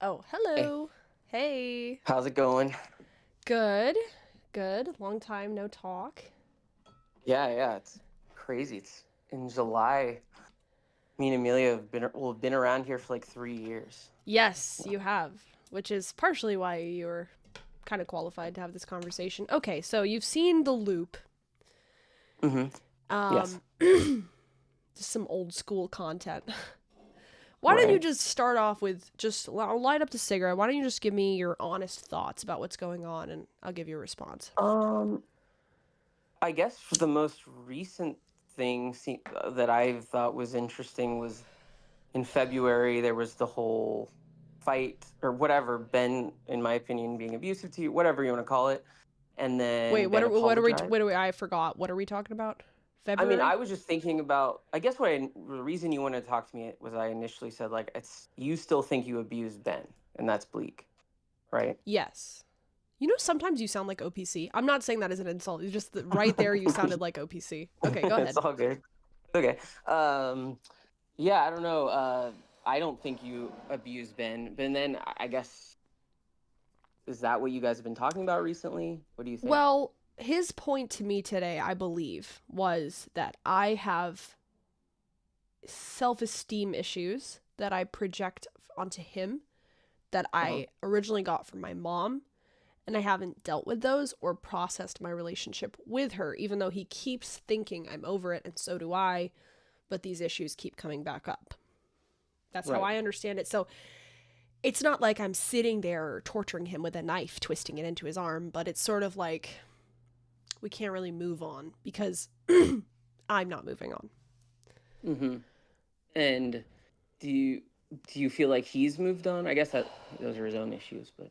Oh, Hey, hello. Hey. how's it going? Good. Good. Long time no talk. Yeah, it's crazy. It's in July. Me and Amelia have been around here for like 3 years. Yes, you have, which is partially why you're kind of qualified to have this conversation. Okay, so you've seen The Loop. Mm-hmm. Yes. Um, just some old school content. Why don't you Right. just start off with I'll light up the cigarette. Why don't you just give me your honest thoughts about what's going on and I'll give you a response. Um, I guess for the most recent thing that I thought was interesting was in February there was the whole fight or whatever, Ben, in my opinion, being abusive to you, whatever you want to call it, and Wait, then Ben apologized. wait, I forgot. What are we talking about? I mean, I February? was just thinking about. I guess the reason you wanted to talk to me was I initially said like it's you still think you abused Ben, and that's bleak, right? Yes. You know, sometimes you sound like OPC. I'm not saying that as an insult. It's just that right there you sounded like OPC. Okay, go It's ahead. all good. Okay. Yeah, I don't know. I don't think you abused Ben, but then I guess is that what you guys have been talking about recently? What do you think? Well, his point to me today, I believe, was that I have self esteem issues that I project onto him that Uh-huh. I originally got from my mom. And I haven't dealt with those or processed my relationship with her, even though he keeps thinking I'm over it, and so do I. But these issues keep coming back up. That's how Right. I understand it. So it's not like I'm sitting there torturing him with a knife, twisting it into his arm, but it's sort of like we can't really move on because I'm not moving on. Mm-hmm. And do you do you feel like he's moved on? I guess that those are his own issues, but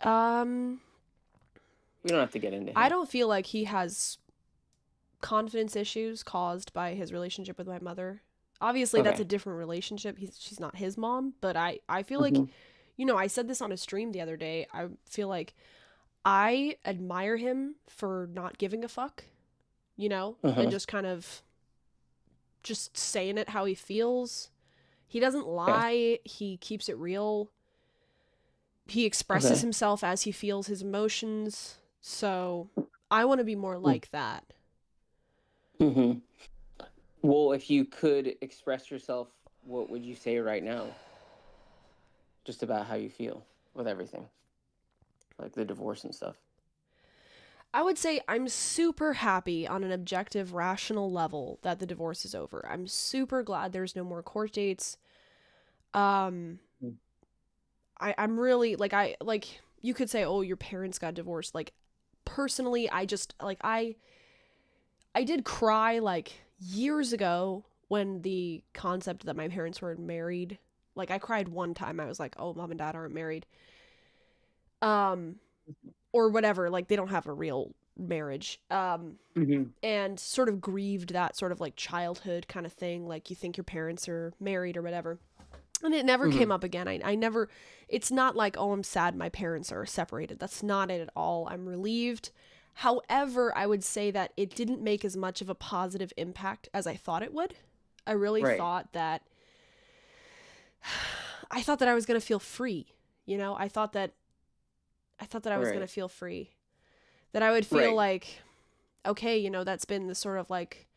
Um, we don't have to get into I him. don't feel like he has confidence issues caused by his relationship with my mother. Obviously, that's a Okay. different relationship. She's not his mom, but I feel like, Hmm. I said this on a stream the other day. I feel like I admire him for not giving a fuck, and Uh-huh. just kind of just saying it how he feels. He doesn't Okay. lie, he keeps it real. He expresses Okay. himself as he feels his emotions. So, I want to be more like that. Mm-hmm. Well, if you could express yourself, what would you say right now? Just about how you feel with everything, like the divorce and stuff. I would say I'm super happy on an objective, rational level that the divorce is over. I'm super glad there's no more court dates. Um, I'm really like you could say, oh, your parents got divorced. Like personally, I just like I did cry like years ago when the concept that my parents were married. Like I cried one time. I was like, oh, mom and dad aren't married. Um, or whatever. Like they don't have a real marriage. Mm-hmm. And sort of grieved that sort of like childhood kind of thing, like you think your parents are married or whatever. And it never Mm-hmm. came up again. I never, it's not like, oh, I'm sad my parents are separated. That's not it at all. I'm relieved. However, I would say that it didn't make as much of a positive impact as I thought it would. I really Right. thought that, I was going to feel free. I thought that I was going to Right. feel free. That I would feel Right. like, okay, that's been the sort of like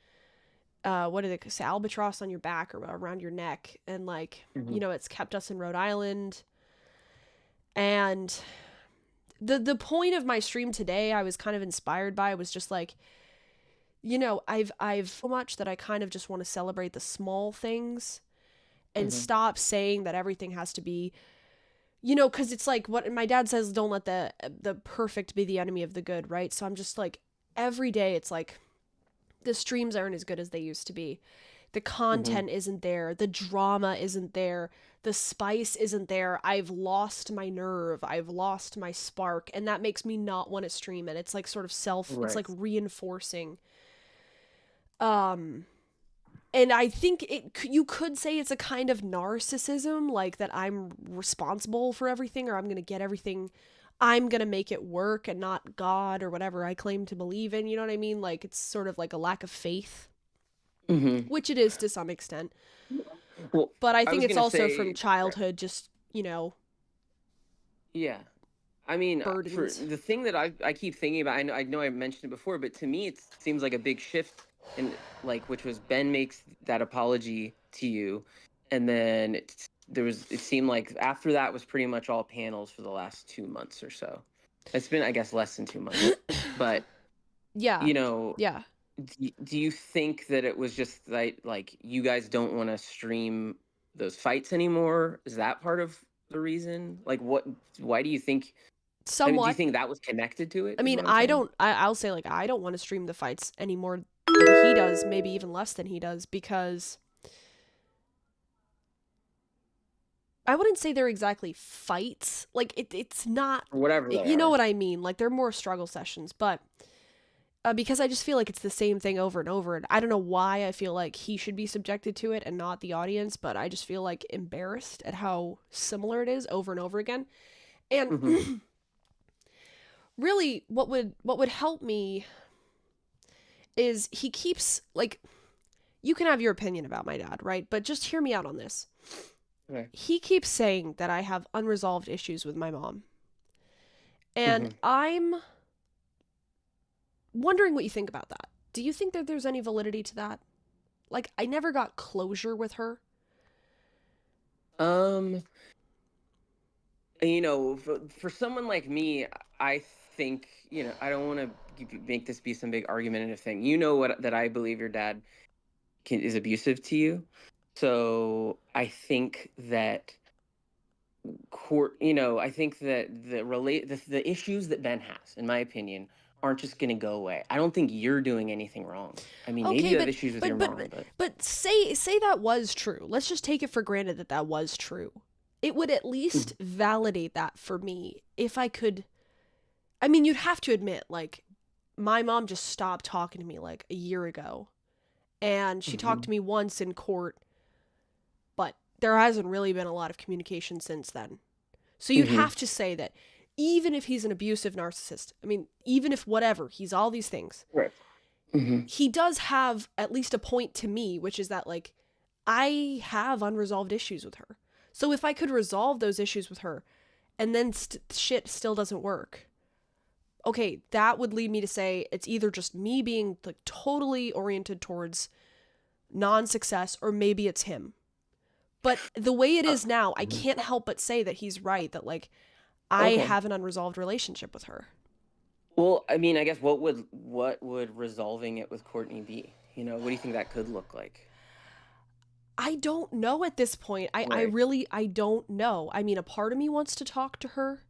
what do they say, albatross on your back or around your neck, and like Mm-hmm. it's kept us in Rhode Island. And the point of my stream today, I was kind of inspired by was just like, I've so much that I kind of just want to celebrate the small things and Mm-hmm. stop saying that everything has to be, because it's like what my dad says, don't let the perfect be the enemy of the good, right? So I'm just like every day it's like the streams aren't as good as they used to be. The Mm-hmm. content isn't there. The drama isn't there. The spice isn't there. I've lost my nerve. I've lost my spark. And that makes me not want to stream. And it's like sort of it's Right. like reinforcing. And I think you could say it's a kind of narcissism, like that I'm responsible for everything, or I'm going to get everything. I'm going to make it work and not God or whatever I claim to believe in. You know what I mean? Like it's sort of like a lack of faith, Mm-hmm. which it is to some extent. Well, But I I think was it's gonna also from say, right. childhood, just Yeah. I mean, for burdens. the thing that I keep thinking about, I know I mentioned it before, but to me it seems like a big shift in, like, which was Ben makes that apology to you, and then it seemed like after that was pretty much all panels for the last 2 months or so. It's been, I guess, less than 2 months, but Yeah. you know, Yeah. do you think that it was just like you guys don't want to stream those fights anymore? Is that part of the reason? Like, what? Why do you think? I mean, do you Somewhat. think that was connected to it? I Is mean, what I'm saying. I'll say, like, I don't want to stream the fights any more than he does, maybe even less than he does, because I wouldn't say they're exactly fights. Like, it's not, Or whatever they you know are. what I mean? Like, they're more struggle sessions, but because I just feel like it's the same thing over and over. And I don't know why I feel like he should be subjected to it and not the audience, but I just feel like embarrassed at how similar it is over and over again. And Hmm. really, what would help me is he keeps, like, you can have your opinion about my dad, right? But just hear me out on this. Okay. He keeps saying that I have unresolved issues with my mom. And Hmm. I'm wondering what you think about that. Do you think that there's any validity to that? Like, I never got closure with her. Um, for someone like me, I think, I don't want to make this be some big argumentative thing. You know what that I believe your dad is abusive to you. So I think that I think that the issues that Ben has, in my opinion, aren't just going to go away. I don't think you're doing anything wrong. I mean, maybe Okay, you have but issues with your but but mom, but but say that was true. Let's just take it for granted that that was true. It would at least Mhm. validate that for me if I could. I mean, you'd have to admit, like, my mom just stopped talking to me like a year ago, and she talked Mhm. to me once in court, but there hasn't really been a lot of communication since then. So you'd Mhm. have to say that even if he's an abusive narcissist, I mean, even if whatever, he's all these things, Right. Mhm. he does have at least a point to me, which is that, like, I have unresolved issues with her. So if I could resolve those issues with her and then shit still doesn't work, okay, that would lead me to say it's either just me being, like, totally oriented towards non-success, or maybe it's him. But the way it Uh, is now, I mhm. can't help but say that he's right, that, like, I Okay. have an unresolved relationship with her. Well, I mean, I guess what would resolving it with Courtney be? What do you think that could look like? I don't know at this point. I Right. really, I don't know. I mean, a part of me wants to talk to her.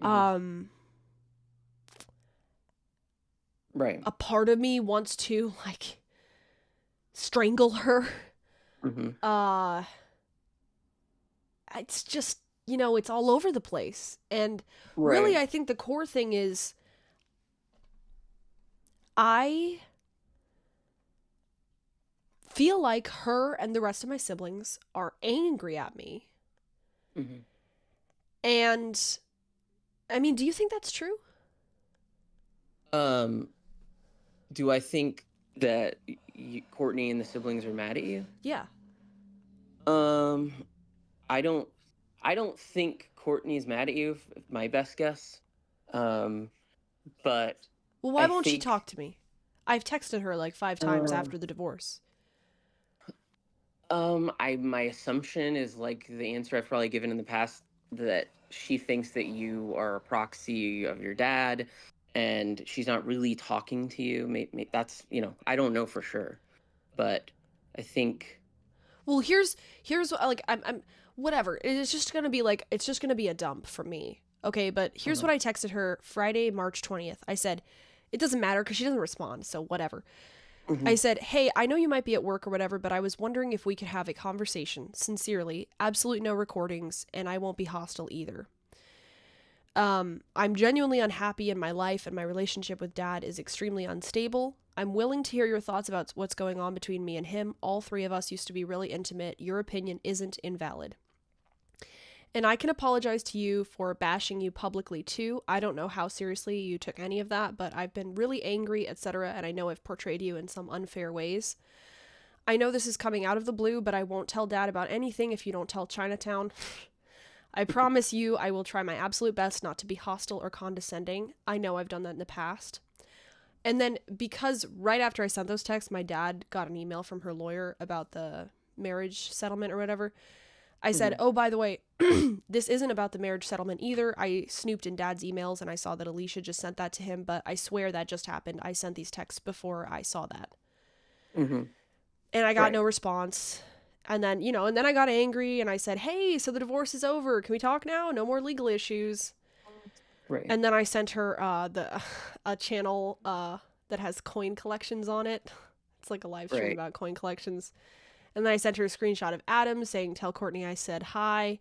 Mhm. Um, Right. a part of me wants to, like, strangle her. Mhm. Uh, it's just, it's all over the place. And really, Right. I think the core thing is I feel like her and the rest of my siblings are angry at me. Mhm. And I mean, do you think that's true? Um, do I think that Courtney and the siblings are mad at you? Yeah. Um, I don't. I don't think Courtney's mad at you. My best guess. Um, but Well, why I won't she think. talk to me? I've texted her like 5 times Um, after the divorce. my assumption is, like, the answer I've probably given in the past, that she thinks that you are a proxy of your dad, and she's not really talking to you. Maybe that's, I don't know for sure, but I think. Well, here's what, like, I'm whatever. It's just gonna be like, it's just gonna be a dump from me. Okay, but here's Uh-huh. what I texted her Friday, March 20th. I said, it doesn't matter because she doesn't respond, so whatever. I Hmm. said, hey, I know you might be at work or whatever, but I was wondering if we could have a conversation. Sincerely, absolutely no recordings, and I won't be hostile either. I'm genuinely unhappy in my life, and my relationship with dad is extremely unstable. I'm willing to hear your thoughts about what's going on between me and him. All three of us used to be really intimate. Your opinion isn't invalid. And I can apologize to you for bashing you publicly too. I don't know how seriously you took any of that, but I've been really angry, etc., and I know I've portrayed you in some unfair ways. I know this is coming out of the blue, but I won't tell dad about anything if you don't tell Chinatown. I promise you, I will try my absolute best not to be hostile or condescending. I know I've done that in the past. And then, because right after I sent those texts, my dad got an email from her lawyer about the marriage settlement or whatever. I said, Mhm. oh, by the way, this isn't about the marriage settlement either. I snooped in dad's emails and I saw that Alicia just sent that to him, but I swear that just happened. I sent these texts before I saw that. Mhm. And I got Right. no response. And then, and then I got angry and I said, hey, so the divorce is over. Can we talk now? No more legal issues. Right. And then I sent her the a channel that has coin collections on it. It's like a live stream Right. about coin collections. And then I sent her a screenshot of Adam saying, tell Cortney I said hi.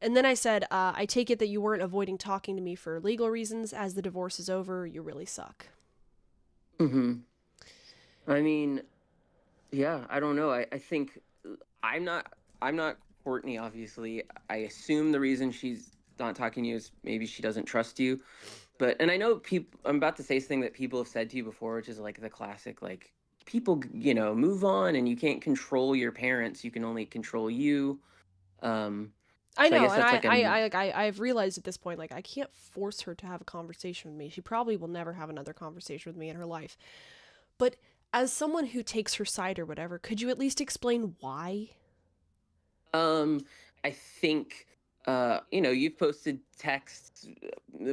And then I said, I take it that you weren't avoiding talking to me for legal reasons. As the divorce is over, you really suck. Mhm. I mean, yeah, I don't know. I think I'm not I'm not Courtney, obviously. I assume the reason she's not talking to you is maybe she doesn't trust you. But and I know people I'm about to say something that people have said to you before, which is like the classic like people, move on and you can't control your parents, you can only control you. Um I so I know, guess and that's like an I've realized at this point, like, I can't force her to have a conversation with me. She probably will never have another conversation with me in her life. But as someone who takes her side or whatever, could you at least explain why? Um, I think you've posted texts.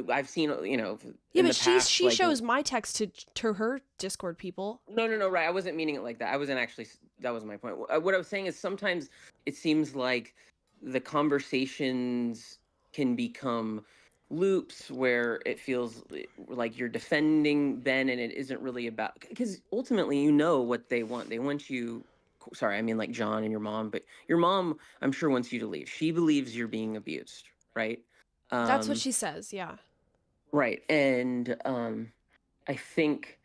I've seen, Yeah, in but the past, she like shows my text to her Discord people. no, no, no, right. I wasn't meaning it like that. I wasn't actually, that was my point. What I was saying is sometimes it seems like the conversations can become loops where it feels like you're defending Ben and it isn't really about, because ultimately you know what they want. They want you, sorry, I mean like John and your mom, but your mom, I'm sure, wants you to leave. She believes you're being abused, right? That's what Um, she says, yeah. right. And I think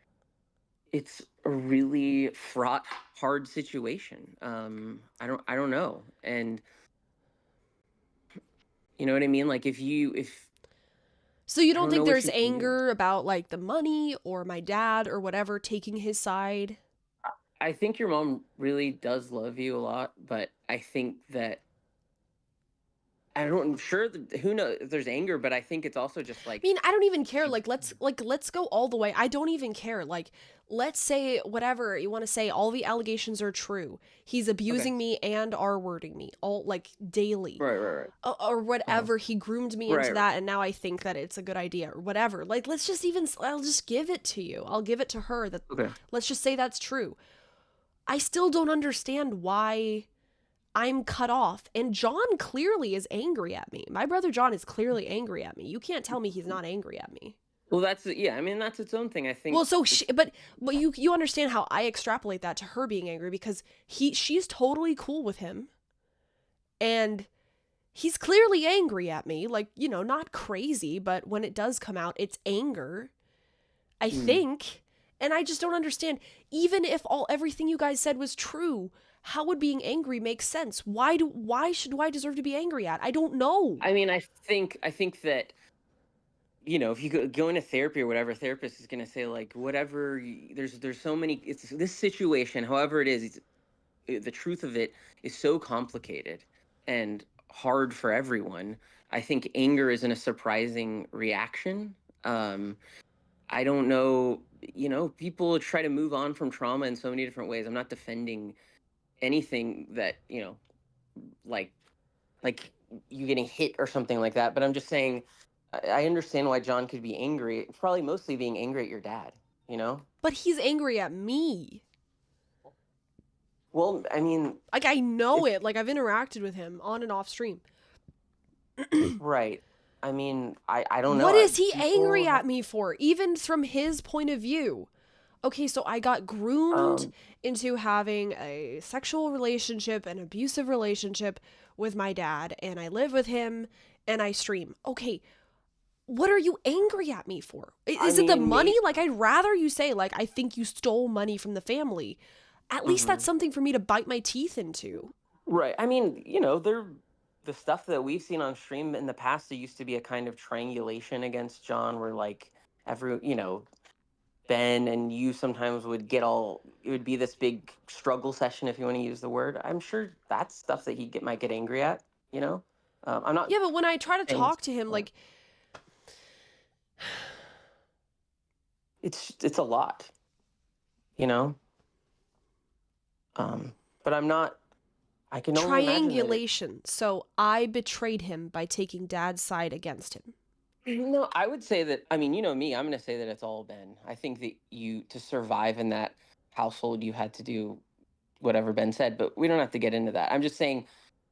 it's a really fraught, hard situation. I don't know, and you know what I mean. Like if So you I don't don't know think what there's you can do. anger about like the money or my dad or whatever taking his side? I think your mom really does love you a lot, but I think that I don't. I'm sure that, who knows if there's anger, but I think it's also just I mean, I don't even care. she. Let's go all the way. I don't even care. Like, let's say whatever you want to say. All the allegations are true. He's Okay. abusing me and r-wording me all like daily, Right. Right. Right. or Uh-huh. whatever. He groomed me into Right. that, and now I think that it's a good idea or whatever. Like, let's just even. I'll just give it to you. I'll give it to her. That Okay. let's just say that's true. I still don't understand why I'm cut off. And John clearly is angry at me. My brother John is clearly angry at me. You can't tell me he's not angry at me. Well, that's yeah. I mean, that's its own thing. I Well, think so it's but you understand how I extrapolate that to her being angry because she's totally cool with him and he's clearly angry at me, like, not crazy, but when it does come out, it's anger, I mm, think. And I just don't understand. Even if everything you guys said was true, how would being angry make sense? Why I deserve to be angry at? I don't know. I mean, I think that if you go into therapy or whatever, therapist is going to say like whatever. There's so many. It's this situation, however it is. The truth of it is so complicated and hard for everyone. I think anger isn't a surprising reaction. Um, I don't know. People try to move on from trauma in so many different ways. I'm not defending anything that like like you getting hit or something like that. But I'm just saying, I understand why John could be angry. Probably mostly being angry at your dad. You know. But he's angry at me. Well, I mean, Like, I know if it. Like, I've interacted with him on and off stream. right. I mean, I don't know. What is he angry People at have me for? Even from his point of view. Okay, so I got groomed um. into having a sexual relationship, an abusive relationship with my dad, and I live with him and I stream. Okay, what are you angry at me for? I Is it the mean, money? maybe. Like, I'd rather you say, like, I think you stole money from the family. At least that's Mhm. something for me to bite my teeth into. Right. I mean, the stuff that we've seen on stream in the past. There used to be a kind of triangulation against John, where like Ben and you sometimes would get all. It would be this big struggle session, if you want to use the word. I'm sure that's stuff that he might get angry at. You know. I'm not Yeah, but when I try to saying talk to him, like, it's a lot, you know. But I'm not. I can only imagine that it. triangulation. So I betrayed him by taking dad's side against him. No, I would say that. I mean, you know me. I'm going to say that it's all Ben. I think that you to survive in that household, you had to do whatever Ben said. But we don't have to get into that. I'm just saying.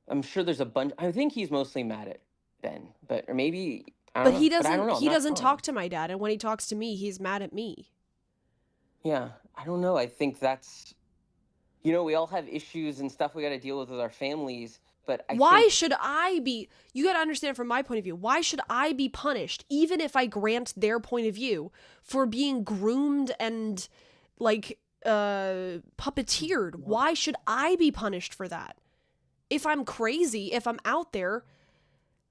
I'm sure there's a bunch. I think he's mostly mad at Ben, but or maybe I don't But know. But I don't know. I'm he not doesn't sure. talk to my dad, and when he talks to me, he's mad at me. Yeah, I don't know. I think that's we all have issues and stuff we got to deal with our families. But I Why think should I be, you got to understand from my point of view, why should I be punished, even if I grant their point of view, for being groomed and, like, puppeteered? Why should I be punished for that? If I'm crazy, if I'm out there,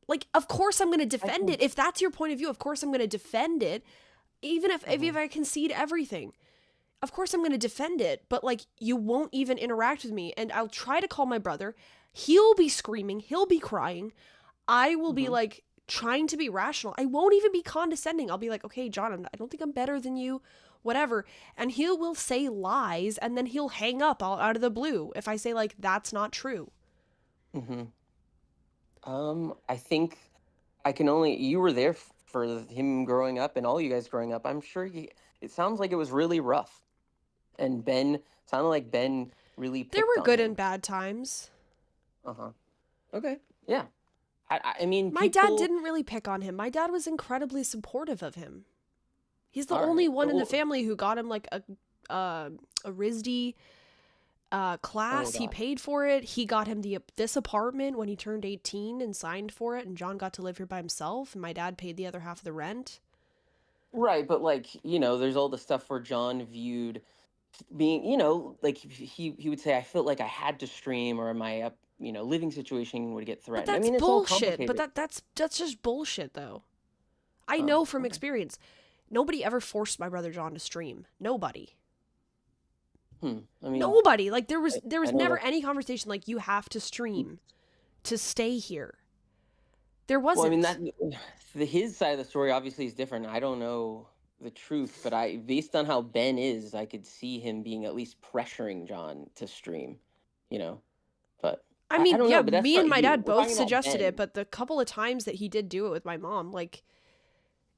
like, of course I'm going to I defend think. it. If that's your point of view, of course I'm going to defend it, even if Mhm. I concede everything. Of course I'm going to defend it, but, like, you won't even interact with me, and I'll try to call my brother. He'll be screaming, he'll be crying. I will be, Mhm. like, trying to be rational. I won't even be condescending. I'll be like, okay, John, I don't think I'm better than you, whatever. And he will say lies, and then he'll hang up all out of the blue if I say, like, that's not true. Mhm. I think I can only you were there for him growing up and all you guys growing up. I'm sure it sounds like it was really rough. And Ben sounded like Ben really There picked were on good and him. bad times. Uh-huh. Okay. Yeah. I mean My dad people didn't really pick on him. My dad was incredibly supportive of him. He's the all only right. one in the Well, family who got him, like, a RISD oh class. He god. paid for it. He got him this apartment when he turned 18 and signed for it, and John got to live here by himself, and my dad paid the other half of the rent. Right, but like, there's all the stuff where John viewed being, like he would say I felt like I had to stream or my living situation would get But threatened. I that's mean, it's all bullshit. But complicated. that's just bullshit, though. I Oh, know from okay. experience. Nobody ever forced my brother John to stream. Nobody. I mean, Nobody. Like, there was I know never that. any conversation like, you have to stream to stay here. There Well, I mean wasn't. that his side of the story obviously is different. I don't know the truth, but I based on how Ben is, I could see him being at least pressuring John to stream, you know. But I I mean, don't yeah, know. But that's me and not my you. dad We're both talking about suggested it, Ben. but the couple of times that he did do it with my mom, like,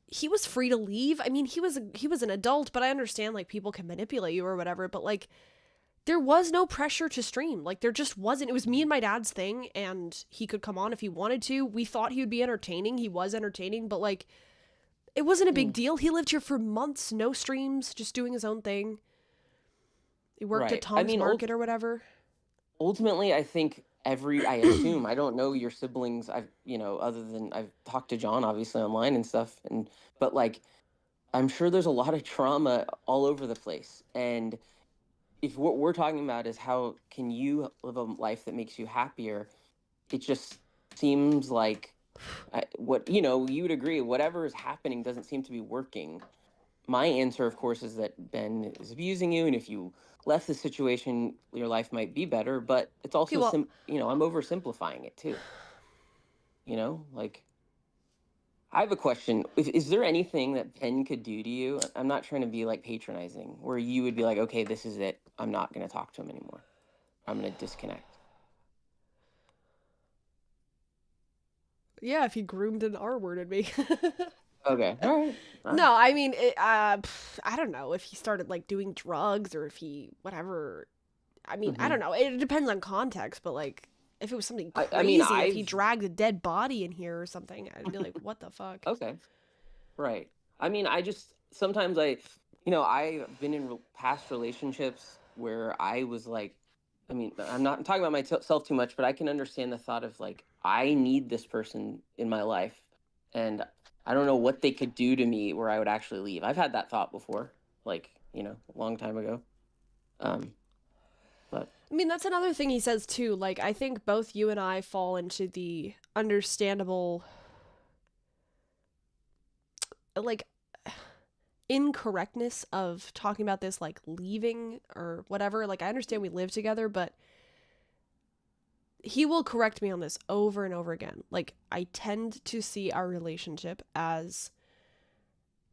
he was free to leave. I mean, he was an adult, but I understand, like, people can manipulate you or whatever, but, like, there was no pressure to stream. Like, there just wasn't. It was me and my dad's thing, and he could come on if he wanted to. We thought he would be entertaining. He was entertaining, but, like, it wasn't a Hmm. big deal. He lived here for months, no streams, just doing his own thing. He worked at Right. I Tom's mean, Market or whatever. ultimately, I think I assume, I don't know your siblings. Other than I've talked to John, obviously, online and stuff. But like, I'm sure there's a lot of trauma all over the place. And if what we're talking about is how can you live a life that makes you happier, it just seems like you would agree, whatever is happening doesn't seem to be working. My answer, of course, is that Ben is abusing you, and if you left the situation, your life might be better. But it's Okay, also well, I'm oversimplifying it too. Like I have a question: is there anything that Ben could do to you? I'm not trying to be like patronizing, where you would be like, okay, this is it. I'm not going to talk to him anymore. I'm going to disconnect. yeah, if he groomed an R worded me. Okay, all right, all right. No, I mean, I don't know if he started, like, doing drugs or if he whatever. I mean, I Mm-hmm. don't know. It depends on context, but, like, if it was something I mean, crazy, if he dragged a dead body in here or something, I'd be like, what the fuck? okay. Right. I mean, I just sometimes I've been in past relationships where I was like, I mean, I'm not talking about myself too much, but I can understand the thought of like, I need this person in my life, and I don't know what they could do to me where I would actually leave. I've had that thought before, like, a long time ago. Um, but I mean, that's another thing he says too. Like, I think both you and I fall into the understandable, like, incorrectness of talking about this, like, leaving or whatever. Like, I understand we live together, but he will correct me on this over and over again. Like, I tend to see our relationship as,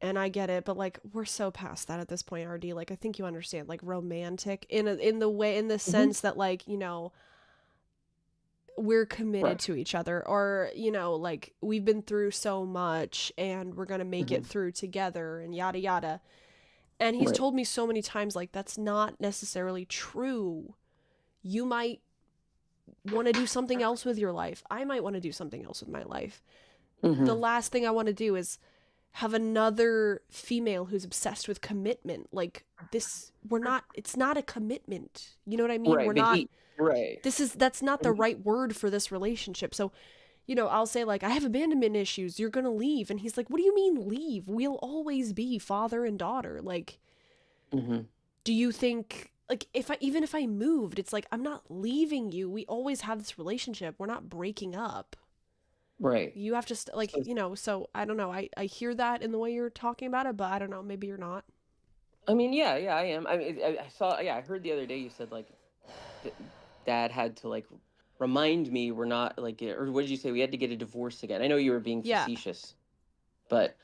and I get it, but like, we're so past that at this point, RD. Like, I think you understand, like, romantic in the Mhm. sense that, like, we're committed Right. to each other, or like, we've been through so much and we're gonna make it Mhm. through together and yada yada. And he's Right. told me so many times, like, that's not necessarily true. You might want to do something else with your life. I might want to do something else with my life. The Mhm. last thing I want to do is have another female who's obsessed with commitment. Like, this, it's not a commitment. You know what I mean? Right. But right. That's not the Mhm. right word for this relationship. So, I'll say, like, I have abandonment issues. You're going to leave. And he's like, what do you mean leave? We'll always be father and daughter. Like, Mhm. do you think, like, even if I moved, it's like, I'm not leaving you. We always have this relationship. We're not breaking up. Right. You have to So, so I don't know. I hear that in the way you're talking about it, but I don't know, maybe you're not. I mean, yeah, yeah, I am. I mean, I saw. Yeah, I heard the other day you said like d- dad had to like remind me we're not like, or what did you say? We had to get a divorce again. I know you were being Yeah. facetious, but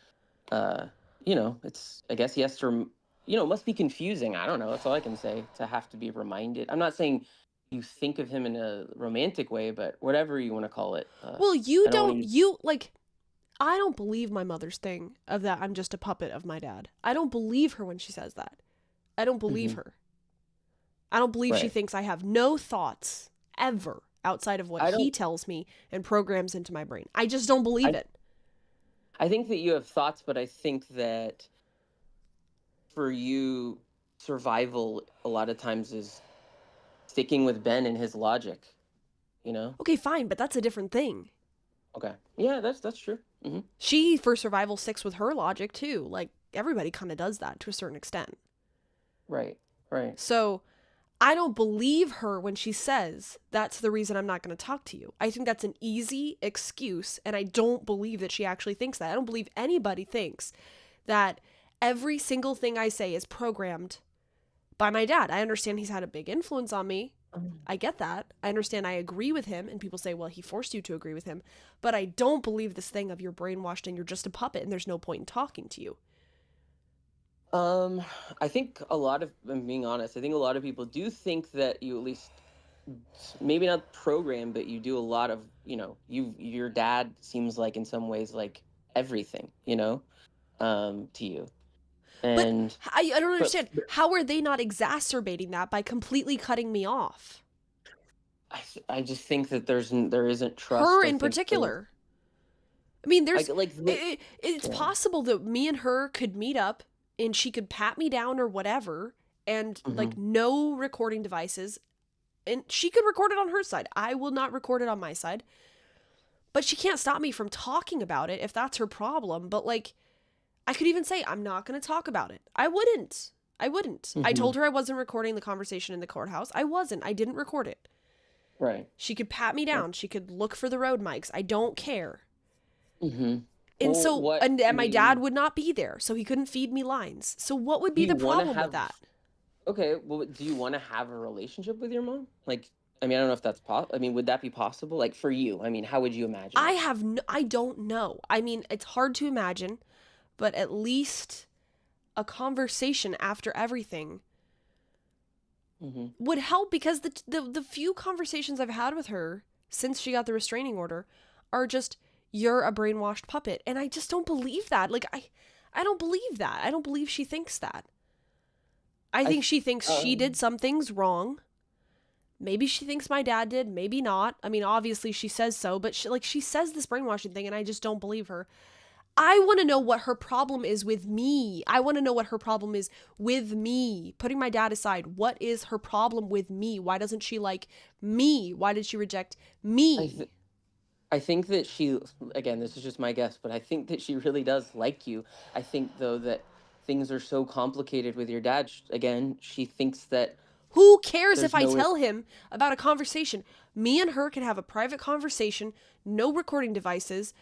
uh, it's. I guess he has to. It must be confusing. I don't know. That's all I can say. To have to be reminded. I'm not saying you think of him in a romantic way, but whatever you want to call it. Well, I don't want to. I don't believe my mother's thing of that I'm just a puppet of my dad. I don't believe her when she says that. I don't believe Hmm. her. I don't believe she Right. thinks I have no thoughts ever outside of what I he don't. tells me and programs into my brain. I just don't believe I it. I think that you have thoughts, but I think that for you, survival a lot of times is sticking with Ben and his logic. You know. Okay, fine, but that's a different thing. Okay. Yeah, that's true. She, for survival, sticks with her logic too. Like, everybody kind of does that to a certain extent. Right. Right. So I don't believe her when she says that's the reason I'm not going to talk to you. I think that's an easy excuse, and I don't believe that she actually thinks that. I don't believe anybody thinks that every single thing I say is programmed by my dad. I understand he's had a big influence on me. I get that. I understand I agree with him, and people say, well, he forced you to agree with him. But I don't believe this thing of you're brainwashed and you're just a puppet and there's no point in talking to you. Um, I think I'm being honest, I think a lot of people do think that you at least maybe not program, but you do a lot of, your dad seems like in some ways like everything, to you. But And I don't but understand. How are they not exacerbating that by completely cutting me off? I just think that there isn't Her trust. I in think the particular. I mean, it's yeah. possible that me and her could meet up and she could pat me down or whatever, and like, Hmm. no recording devices, and she could record it on her side. I will not record it on my side. But she can't stop me from talking about it if that's her problem. But like, I could even say I'm not going to talk about it. I wouldn't. I wouldn't. I Hmm. told her I wasn't recording the conversation in the courthouse. I wasn't. I didn't record it. Right. She could pat me down. She could look for the road mics. I don't care. Hmm. And Well, so, what and I my dad mean, would not be there, so he couldn't feed me lines. So what would do be you the want to problem with have that? okay, well, do you want to have a relationship with your mom? Like, I mean, I don't know if that's I mean, would that be possible? Like for you, I mean, how would you imagine it? I don't know. I mean, it's hard to imagine, but at least a conversation after everything Hmm. would help, because the few conversations I've had with her since she got the restraining order are just, you're a brainwashed puppet, and I just don't believe that. Like, I don't believe that. I don't believe she thinks that. I I, think th- she thinks she did some things wrong. Maybe she thinks my dad did, maybe not. I mean, obviously she says so, but she says this brainwashing thing and I just don't believe her. I want to know what her problem is with me. I want to know what her problem is with me. Putting my dad aside, what is her problem with me? Why doesn't she like me? Why did she reject I, me? th- I think that she, again, this is just my guess, but I think that she really does like you. I think though that things are so complicated with your dad. Again, she thinks that Who cares if there's I no way. tell him about a conversation? Me and her can have a private conversation, no recording devices,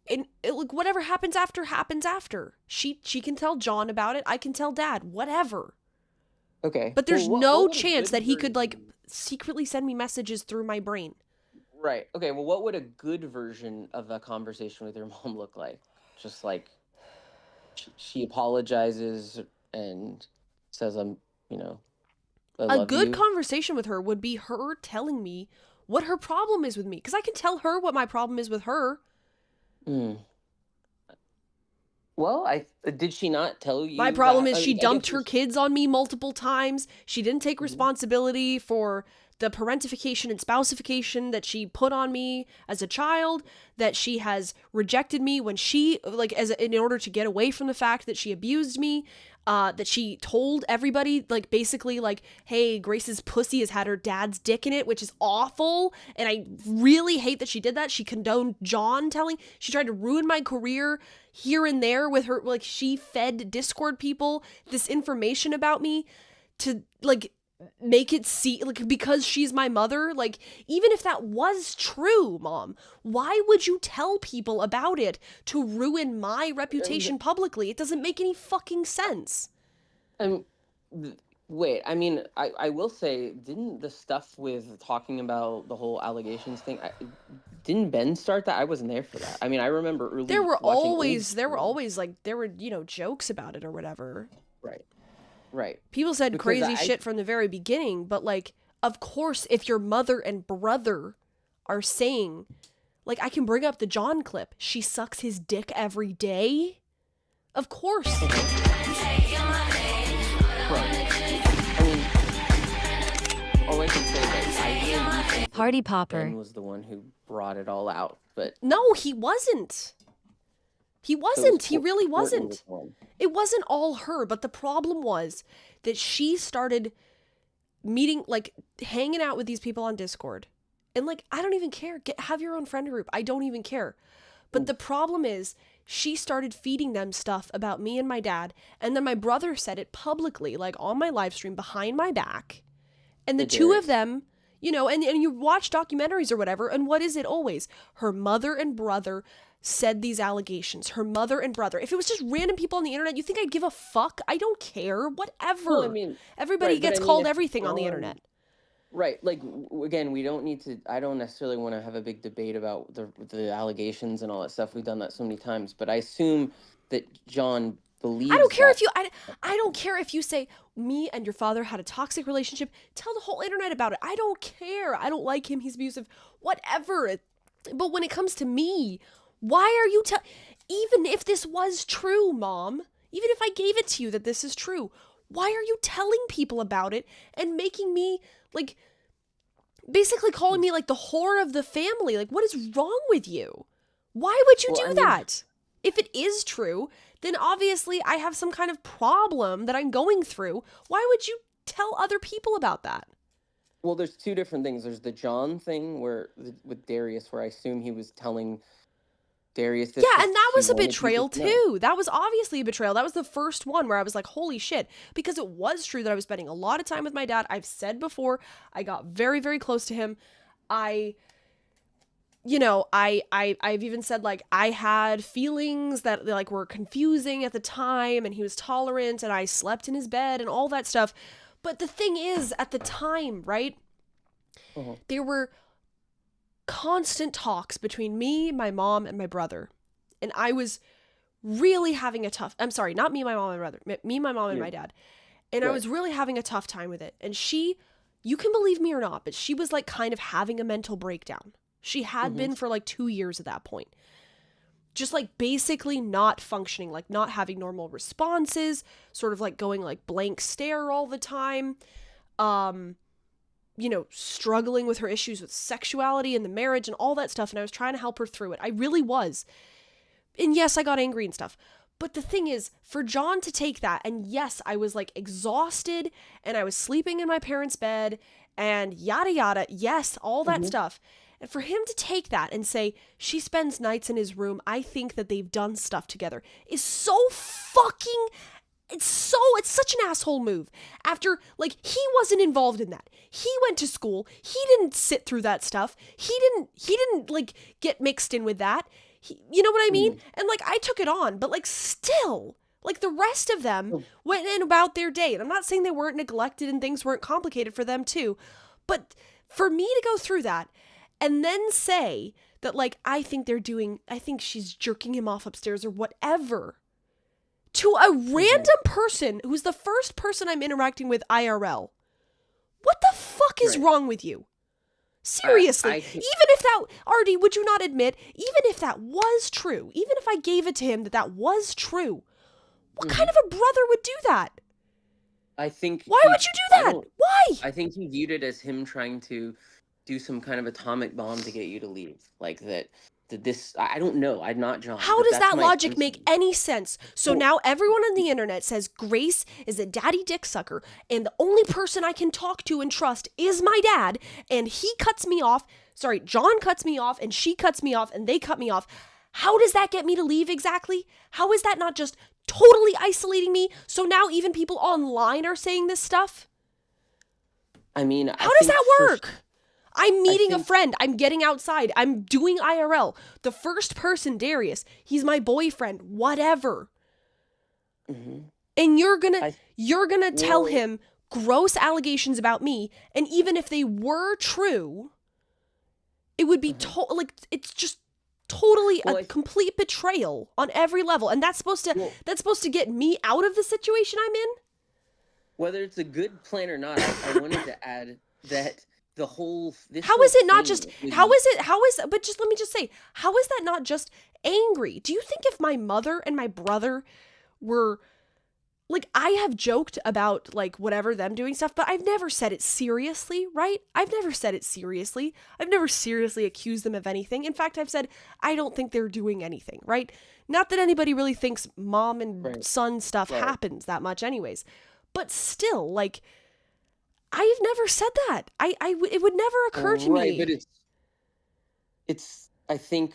and like, whatever happens after happens after. She can tell John about it. I can tell Dad. Whatever. Okay, But well, there's what no would a chance good that he could like version? secretly send me messages through my brain. Right. Okay. Well, what would a good version of a conversation with your mom look like? Just like she apologizes and says, "I'm, you know, I A love good you." conversation with her would be her telling me what her problem is with me, because I can tell her what my problem is with her. Mm. Well, I did she not tell My you problem that? is she I guess dumped her kids on me multiple times. She didn't take responsibility for the parentification and spouseification that she put on me as a child, that she has rejected me when she, like, in order to get away from the fact that she abused me, that she told everybody, like, basically, like, hey, Grace's pussy has had her dad's dick in it, which is awful, and I really hate that she did that. She condoned John telling, she tried to ruin my career here and there with her, like, she fed Discord people this information about me to, like, make it see, like, because she's my mother. Like, even if that was true, Mom, why would you tell people about it to ruin my reputation publicly? It doesn't make any fucking sense. Um, wait, I mean, I will say, didn't the stuff with talking about the whole allegations thing, didn't Ben start that? I wasn't there for that. I mean, I remember early watching old There were streams. always, like, there were, jokes about it or whatever. Right, right. People said Because crazy shit from the very beginning, but, like, of course, if your mother and brother are saying, like, I can bring up the John clip, she sucks his dick every day. Of course. I mean, all I can say is I really think Party popper. Ben was the one who brought it all out, but No, he wasn't. He wasn't. He really wasn't. It wasn't all her, but the problem was that she started meeting, like, hanging out with these people on Discord. And, like, I don't even care. Have your own friend group. I don't even care. But the problem is, she started feeding them stuff about me and my dad, and then my brother said it publicly, like, on my live stream behind my back. And the two of them, you know, and you watch documentaries or whatever, and what is it always? Her mother and brother said these allegations. Her mother and brother. If it was just random people on the internet, you think I'd give a fuck? I don't care. Whatever. Well, I mean, everybody right, gets called everything on the internet. Right. Like, again, we don't need to, I don't necessarily want to have a big debate about the allegations and all that stuff. We've done that so many times, but I assume that John believes I don't care that. if you, I don't care if you say me and your father had a toxic relationship. Tell the whole internet about it. I don't care. I don't like him. He's abusive. Whatever. But when it comes to me, why are you even if this was true, Mom, even if I gave it to you that this is true, why are you telling people about it and making me, like, basically calling me, like, the whore of the family? Like, what is wrong with you? Why would you do that? If it is true, then obviously I have some kind of problem that I'm going through. Why would you tell other people about that? Well, there's two different things. There's the John thing with Darius, where I assume he was telling Darius this. Yeah, and that was a betrayal too. That was obviously a betrayal. That was the first one where I was like, holy shit. Because it was true that I was spending a lot of time with my dad. I've said before, I got very, very close to him. I've even said, like, I had feelings that, like, were confusing at the time, and he was tolerant, and I slept in his bed and all that stuff. But the thing is, at the time, right, there were constant talks between me, my mom, and my brother. And I was really having a tough, I'm sorry, not me, my mom, and my brother, me, my mom, and my dad. And I was really having a tough time with it. And she, you can believe me or not, but she was, like, kind of having a mental breakdown. She had been for, like, 2 years at that point. Just, like, basically not functioning, like, not having normal responses, sort of, like, going, like, blank stare all the time. Struggling with her issues with sexuality and the marriage and all that stuff, and I was trying to help her through it. I really was. And yes, I got angry and stuff. But the thing is, for John to take that, and yes, I was, like, exhausted, and I was sleeping in my parents' bed, and yada yada, yes, all that stuff. And for him to take that and say, she spends nights in his room, I think that they've done stuff together, is so fucking... It's such an asshole move. After, like, he wasn't involved in that. He went to school. He didn't sit through that stuff. He didn't, like, get mixed in with that. You know what I mean? And, like, I took it on, but, like, still, like, the rest of them went in about their day. And I'm not saying they weren't neglected and things weren't complicated for them too. But for me to go through that and then say that, like, I think she's jerking him off upstairs or whatever, to a random person who's the first person I'm interacting with IRL. What the fuck is wrong with you? Seriously, even if that, Artie, would you not admit, even if that was true, even if I gave it to him that was true, what kind of a brother would do that? I think. Why would you do that? Why? I think he viewed it as him trying to do some kind of atomic bomb to get you to leave. Like that this, I don't know. I'm not John. How does that logic make any sense? So now everyone on the internet says Grace is a daddy dick sucker, and the only person I can talk to and trust is my dad, and he cuts me off. Sorry, John cuts me off, and she cuts me off, and they cut me off. How does that get me to leave exactly? How is that not just totally isolating me? So now even people online are saying this stuff? I mean, how does that work? I'm meeting a friend. I'm getting outside. I'm doing IRL. The first person, Darius, he's my boyfriend, whatever. And you're gonna tell him gross allegations about me, and even if they were true, it would be it's just totally a complete betrayal on every level. And that's supposed to get me out of the situation I'm in? Whether it's a good plan or not, I wanted to add that but just let me just say, how is that not just angry? Do you think if my mother and my brother were, like, I have joked about, like, whatever, them doing stuff, but I've never said it seriously, right? I've never said it seriously. I've never seriously accused them of anything. In fact, I've said, I don't think they're doing anything, right? Not that anybody really thinks mom and son stuff happens that much anyways. But still, like, I've never said that. It would never occur to me. But it's, I think,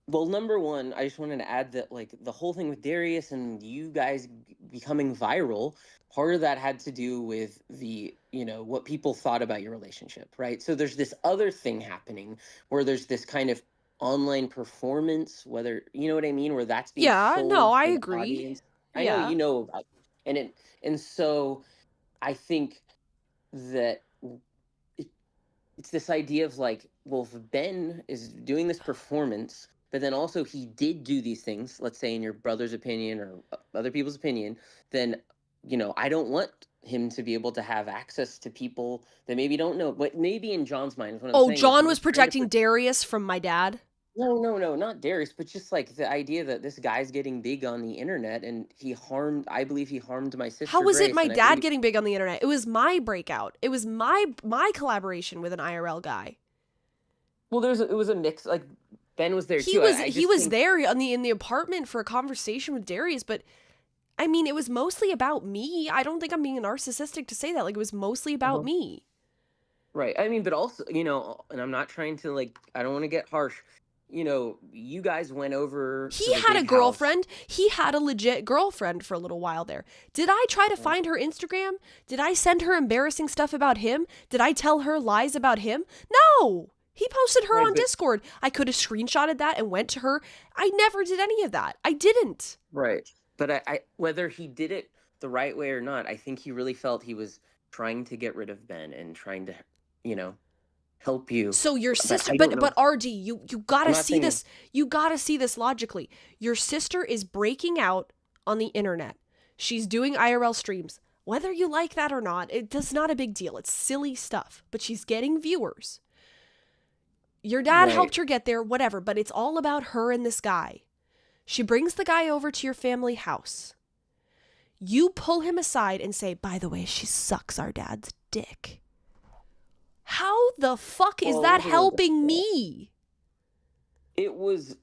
well, number one, I just wanted to add that, like, the whole thing with Darius and you guys becoming viral, part of that had to do with the, what people thought about your relationship, right? So there's this other thing happening where there's this kind of online performance, whether, you know what I mean, where that's being sold no, I to the agree. audience. I know you know about it. And so I think that it's this idea of, like, well, if Ben is doing this performance, but then also he did do these things, let's say in your brother's opinion or other people's opinion, then, I don't want him to be able to have access to people that maybe don't know. But maybe in John's mind is what I'm saying. John was protecting Darius from my dad? No, not Darius, but just, like, the idea that this guy's getting big on the internet, and I believe he harmed my sister. How was it my dad getting big on the internet? It was my breakout. It was my collaboration with an IRL guy. Well, it was a mix. Like, Ben was there too. He was there in the apartment for a conversation with Darius, but I mean, it was mostly about me. I don't think I'm being narcissistic to say that. Like, it was mostly about me. Right. I mean, but also, and I'm not trying to, like, I don't want to get harsh. You guys went over. He had a girlfriend. He had a legit girlfriend for a little while there. Did I try to find her Instagram? Did I send her embarrassing stuff about him? Did I tell her lies about him? No. He posted her on Discord. I could have screenshotted that and went to her. I never did any of that. I didn't. Right. But I whether he did it the right way or not, I think he really felt he was trying to get rid of Ben and trying to, help you. So your sister, but RD, you gotta see this. You gotta see this logically. Your sister is breaking out on the internet. She's doing IRL streams. Whether you like that or not, it's not a big deal. It's silly stuff, but she's getting viewers. Your dad helped her get there, whatever, but it's all about her and this guy. She brings the guy over to your family house. You pull him aside and say, by the way, she sucks our dad's dick. How the fuck is that helping me? It was,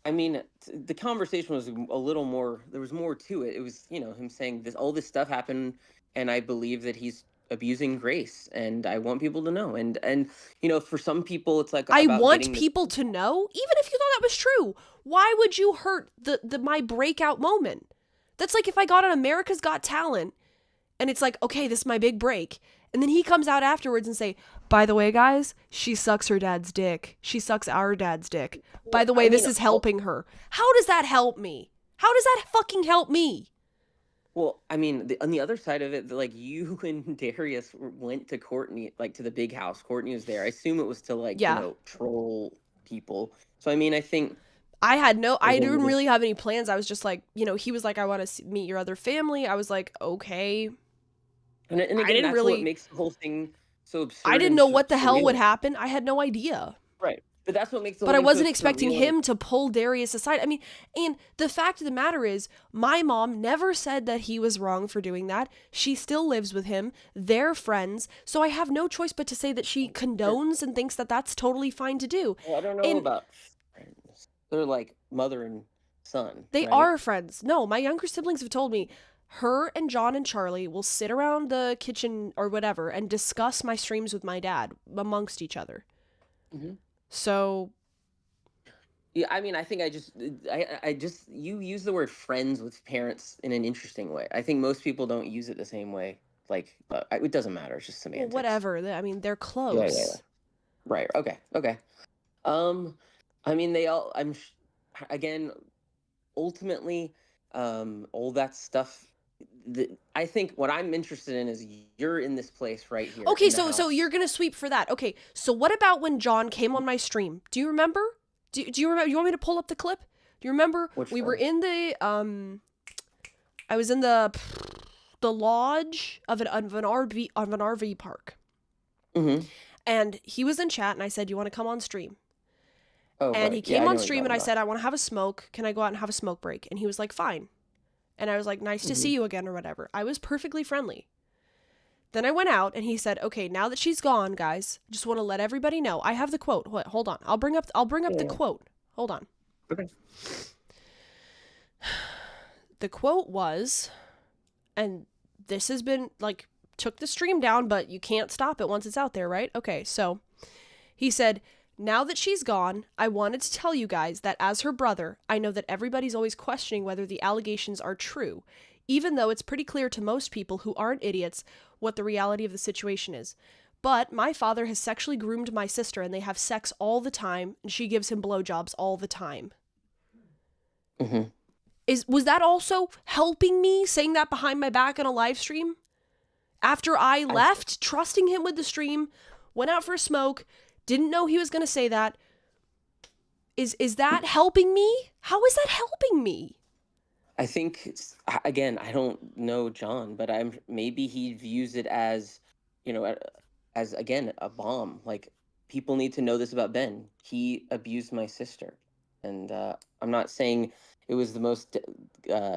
I mean, the conversation was a little more, there was more to it. It was, him saying all this stuff happened, and I believe that he's abusing Grace, and I want people to know. And for some people, it's like, I want people to know? Even if you thought that was true, why would you hurt my breakout moment? That's like if I got on America's Got Talent, and it's like, okay, this is my big break. And then he comes out afterwards and say, by the way, guys, she sucks her dad's dick. She sucks our dad's dick. By the way, this is helping her. How does that help me? How does that fucking help me? Well, I mean, on the other side of it, like you and Darius went to Courtney, like to the big house. Courtney was there. I assume it was to like, Yeah. troll people. So I mean, I think I again, didn't really have any plans. I was just like, he was like, I want to meet your other family. I was like, okay. and I again, didn't that's what really, makes the whole thing so I absurd didn't and know what the hell would surreal. happen. I had no idea. Right. But that's what makes the But whole I thing so wasn't expecting surreal. him to pull Darius aside. I mean, and the fact of the matter is, my mom never said that he was wrong for doing that. She still lives with him. They're friends. So I have no choice but to say that she condones and thinks that that's totally fine to do. Well, I don't know And about friends. They're like mother and son, they right? are friends. No, my younger siblings have told me her and John and Charlie will sit around the kitchen or whatever and discuss my streams with my dad amongst each other. Mm-hmm. So Yeah, I mean, I think I just you use the word friends with parents in an interesting way. I think most people don't use it the same way. Like, it doesn't matter. It's just well, semantics. whatever. I mean, they're Yeah. close. Right. Okay. Okay. Um, I mean, they all. Again, ultimately, all that stuff. I think what I'm interested in is you're in this place right here Okay, in the so house. you're gonna sweep for that. Okay, so what about when John came on my stream? Do you remember? Do you remember? You want me to pull up the clip? Do you remember Which we were one? in the I was in the lodge of an RV park, Mm-hmm. and he was in chat, and I said, "You want to come on stream?" Oh, And he right. Yeah, came I know on what you're stream, talking and I about. said, "I want to have a smoke. Can I go out and have a smoke break?" And he was like, "Fine." And I was like, "Nice to Mm-hmm. see you again," or whatever. I was perfectly friendly. Then I went out and he said, "Okay, now that she's gone, guys, I just want to let everybody know. I have the quote. Hold on. I'll bring up the Yeah. quote. Hold on. Okay. The quote was, and this has been like took the stream down, but you can't stop it once it's out there, right? Okay, so he said, "Now that she's gone, I wanted to tell you guys that as her brother, I know that everybody's always questioning whether the allegations are true, even though it's pretty clear to most people who aren't idiots what the reality of the situation is. But my father has sexually groomed my sister and they have sex all the time, and she gives him blowjobs all the time." Mm-hmm. Was that also helping me saying that behind my back on a live stream? After I I left, trusting him with the stream, went out for a smoke, didn't know he was going to say that. Is that helping me? How is that helping me? I think again, I don't know John, but maybe he views it as, as again a bomb. Like people need to know this about Ben. He abused my sister, and I'm not saying it was the most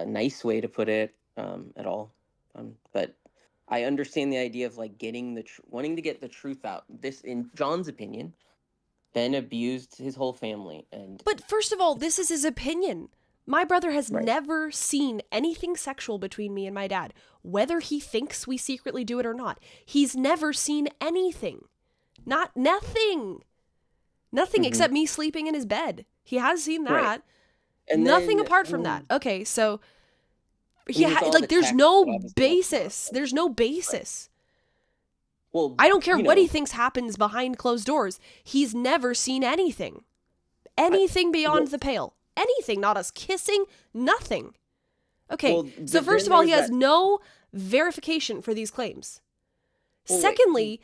nice way to put it at all, but I understand the idea of like getting wanting to get the truth out. This, in John's opinion, Ben abused his whole family, and But first of all, this is his opinion. My brother has right. never seen anything sexual between me and my dad, whether he thinks we secretly do it or not. He's never seen anything. Nothing. Nothing Mm-hmm. except me sleeping in his bed. He has seen Right, that. and Nothing then apart from that. Okay, so with all the there's text, no but obviously that's not basis. There's no right. basis. Well, I don't care what he thinks happens behind closed doors. He's never seen anything. I, Anything beyond well, the pale. Anything. Not us kissing. Nothing. Okay, well, so but first then of all, he there's has that. no verification for these claims. Well, wait. Secondly,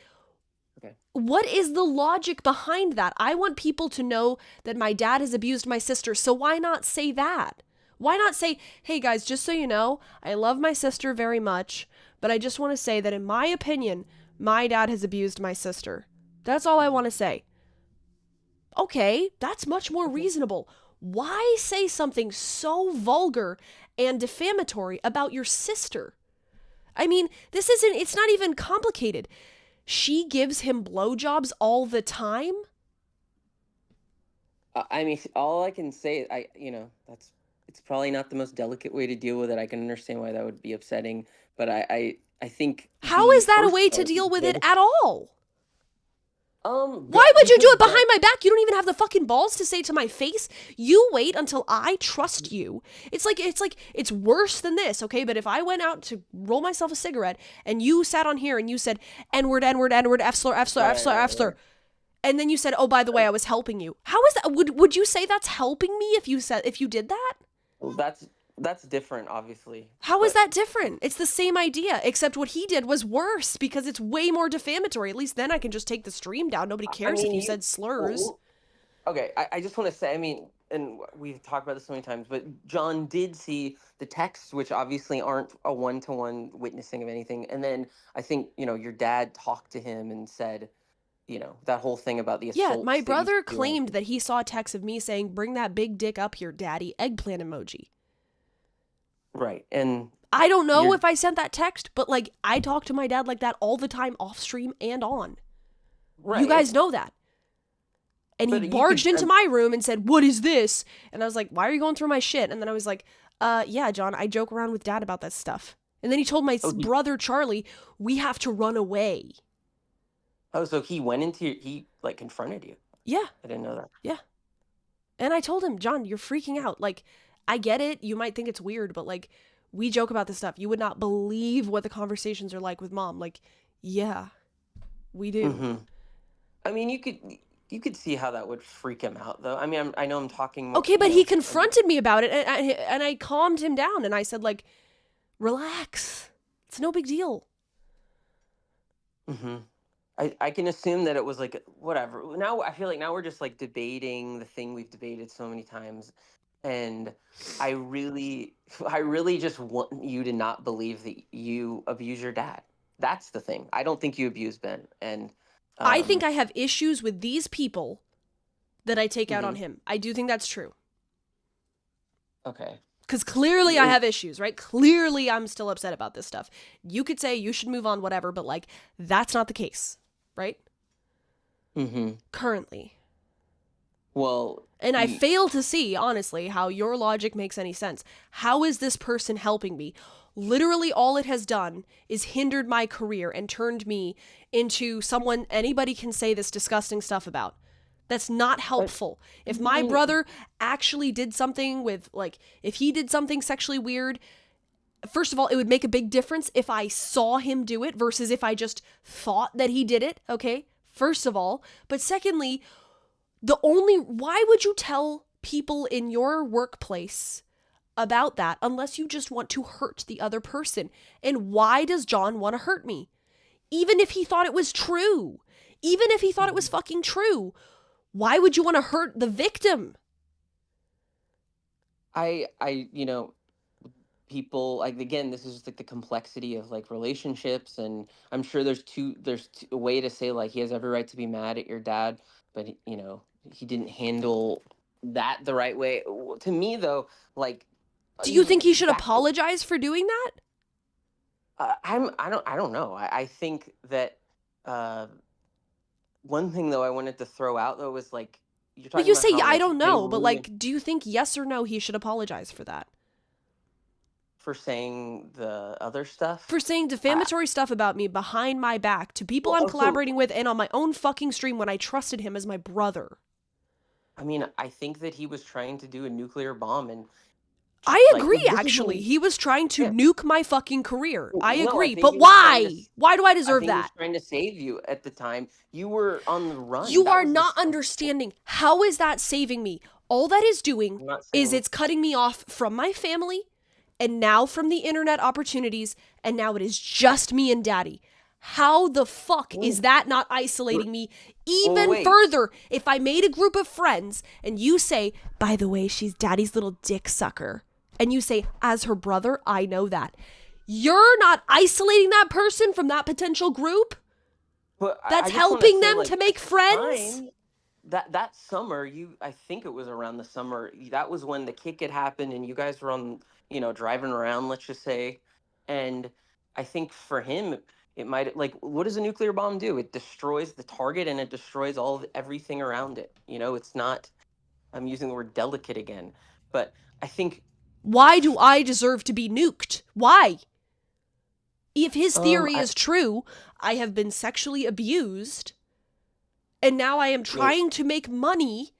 Okay. what is the logic behind that? I want people to know that my dad has abused my sister, so why not say that? Why not say, "Hey guys, just so you know, I love my sister very much, but I just want to say that in my opinion, my dad has abused my sister." That's all I want to say. Okay, that's much more Okay. reasonable. Why say something so vulgar and defamatory about your sister? I mean, it's not even complicated. She gives him blowjobs all the time? I mean, all I can say, that's it's probably not the most delicate way to deal with it. I can understand why that would be upsetting, but I think How the is that a first way to part deal is with it good. at all? Good, Why would you do because it behind Ben. my back? You don't even have the fucking balls to say to my face. You wait until I trust you. It's worse than this, okay? But if I went out to roll myself a cigarette and you sat on here and you said N-word, N-word, N-word, F slur, F slur, F slur, F slur, Right. and then you said, "Oh, by the way, I was helping you." How is that? Would you say that's helping me if you did that? Well, that's that's different, obviously. How is But that different? It's the same idea, except what he did was worse because it's way more defamatory. At least then I can just take the stream down. Nobody I cares if mean, you said slurs. okay, I just want to say, I mean, and we've talked about this so many times, but John did see the texts, which obviously aren't a one-to-one witnessing of anything. And then I think, your dad talked to him and said, that whole thing about the Yeah, my assaults that you brother doing. claimed that he saw a text of me saying, "Bring that big dick up here, daddy," eggplant emoji. Right. And I don't know you're if I sent that text, but like I talk to my dad like that all the time off stream and on. You right. guys know that. And he But you could, barged into my room and said, "What is this?" And I was like, "Why are you going through my shit?" And then I was like, yeah, John, I joke around with dad about that stuff." And then he told my oh, brother Charlie, "We have to run away." so he went into he like confronted you. Yeah. I didn't know that. Yeah. And I told him, "John, you're freaking out. Like, I get it. You might think it's weird, but like, we joke about this stuff. You would not believe what the conversations are like with mom." Like, yeah, we do. Mm-hmm. I mean, you could see how that would freak him out, though. I mean, I know I'm talking more, Okay, but he confronted me about it, and I calmed him down, and I said, like, relax. It's no big deal. Mm-hmm. I can assume that it was like whatever. Now I feel like now we're just like debating the thing we've debated so many times, and I really, I really just want you to not believe that you abuse your dad. That's the thing. I don't think you abuse Ben, and I think um, I have issues with these people that I take out on mhm. him. I do think that's true. Okay. Because clearly I have issues, right? Clearly I'm still upset about this stuff. You could say you should move on, whatever, but like, that's not the case, right? Mm-hmm. Currently. Well, And I fail to see, honestly, how your logic makes any sense. How is this person helping me? Literally, all it has done is hindered my career and turned me into someone anybody can say this disgusting stuff about. That's not helpful. If my brother actually did something with, like, if he did something sexually weird, first of all, it would make a big difference if I saw him do it versus if I just thought that he did it, okay? First of all. But secondly, why would you tell people in your workplace about that unless you just want to hurt the other person? And why does John want to hurt me? Even if he thought it was true, even if he thought it was fucking true, why would you want to hurt the victim? I people like, again, this is just like the complexity of like relationships, and I'm sure there's a way to say like he has every right to be mad at your dad, but he didn't handle that the right way. To me though, like Do you think he should back apologize for doing that? I don't know. I think that uh one thing though I wanted to throw out though was like you're But talking you about say, how I like don't they know, but ruined like, do you think yes or no he should apologize for that? for saying the other stuff. For saying I, defamatory stuff about me behind my back to people well, I'm also, collaborating with and on my own fucking stream when I trusted him as my brother. I mean, I think that he was trying to do a nuclear bomb, and I like agree, this is actually. when, He was trying to yeah. nuke my fucking career. I No, I agree. think But he was trying to. why? Why do I I deserve think he was that? trying to save you at the time. You were on the run. You That are was the not stuff. understanding. How is that saving me? All that is doing I'm not is saying. it's cutting me off from my family and now from the internet opportunities, and now it is just me and daddy. How the fuck is that not isolating me Well, even wait. further? If I made a group of friends and you say, by the way, she's daddy's little dick sucker, and you say, as her brother, I know that. You're not isolating that person from that potential group? But I That's just want to helping say, them like, to at make the friends? time, that summer, I think it was around the summer. That was when the kick had happened, and you guys were on, driving around. Let's just say, and I think for him, it might like, what does a nuclear bomb do? It destroys the target, and it destroys everything around it. It's not. I'm using the word delicate again, but I think. Why do I deserve to be nuked? Why? If his theory I is true, I have been sexually abused, and now I am mean, trying to make money,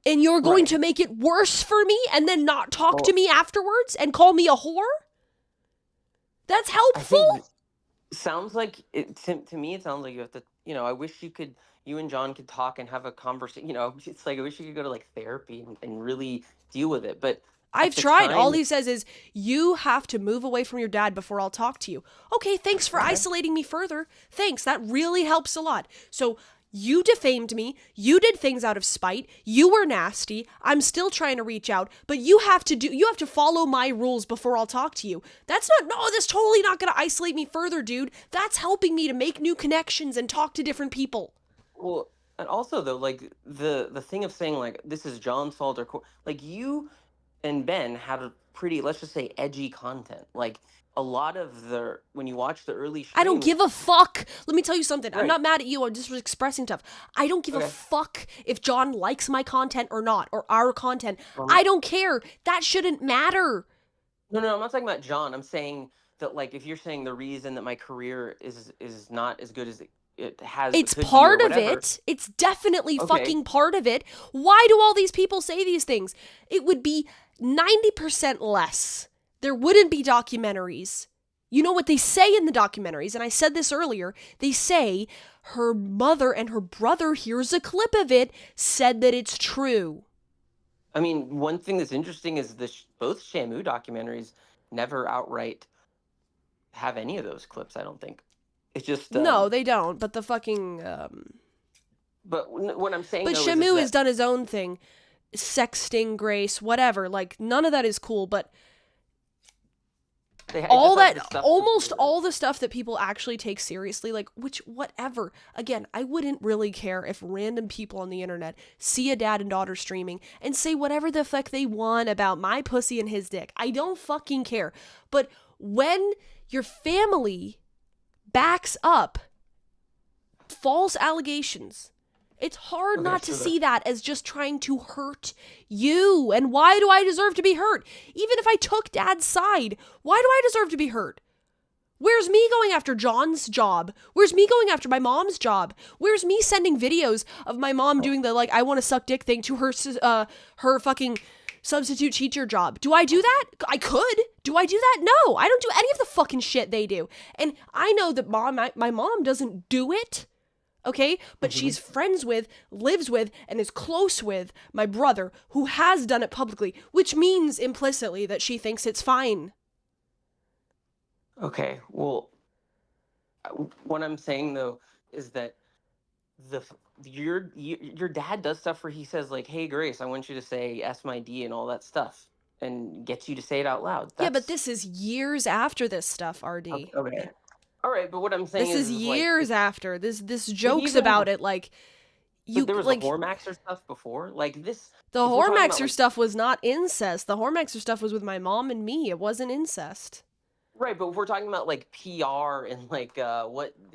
and you're going right. to make it worse for me and then not talk to Well, me afterwards and call me a whore? That's I think helpful? sounds like it to me. It sounds like you have to. I wish you could. you and John could talk and have a conversation. It's like I wish you could go to like therapy and really deal with it. But I've at the tried. All time, he says is, you have to move away from your dad before I'll talk to you. Okay, thanks for okay. isolating me further. Thanks, that really helps a lot. So, you defamed me. You did things out of spite. You were nasty. I'm still trying to reach out, but you have to follow my rules before I'll talk to you. That's totally not going to isolate me further, dude. That's helping me to make new connections and talk to different people. Well, and also though, like the thing of saying like this is John's fault like you and Ben had a pretty, let's just say, edgy content. Like a lot of the when you watch the early I don't streams, give a fuck. Let me tell you something. I'm right? not mad at you. I'm just expressing stuff. I don't give a Okay. fuck if John likes my content or not, or our content. Um, I don't care. That shouldn't matter. no, I'm not talking about John. I'm saying that like if you're saying the reason that my career is not as good as it It's could be or part of whatever. it. It's definitely Okay. fucking part of it. Why do all these people say these things? It would be 90% less. There wouldn't be documentaries. You know what they say in the documentaries, and I said this earlier, they say her mother and her brother, here's a clip of it, said that it's true. I mean, one thing that's interesting is both Shamu documentaries never outright have any of those clips. I don't think. It's just No, they don't, but the fucking, But what I'm saying but though is Shamu has that done his own thing. Sexting Grace, whatever, like, none of that is cool, but it all just has that, the stuff almost all the stuff that people actually take seriously, like, whatever. Again, I wouldn't really care if random people on the internet see a dad and daughter streaming and say whatever the fuck they want about my pussy and his dick. I don't fucking care. But when your family backs up false allegations, it's hard Okay, not to so see that as just trying to hurt you. And why do I deserve to be hurt? Even if I took dad's side, why do I deserve to be hurt? Where's me going after John's job? Where's me going after my mom's job? Where's me sending videos of my mom doing the, like, I want to suck dick thing to her fucking substitute teacher job? Do I do that? I could. Do I do that? No, I don't do any of the fucking shit they do. And I know that my mom doesn't do it. Okay? But Mhm. she's friends with, lives with, and is close with my brother who has done it publicly, which means implicitly that she thinks it's fine. Okay, well, what I'm saying though is that your dad does stuff where he says like, "Hey Grace, I want you to say S my D and all that stuff," and gets you to say it out loud. Yeah, but That's this is years after this stuff, okay. RD. Okay. All right, but what I'm saying This is is like, years after. This but jokes even about it like but you there was a like Hormaxer stuff before. Like this, the if we're talking about Hormaxer like stuff was not incest. The Hormaxer stuff was with my mom and me. It wasn't incest. right, but if we're talking about like PR and like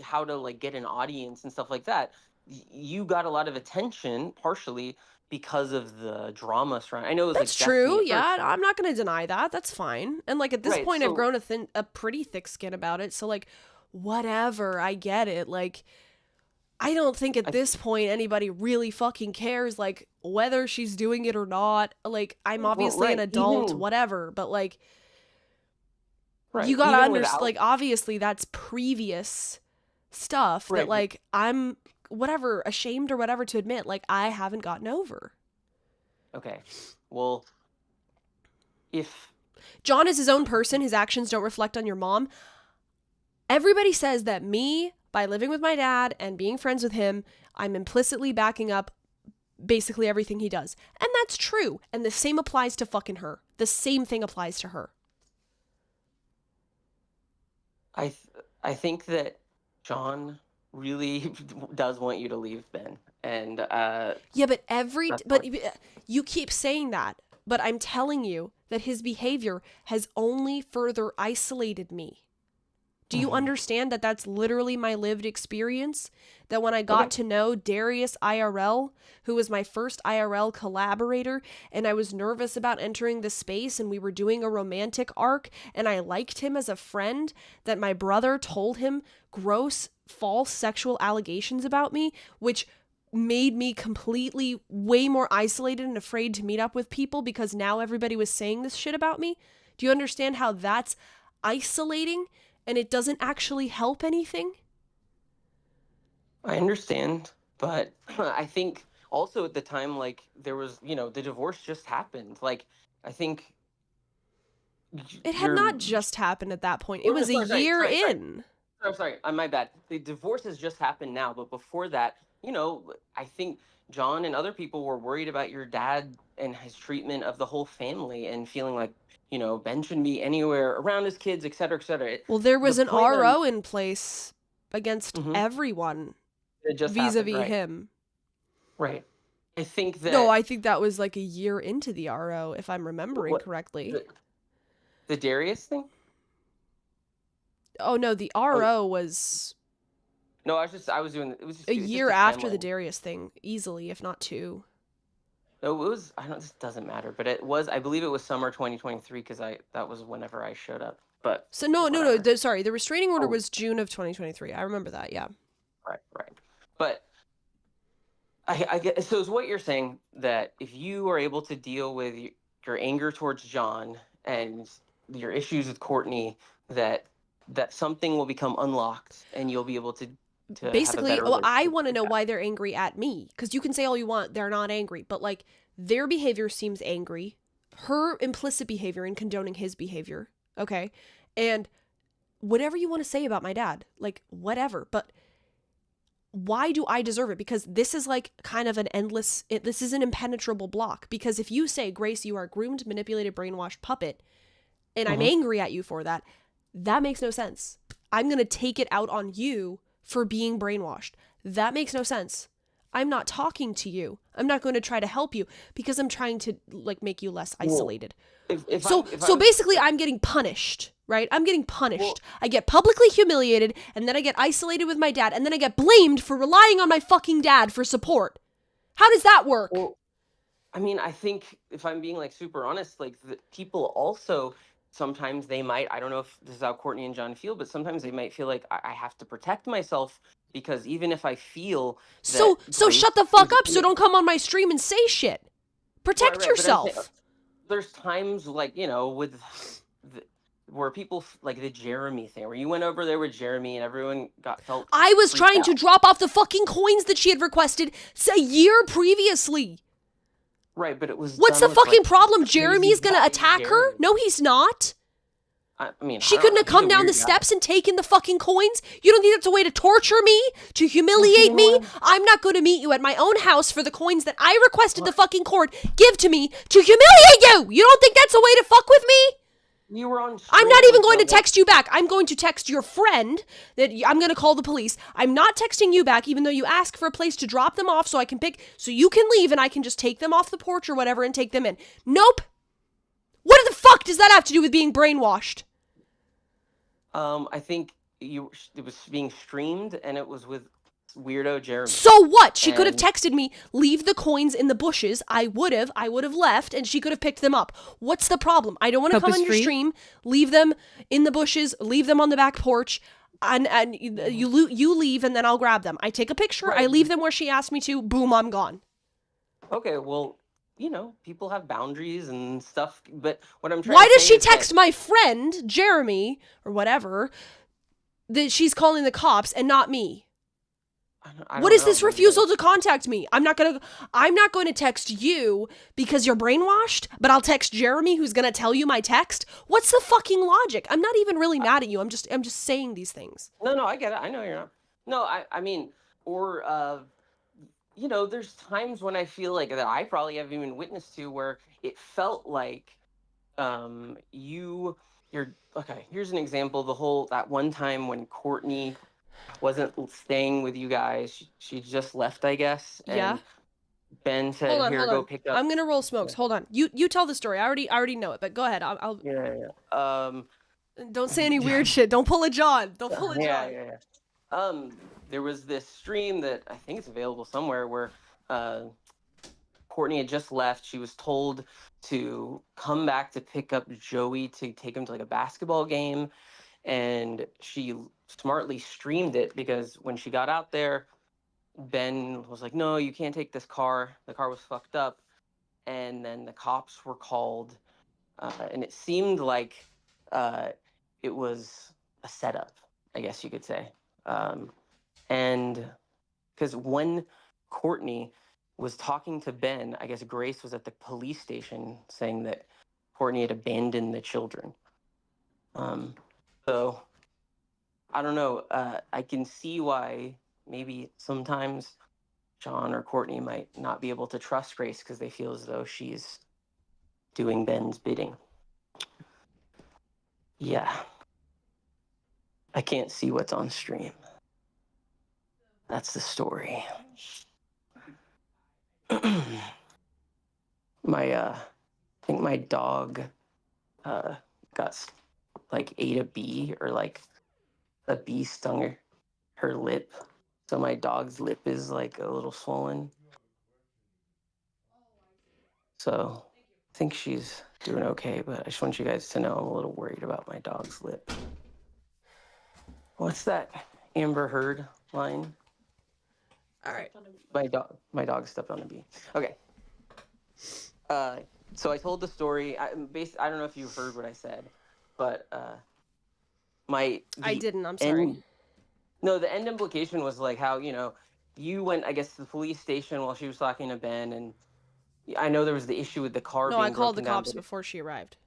how to like get an audience and stuff like that, you got a lot of attention partially because of the drama surrounding. I know it was That's like Destiny true. at first, Yeah, I'm not going to deny that. That's fine. And like at this right? point I've So grown a pretty thick skin about it. So like whatever, I get it. Like I don't think at I this point anybody really fucking cares like whether she's doing it or not. Like I'm well, obviously an right, adult, whatever, but like you gotta even understand, without like, obviously that's previous stuff that, right, like, I'm, whatever, ashamed or whatever to admit, like, I haven't gotten over. okay, well, if John is his own person. His actions don't reflect on your mom. Everybody says that me, by living with my dad and being friends with him, I'm implicitly backing up basically everything he does. And that's true. And the same applies to fucking her. The same thing applies to her. I think that John really does want you to leave Ben, and Yeah, but that's but fine. you keep saying that, but I'm telling you that his behavior has only further isolated me. Do you Mhm. understand that that's literally my lived experience? That when I Okay. got to know Darius IRL, who was my first IRL collaborator, and I was nervous about entering the space and we were doing a romantic arc and I liked him as a friend, that my brother told him gross, false sexual allegations about me, which made me completely way more isolated and afraid to meet up with people because now everybody was saying this shit about me. Do you understand how that's isolating? And it doesn't actually help anything? I understand. But I think also at the time, like, there was, the divorce just happened. Like, I think It had you're. not just happened at that point. It Oh, no, was a sorry, sorry, year sorry, sorry. in. I'm sorry. My bad. The divorce has just happened now, but before that, I think John and other people were worried about your dad and his treatment of the whole family and feeling like, Ben shouldn't be anywhere around his kids, et cetera, et cetera. Well, there The was an point I'm. RO in place against Mhm. everyone It just happened, vis-a-vis right? him. Right. I think No, that I think that was like a year into the RO, if I'm remembering what correctly. the Darius thing. Oh no, the Oh RO was no, I was doing it was a just year a after the timeline. Darius thing, easily, if not two. No, it was. I don't. This doesn't matter, but it was. I believe it was summer 2023 because that was whenever I showed up. But So no. whatever. Sorry, the restraining order Oh, was June of 2023. I remember that. Yeah. right, right. But I get. So is what you're saying that if you are able to deal with your anger towards John and your issues with Courtney, that something will become unlocked and you'll be able to have a Basically, better well, I relationship with want to your know dad. why they're angry at me. Because you can say all you want, they're not angry. But, like, their behavior seems angry. Her implicit behavior in condoning his behavior. Okay. And whatever you want to say about my dad, like, whatever. But why do I deserve it? Because this is like kind of this is an impenetrable block. Because if you say, Grace, you are a groomed, manipulated, brainwashed puppet, and I'm Mm-hmm. angry at you for that, that makes no sense. I'm going to take it out on you for being brainwashed. That makes no sense. I'm not talking to you. I'm not going to try to help you because I'm trying to like make you less Well, isolated. if I So was basically I'm getting punished, right? I'm getting punished. well, I get publicly humiliated and then I get isolated with my dad and then I get blamed for relying on my fucking dad for support. How does that work? well, I mean, I think if I'm being like super honest, like the people also sometimes they might, I don't know if this is how Courtney and John feel, but sometimes they might feel like I have to protect myself because even if I feel So that shut Grace the fuck is up so don't come on my stream and say shit. right, Protect right, but I'm saying yourself. there's times like, with the, where people like the Jeremy thing, where you went over there with Jeremy and everyone felt I was freaked trying to out. drop off the fucking coins that she had requested a year previously. Right, but it was What's done the with fucking like problem? crazy Jeremy's gonna guy attack her? Jeremy. No, he's not. I mean, I She don't couldn't know. have He's a come down the weird guy. steps and taken the fucking coins? You don't think that's a way to torture me? To Well, she humiliate didn't me? want I'm not going to meet you at my own house for the coins that I requested to. the fucking court give to me to humiliate you! You don't think that's a way to fuck with me? You were on I'm not stream even with going the to one. text you back. I'm going to text your friend that I'm going to call the police. I'm not texting you back, even though you ask for a place to drop them off so you can leave and I can just take them off the porch or whatever and take them in. Nope. What the fuck does that have to do with being brainwashed? I think it was being streamed and it was with weirdo Jeremy. So what? She could have And texted me, leave the coins in the bushes. I would have left and she could have picked them up. What's the problem? I don't want to come on your stream, leave them in the bushes, leave them on the back porch, and you leave and then I'll grab them. I take a picture, I right. leave them where she asked me to, boom, I'm gone. Okay, well, people have boundaries and stuff, but what I'm trying Why to does say she is that text my friend, Jeremy, or whatever, that she's calling the cops and not me? I What don't is know, this maybe refusal to contact me? I'm not going to text you because you're brainwashed, but I'll text Jeremy who's going to tell you my text. What's the fucking logic? I'm not even really mad at you. I'm just saying these things. no, I get it. I know you're not. No, I mean, or there's times when I feel like that I probably have even witnessed to where it felt like you're okay. Here's an example. That one time when Courtney wasn't staying with you guys, she just left, I guess, Yeah? and Ben said, "Here, Hold go on. pick up." I'm going to roll smokes. Yeah, Hold on. You tell the story. I already know it, but go ahead. I'll yeah, yeah. don't say any weird shit. Don't pull a John. Don't pull a Yeah, John. yeah, yeah. There was this stream that I think it's available somewhere where uh, Courtney had just left. She was told to come back to pick up Joey to take him to like a basketball game, and she smartly streamed it because when she got out there, Ben was like, "No, you can't take this car. The car was fucked up." And then the cops were called, and it seemed like uh, it was a setup, I guess you could say. And because Cortney was talking to Ben. I guess Grace was at the police station saying that Cortney had abandoned the children. So I don't know. I can see why maybe sometimes John or Cortney might not be able to trust Grace because they feel as though she's doing Ben's bidding. Yeah. I can't see what's on stream. That's the story. I think my dog got like ate a bee, or like a bee stung her lip. So my dog's lip is like a little swollen. So I think she's doing okay, but I just want you guys to know I'm a little worried about my dog's lip. What's that Amber Heard line? All right. My dog stepped on a bee. Okay. So I told the story. I don't know if you heard what I said, but I didn't. I'm sorry. No, the end implication was like how, you went, I guess, to the police station while she was talking to Ben, and I know there was the issue with the car being broken down. No, I called the cops before she arrived.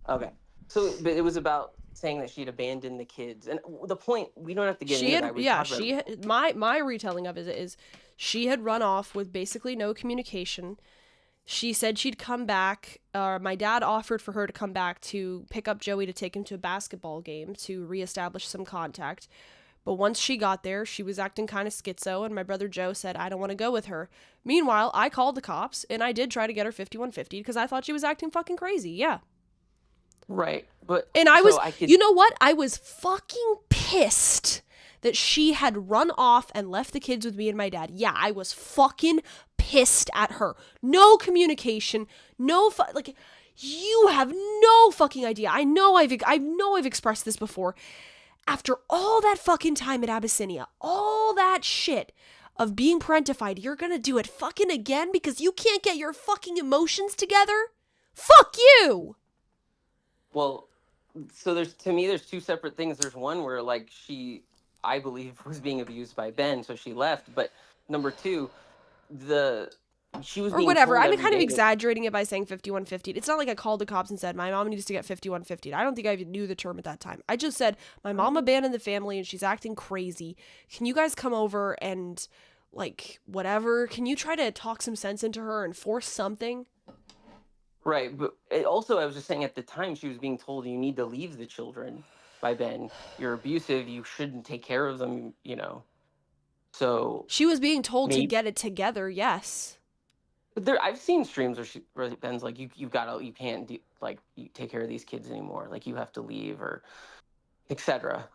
Okay. So, but it was about saying that she'd abandoned the kids. And the point, we don't have to get into that. My retelling of it is she had run off with basically no communication. She said she'd come back. My dad offered for her to come back to pick up Joey to take him to a basketball game to reestablish some contact. But once she got there, she was acting kind of schizo, and my brother Joe said, I don't want to go with her. Meanwhile, I called the cops, and I did try to get her 5150 because I thought she was acting fucking crazy. Yeah. Right. But and you know what? I was fucking pissed that she had run off and left the kids with me and my dad. Yeah, I was fucking pissed at her. No communication. Like, you have no fucking idea. I know I've expressed this before. After all that fucking time at Abyssinia, all that shit of being parentified, you're gonna do it fucking again because you can't get your fucking emotions together? Fuck you! Well, so there's two separate things. There's one where, like, she, I believe, was being abused by Ben, so she left. But number two, she was being whatever. told I'm kind of day exaggerating it by saying 5150. It's not like I called the cops and said my mom needs to get 5150. I don't think I even knew the term at that time. I just said my mom abandoned the family and she's acting crazy. Can you guys come over and, like, whatever? Can you try to talk some sense into her and force something? Right, but also I was just saying at the time she was being told you need to leave the children by Ben. You're abusive. You shouldn't take care of them. So she was being told to get it together. Yes. But I've seen streams where Ben's like, you can't you take care of these kids anymore. Like, you have to leave, or etc.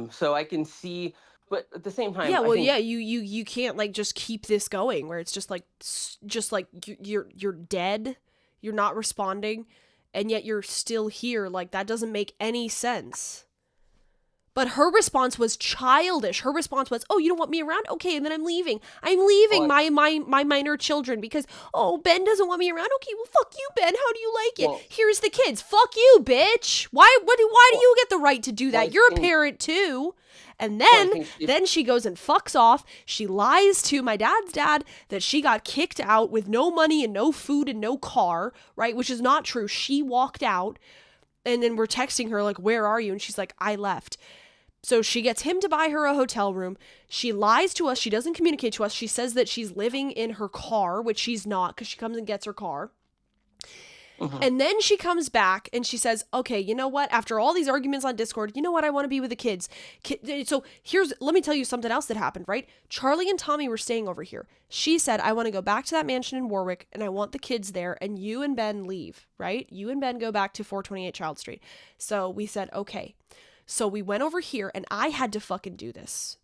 So I can see, but at the same time, you can't, like, just keep this going where it's just like you're dead, you're not responding, and yet you're still here. Like, that doesn't make any sense. But her response was childish. Her response was, oh, you don't want me around? Okay, and then I'm leaving. I'm leaving my minor children because, oh, Ben doesn't want me around? Okay, well, fuck you, Ben. How do you like it? Well, here's the kids. Fuck you, bitch. Why do you get the right to do that? You're a parent, too. And then she goes and fucks off. She lies to my dad's dad that she got kicked out with no money and no food and no car, right? Which is not true. She walked out. And then we're texting her, like, where are you? And she's like, I left. So she gets him to buy her a hotel room. She lies to us. She doesn't communicate to us. She says that she's living in her car, which she's not because she comes and gets her car. Mm-hmm. And then she comes back and she says, okay, you know what? After all these arguments on Discord, you know what? I want to be with the kids. So let me tell you something else that happened, right? Charlie and Tommy were staying over here. She said, I want to go back to that mansion in Warwick and I want the kids there, and you and Ben leave, right? You and Ben go back to 428 Child Street. So we said, okay. So we went over here and I had to fucking do this.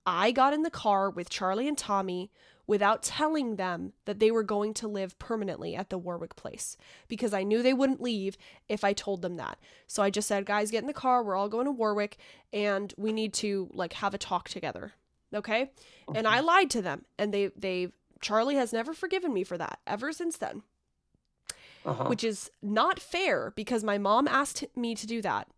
I got in the car with Charlie and Tommy without telling them that they were going to live permanently at the Warwick place because I knew they wouldn't leave if I told them that. So I just said, guys, get in the car. We're all going to Warwick and we need to, like, have a talk together. Okay. And I lied to them, and Charlie has never forgiven me for that ever since then, which is not fair because my mom asked me to do that.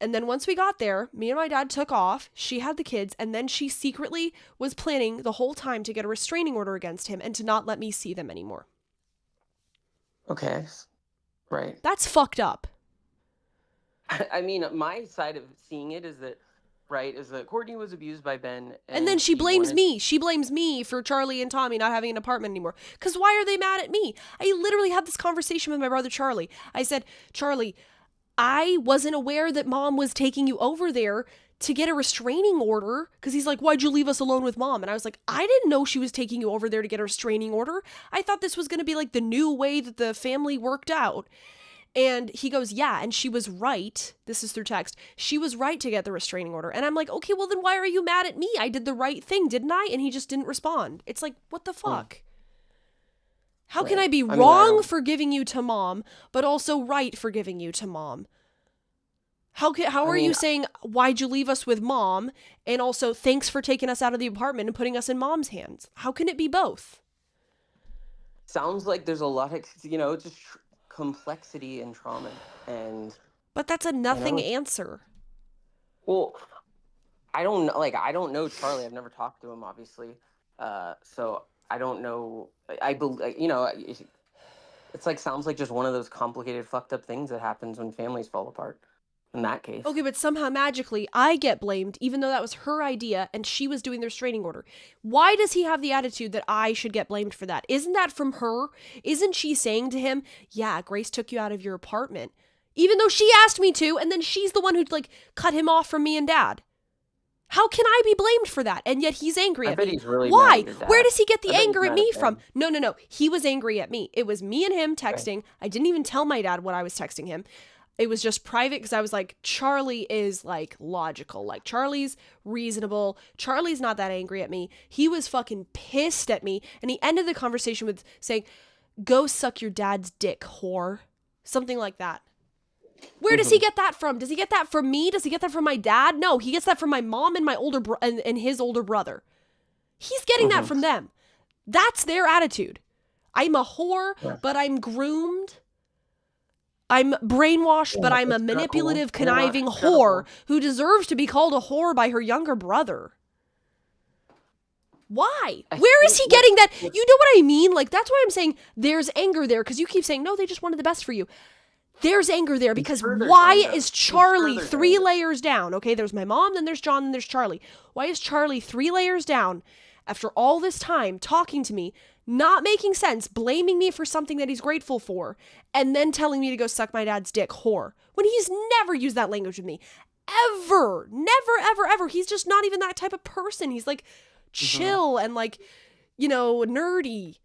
And then once we got there, me and my dad took off. She had the kids. And then she secretly was planning the whole time to get a restraining order against him and to not let me see them anymore. Okay. Right. That's fucked up. I mean, my side of seeing it is that, right, is that Cortney was abused by Ben. And then she blames me. She blames me for Charlie and Tommy not having an apartment anymore. Because why are they mad at me? I literally had this conversation with my brother Charlie. I said, Charlie, I wasn't aware that Mom was taking you over there to get a restraining order. Because he's like, why'd you leave us alone with Mom? And I was like, I didn't know she was taking you over there to get a restraining order. I thought this was going to be like the new way that the family worked out. And he goes, yeah, and she was right. This is through text. She was right to get the restraining order. And I'm like, okay, well then why are you mad at me? I did the right thing, didn't I? And he just didn't respond. It's like, what the fuck? How can I be wrong for giving you to Mom, but also right for giving you to Mom? How are you saying, why'd you leave us with Mom? And also, thanks for taking us out of the apartment and putting us in Mom's hands. How can it be both? Sounds like there's a lot of, just complexity and trauma. But that's a nothing answer. Well, I don't know Charlie. I've never talked to him, obviously. So I don't know. I believe, it's like, sounds like just one of those complicated, fucked up things that happens when families fall apart. In that case. Okay, but somehow magically I get blamed, even though that was her idea and she was doing the restraining order. Why does he have the attitude that I should get blamed for that? Isn't that from her? Isn't she saying to him, yeah, Grace took you out of your apartment, even though she asked me to, and then she's the one who cut him off from me and Dad? How can I be blamed for that? And yet he's angry at me. He's really Why? Mad at your dad. Where does he get the anger at me from? No. He was angry at me. It was me and him texting. Okay. I didn't even tell my dad what I was texting him. It was just private because I was like, Charlie is logical. Charlie's reasonable. Charlie's not that angry at me. He was fucking pissed at me. And he ended the conversation with saying, go suck your dad's dick, whore. Something like that. Where does he get that from? Does he get that from me? Does he get that from my dad? No, he gets that from my mom and my and his older brother. He's getting that from them. That's their attitude. I'm a whore, but I'm groomed. I'm brainwashed, but I'm a manipulative, conniving whore who deserves to be called a whore by her younger brother. Why? Where is he getting that? You know what I mean? That's why I'm saying there's anger there, because you keep saying, no, they just wanted the best for you. There's anger there, because why is Charlie 3 layers down? Okay, there's my mom, then there's John, then there's Charlie. Why is Charlie 3 layers down after all this time talking to me, not making sense, blaming me for something that he's grateful for, and then telling me to go suck my dad's dick, whore, when he's never used that language with me? Ever. Never, ever, ever. He's just not even that type of person. He's chill and nerdy.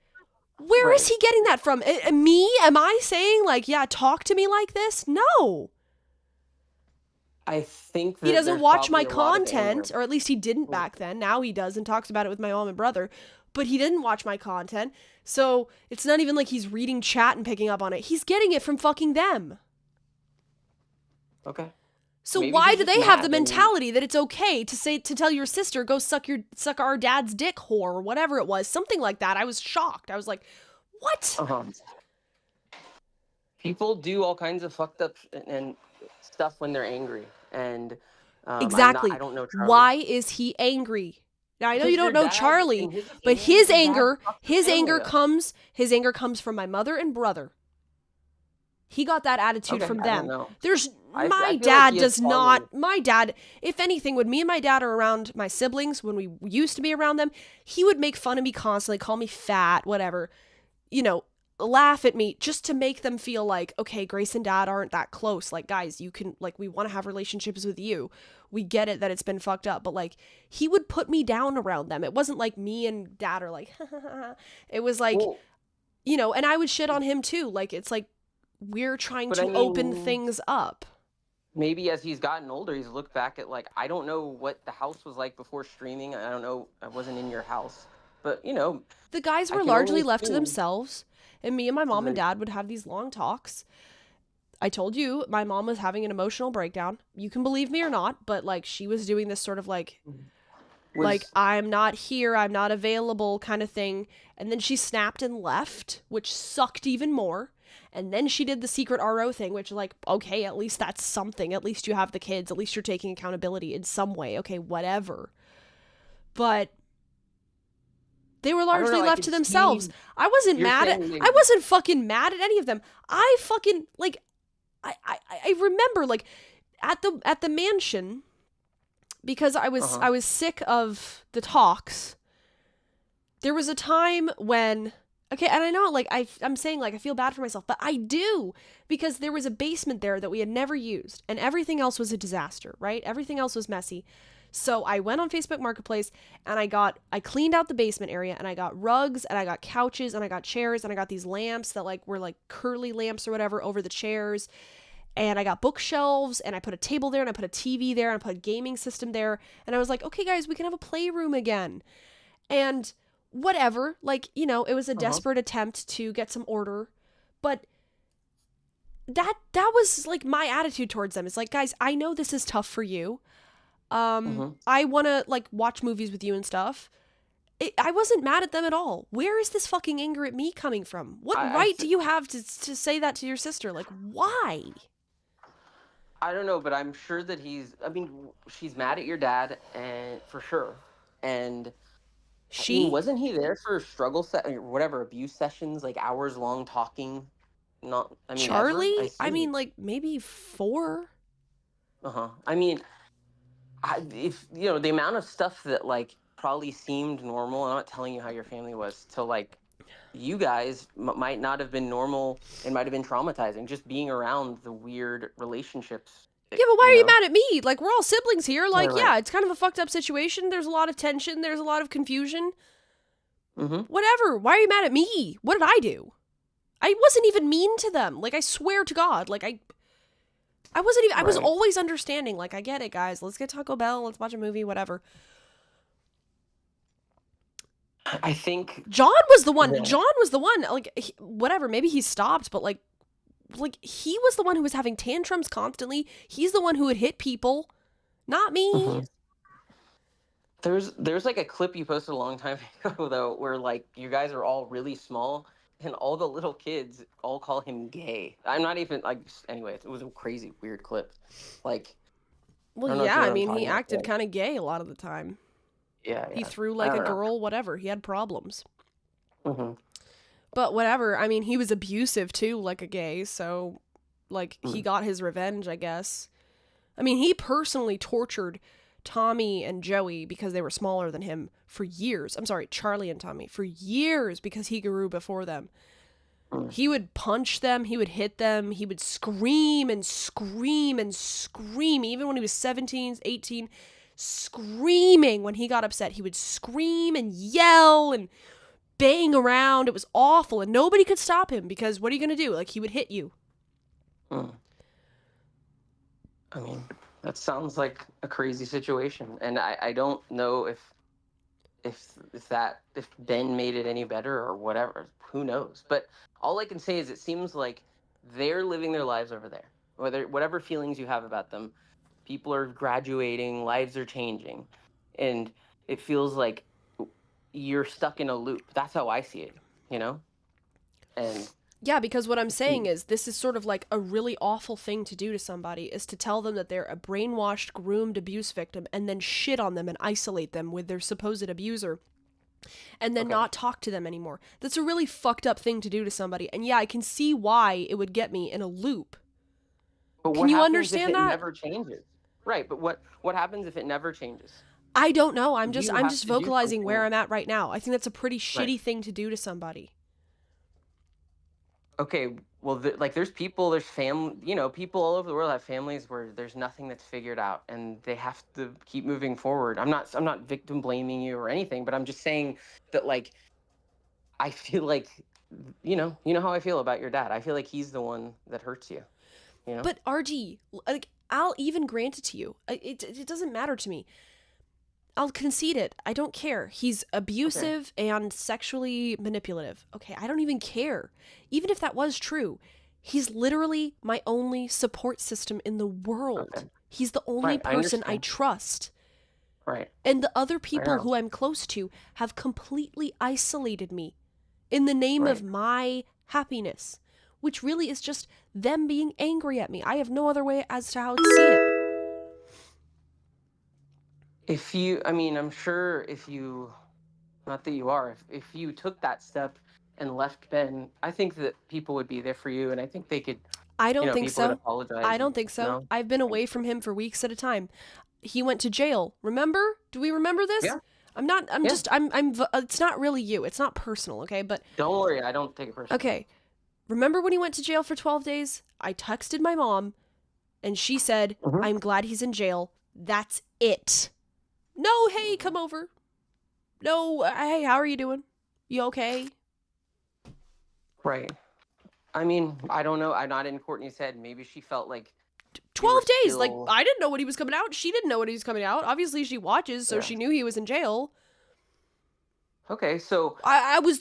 Where is he getting that from? Me? Am I saying yeah, talk to me like this? No. I think that he doesn't watch my content, or at least he didn't back then. Now he does and talks about it with my mom and brother. But he didn't watch my content, so it's not even like he's reading chat and picking up on it. He's getting it from fucking them. Okay. So maybe why do they have the mentality that it's okay to tell your sister, go suck our dad's dick, whore, or whatever it was, something like that? I was shocked. I was like, what? People do all kinds of fucked up and stuff when they're angry, and exactly. I don't know Charlie. Why is he angry? Now I know you don't know Charlie, but his anger comes from my mother and brother. He got that attitude from them. My dad, if anything, when me and my dad are around my siblings, when we used to be around them, he would make fun of me constantly, call me fat, whatever, laugh at me just to make them feel like, okay, Grace and Dad aren't that close. Guys, you can, we want to have relationships with you. We get it that it's been fucked up, but he would put me down around them. It wasn't like me and Dad are it was and I would shit on him too. It's we're trying to open things up. Maybe as he's gotten older, he's looked back at I don't know what the house was like before streaming. I don't know. I wasn't in your house, but the guys were largely left to themselves, and me and my mom and dad would have these long talks. I told you my mom was having an emotional breakdown. You can believe me or not, but she was doing this sort of I'm not here, I'm not available kind of thing. And then she snapped and left, which sucked even more. And then she did the secret RO thing, which, like, okay, at least that's something. At least you have the kids. At least you're taking accountability in some way. Okay, whatever. But they were I don't largely know. I left could to themselves. see I wasn't you're mad at, saying I wasn't fucking mad at any of them. I fucking, like, I remember, like, at the mansion, because I was sick of the talks. There was a time when, okay, and I know, like, I'm saying, like, I feel bad for myself, but I do, because there was a basement there that we had never used, and everything else was a disaster, right? Everything else was messy. So I went on Facebook Marketplace, and I cleaned out the basement area, and I got rugs, and I got couches, and I got chairs, and I got these lamps that, like, were, like, curly lamps or whatever over the chairs, and I got bookshelves, and I put a table there, and I put a TV there, and I put a gaming system there, and I was like, okay, guys, we can have a playroom again. And whatever, like, you know, it was a desperate attempt to get some order, but that was, like, my attitude towards them. It's like, guys, I know this is tough for you. I want to, like, watch movies with you and stuff. I wasn't mad at them at all. Where is this fucking anger at me coming from? What right do you have to say that to your sister? Like, why? I don't know, but I'm sure that she's mad at your dad, and for sure. And wasn't he there for whatever, abuse sessions, like hours long talking? Charlie? Ever? I mean, like, maybe 4. I mean, if you know the amount of stuff that, like, probably seemed normal. I'm not telling you how your family was, to, like, you guys might not have been normal and might have been traumatizing, just being around the weird relationships. Yeah, but why are you mad at me? Like, we're all siblings here. Like, right. Yeah, it's kind of a fucked up situation. There's a lot of tension. There's a lot of confusion. Whatever. Why are you mad at me? What did I do? I wasn't even mean to them. Like, I swear to God. Like, I wasn't even, I was always understanding. Like, I get it, guys. Let's get Taco Bell. Let's watch a movie, whatever. I think John was the one. John was the one. Like, whatever. Maybe he stopped, but, like, he was the one who was having tantrums constantly. He's the one who would hit people, not me. There's like a clip you posted a long time ago, though, where, like, you guys are all really small, and all the little kids all call him gay. I'm not even, like, anyway, it was a crazy, weird clip. Like, well, yeah, I mean, he acted kind of gay a lot of the time. Yeah. He threw like a girl, whatever. He had problems. But whatever. I mean, he was abusive too, like a gay. So, like, he got his revenge, I guess. I mean, he personally tortured Tommy and Joey because they were smaller than him for years. I'm sorry, Charlie and Tommy for years because he grew before them. He would punch them. He would hit them. He would scream and scream and scream. Even when he was 17, 18, screaming when he got upset. He would scream and yell and bang around. It was awful. And nobody could stop him because what are you going to do? Like, he would hit you. I mean, that sounds like a crazy situation. And I don't know if Ben made it any better or whatever. Who knows? But all I can say is it seems like they're living their lives over there. Whatever feelings you have about them, people are graduating, lives are changing, and it feels like you're stuck in a loop. That's how I see it, you know? And yeah, because what I'm saying is this is sort of like a really awful thing to do to somebody, is to tell them that they're a brainwashed, groomed abuse victim and then shit on them and isolate them with their supposed abuser and then not talk to them anymore. That's a really fucked up thing to do to somebody. And yeah, I can see why it would get me in a loop. But can you understand that? It never changes. Right, but what happens if it never changes? I don't know. I'm just vocalizing where I'm at right now. I think that's a pretty shitty thing to do to somebody. Okay, well, there's family, people all over the world have families where there's nothing that's figured out, and they have to keep moving forward. I'm not victim blaming you or anything, but I'm just saying that, like, I feel like, you know how I feel about your dad. I feel like he's the one that hurts you, you know? But RG, like, I'll even grant it to you. It doesn't matter to me. I'll concede it. I don't care. He's abusive and sexually manipulative. Okay, I don't even care. Even if that was true, he's literally my only support system in the world. He's the only person I trust. Right. And the other people who I'm close to have completely isolated me in the name of my happiness, which really is just them being angry at me. I have no other way as to how to see it. I'm sure if you, not that you are, if you took that step and left Ben, I think that people would be there for you, and I think they could, I don't think people would so. I apologize. don't think so. No? I've been away from him for weeks at a time. He went to jail. Remember? Do we remember this? Yeah, I'm yeah. just, it's not really you. It's not personal, okay? But, Don't worry, I don't take it personally. okay. Remember when he went to jail for 12 days? I texted my mom, and she said, Mm-hmm. I'm glad he's in jail. That's it. No, hey, Mm-hmm. come over. No, hey, how are you doing? You okay? Right. I mean, I don't know. I'm not in Courtney's head. Maybe she felt like you were 12 days. Like, still. I didn't know when he was coming out. She didn't know when he was coming out. Obviously, she watches, so Yeah. she knew he was in jail. Okay, so. I was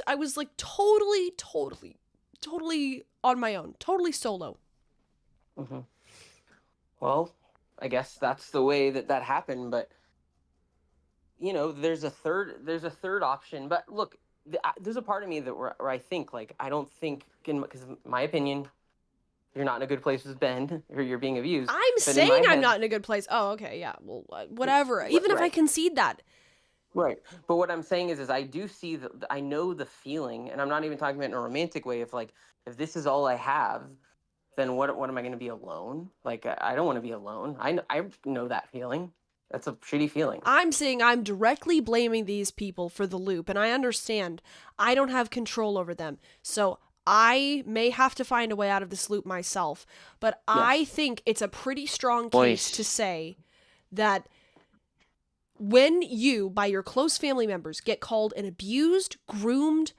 I was like totally on my own. Totally solo. Mm-hmm. Well, I guess that's the way that happened. But there's a third option. But look, there's a part of me where I think like I don't think because my opinion, you're not in a good place with Ben, or you're being abused. I'm But in saying my I'm head, not in a good place. Oh, okay, yeah. Well, whatever. Even if I right. concede that. Right. But what I'm saying is I do see I know the feeling, and I'm not even talking about in a romantic way. If like, if this is all I have, then what am I going to be alone? Like, I don't want to be alone. I know that feeling. That's a shitty feeling. I'm saying I'm directly blaming these people for the loop, and I understand I don't have control over them. So I may have to find a way out of this loop myself. But I Yes. think it's a pretty strong case to Voice. say that when you, by your close family members, get called an abused, groomed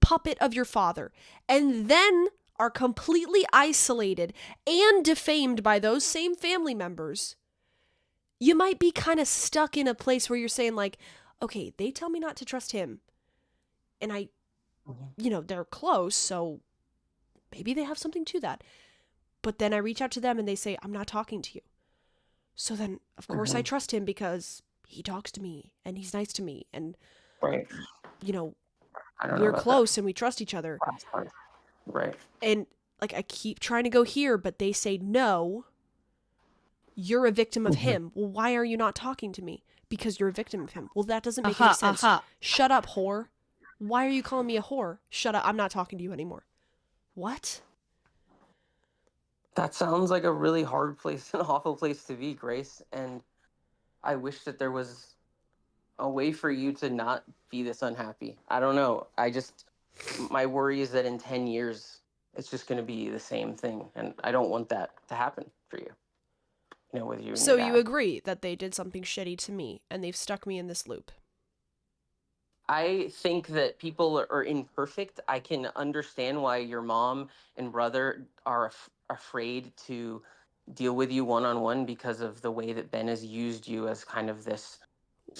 puppet of your father, and then are completely isolated and defamed by those same family members, you might be kind of stuck in a place where you're saying, like, okay, they tell me not to trust him. And they're close, so maybe they have something to that. But then I reach out to them and they say, I'm not talking to you. So then, of course, I trust him because he talks to me and he's nice to me. And, Right. you know, I don't know we're about close and we trust each other. that last part. Right. And, like, I keep trying to go here, but they say, no, you're a victim of him. Well, why are you not talking to me? Because you're a victim of him. Well, that doesn't make any sense. Shut up, whore. Why are you calling me a whore? Shut up. I'm not talking to you anymore. What? That sounds like a really hard place, an awful place to be, Grace. And I wish that there was a way for you to not be this unhappy. I don't know. My worry is that in 10 years, it's just going to be the same thing. And I don't want that to happen for you, with you and So your you dad. agree that they did something shitty to me and they've stuck me in this loop? I think that people are imperfect. I can understand why your mom and brother are afraid to deal with you one on one because of the way that Ben has used you as kind of this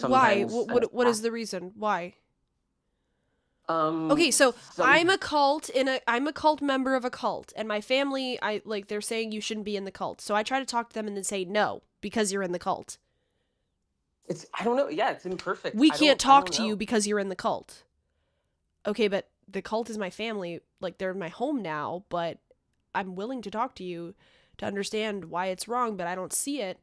Why? sometimes What is the reason? Why? um Okay, so I'm some a I'm a cult member of a cult, and my family, they're saying you shouldn't be in the cult. So I try to talk to them and then say no because you're in the cult. it's I don't know. Yeah, it's imperfect. We I can't don't I talk don't to you know. because you're in the cult. Okay, but the cult is my family. Like, they're in my home now, but I'm willing to talk to you to understand why it's wrong, but I don't see it.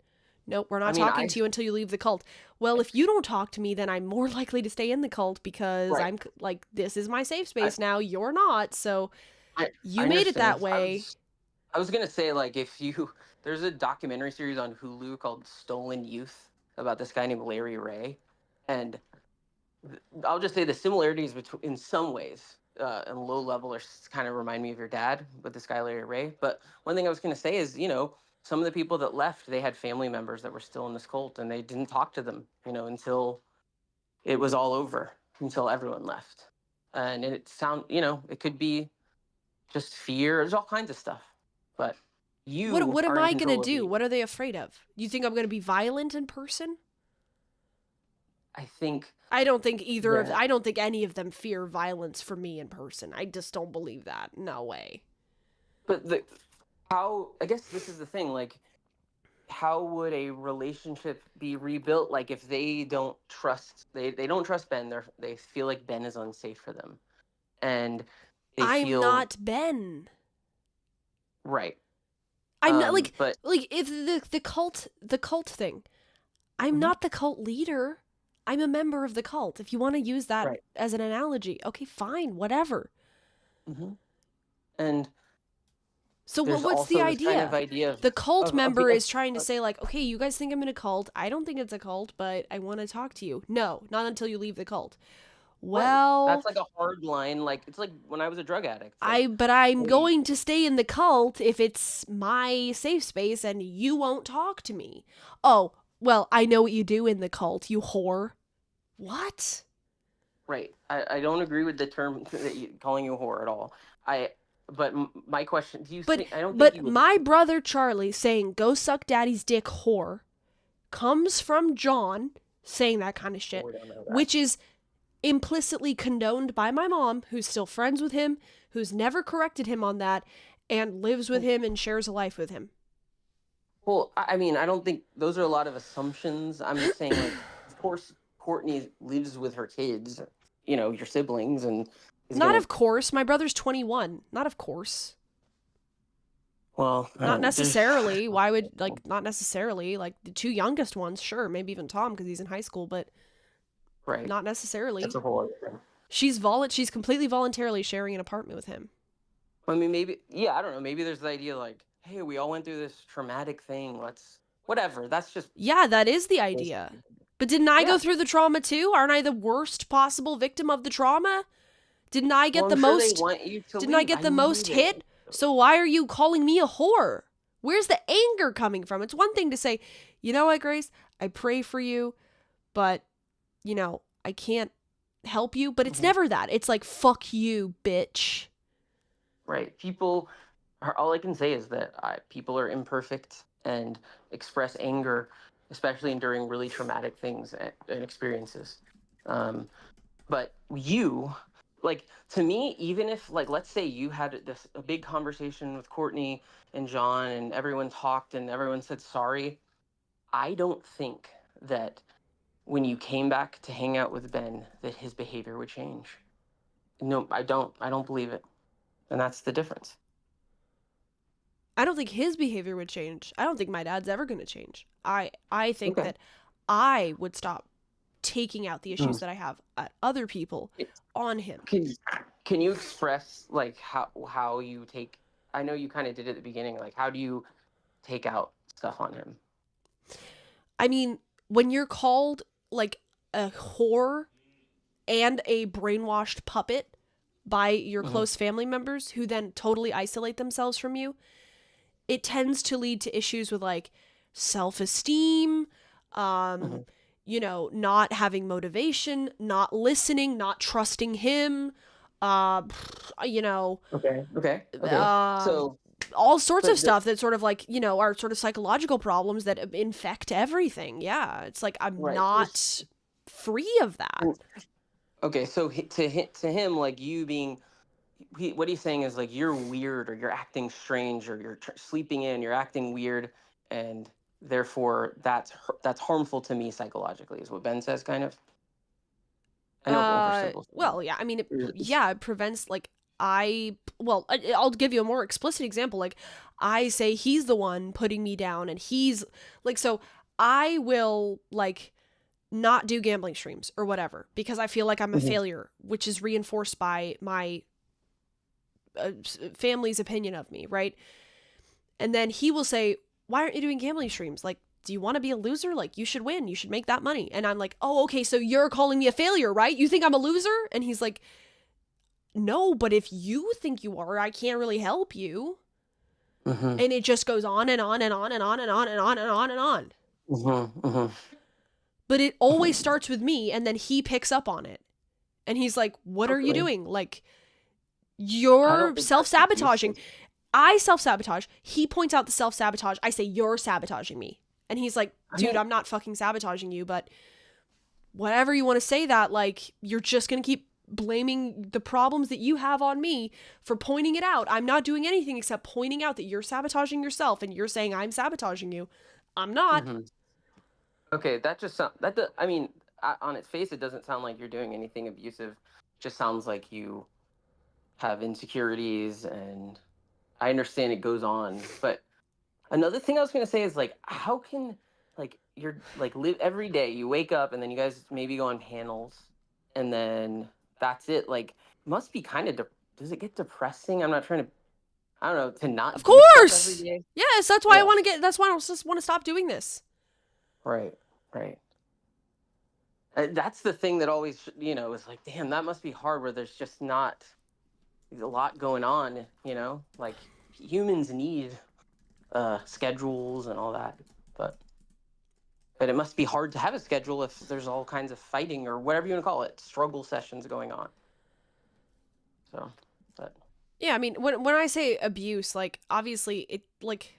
Nope, we're I not mean, talking to you until you leave the cult. Well, if you don't talk to me, then I'm more likely to stay in the cult because right. I'm like, this is my safe I space now. You're not. So I you made it that understand. way. I was gonna say, like, if you there's a documentary series on Hulu called Stolen Youth about this guy named Larry Ray, and I'll just say the similarities between, in some ways, and low level, are kind of remind me of your dad with this guy Larry Ray. But one thing I was gonna say is, some of the people that left, they had family members that were still in this cult, and they didn't talk to them, until it was all over, until everyone left. And it could be just fear. There's all kinds of stuff, but you What am are in I gonna control of do? you. What are they afraid of? You think I'm gonna be violent in person? I think I don't think that, I don't think any of them fear violence for me in person. I just don't believe that. No way. but I guess this is the thing. Like, how would a relationship be rebuilt? Like, if they don't trust Ben, they feel like Ben is unsafe for them, and they I'm feel not Ben. right. I'm not But like if the cult thing. I'm mhm, not the cult leader. I'm a member of the cult. If you want to use that right. as an analogy, okay, fine, whatever. Hmm. And So there's what's the also this kind of idea? idea The cult of member is trying to say like, okay, you guys think I'm in a cult. I don't think it's a cult, but I want to talk to you. No, not until you leave the cult. right. That's Well, like a hard line. Like it's like when I was a drug addict. Like, I'm hey, going to stay in the cult if it's my safe space and you won't talk to me. Oh, well, I know what you do in the cult, you whore. What? right. I don't agree with the term that calling you a whore at all. I but my question, do you But think? I don't think but you would. my brother Charlie saying go suck daddy's dick whore comes from John saying that kind of Oh, shit, we don't know that. which is implicitly condoned by my mom, who's still friends with him, who's never corrected him on that, and lives with him and shares a life with him. Well, I mean, I don't think those are a lot of assumptions. I'm just saying, like, of course, Courtney lives with her kids, your siblings, and is Not gonna. of course, my brother's 21. Not of course. Well, Not there's necessarily. Why would, like, not necessarily. Like, the two youngest ones, sure, maybe even Tom because he's in high school, but right. not That's necessarily. a whole other thing. She's completely voluntarily sharing an apartment with him. I mean, maybe, yeah, I don't know. Maybe there's the idea like, hey, we all went through this traumatic thing. Let's whatever. That's just Yeah, that is the idea. But didn't I go yeah. through the trauma too? Aren't I the worst possible victim of the trauma? Didn't I Well, get the I'm sure they most want you to didn't I leave. get I the knew most they. hit? So why are you calling me a whore? Where's the anger coming from? It's one thing to say, "You know what, Grace? I pray for you, but I can't help you." But it's Mhm. never that. It's like, "Fuck you, bitch." Right. People are, all I can say is that people are imperfect and express anger, especially during really traumatic things and experiences. Um, but you, like, to me, even if, like, let's say you had a big conversation with Courtney and John and everyone talked and everyone said sorry, I don't think that when you came back to hang out with Ben, that his behavior would change. No, I don't. I don't believe it. And that's the difference. I don't think his behavior would change. I don't think my dad's ever going to change. I think Okay. that I would stop taking out the Mm. issues that I have at other people on him. Can can you express like how you take? I know you kind of did at the beginning. Like, how do you take out stuff on him? I mean, when you're called like a whore and a brainwashed puppet by your Hmm. close family members who then totally isolate themselves from you, it tends to lead to issues with like self-esteem, um, Hmm. not having motivation, not listening, not trusting him, uh, you know, Okay. Okay. Okay. uh, So, all sorts of but stuff that sort of like, are sort of psychological problems that infect everything. Yeah. It's like I'm right. not free of that. Okay. So to him, like you being, what he's saying is like you're weird or you're acting strange or you're sleeping in, you're acting weird, and therefore that's harmful to me psychologically, is what Ben says, kind of. I know I'm oversimplifying. Well, yeah, I mean, It's- yeah, it prevents like I'll give you a more explicit example. Like, I say he's the one putting me down, and he's like, so I will like not do gambling streams or whatever because I feel like I'm a Mhm. failure, which is reinforced by my family's opinion of me, right? And then he will say, "Why aren't you doing gambling streams? Like, do you want to be a loser? Like, you should win. You should make that money." And I'm like, "Oh, okay, so you're calling me a failure, right? You think I'm a loser?" And he's like, "No, but if you think you are, I can't really help you." Mhm. And it just goes on and on and on and on and on and on and on and on. Mhm. Mhm. But it always starts with me, and then he picks up on it. And he's like, "What are you Okay. doing? Like, I don't you're think self that's the case. sabotaging." I self sabotage. He points out the self sabotage. I say, "You're sabotaging me." And he's like, I "Dude, mean, I'm not fucking sabotaging you, but whatever you want to say that, like, you're just going to keep blaming the problems that you have on me for pointing it out. I'm not doing anything except pointing out that you're sabotaging yourself and you're saying I'm sabotaging you. I'm not." mhm. Okay, that just sound that. I mean, on its face, it doesn't sound like you're doing anything abusive. Just sounds like you have insecurities, and I understand it goes on. But another thing I was gonna say is like, how can like you're like live every day, you wake up and then you guys maybe go on panels, and then that's it. Like, it must be kind of does it get depressing? I'm not trying to, I don't know, to Of not do stuff every course. day. Yes, that's why I Yeah. want to get. That's why I just want to stop doing this. Right. Right. That's the thing that always, is like, damn, that must be hard where there's just not a lot going on, like humans need schedules and all that. But it must be hard to have a schedule if there's all kinds of fighting or whatever you want to call it, struggle sessions going on. So, but Yeah, I mean, when I say abuse, like obviously it like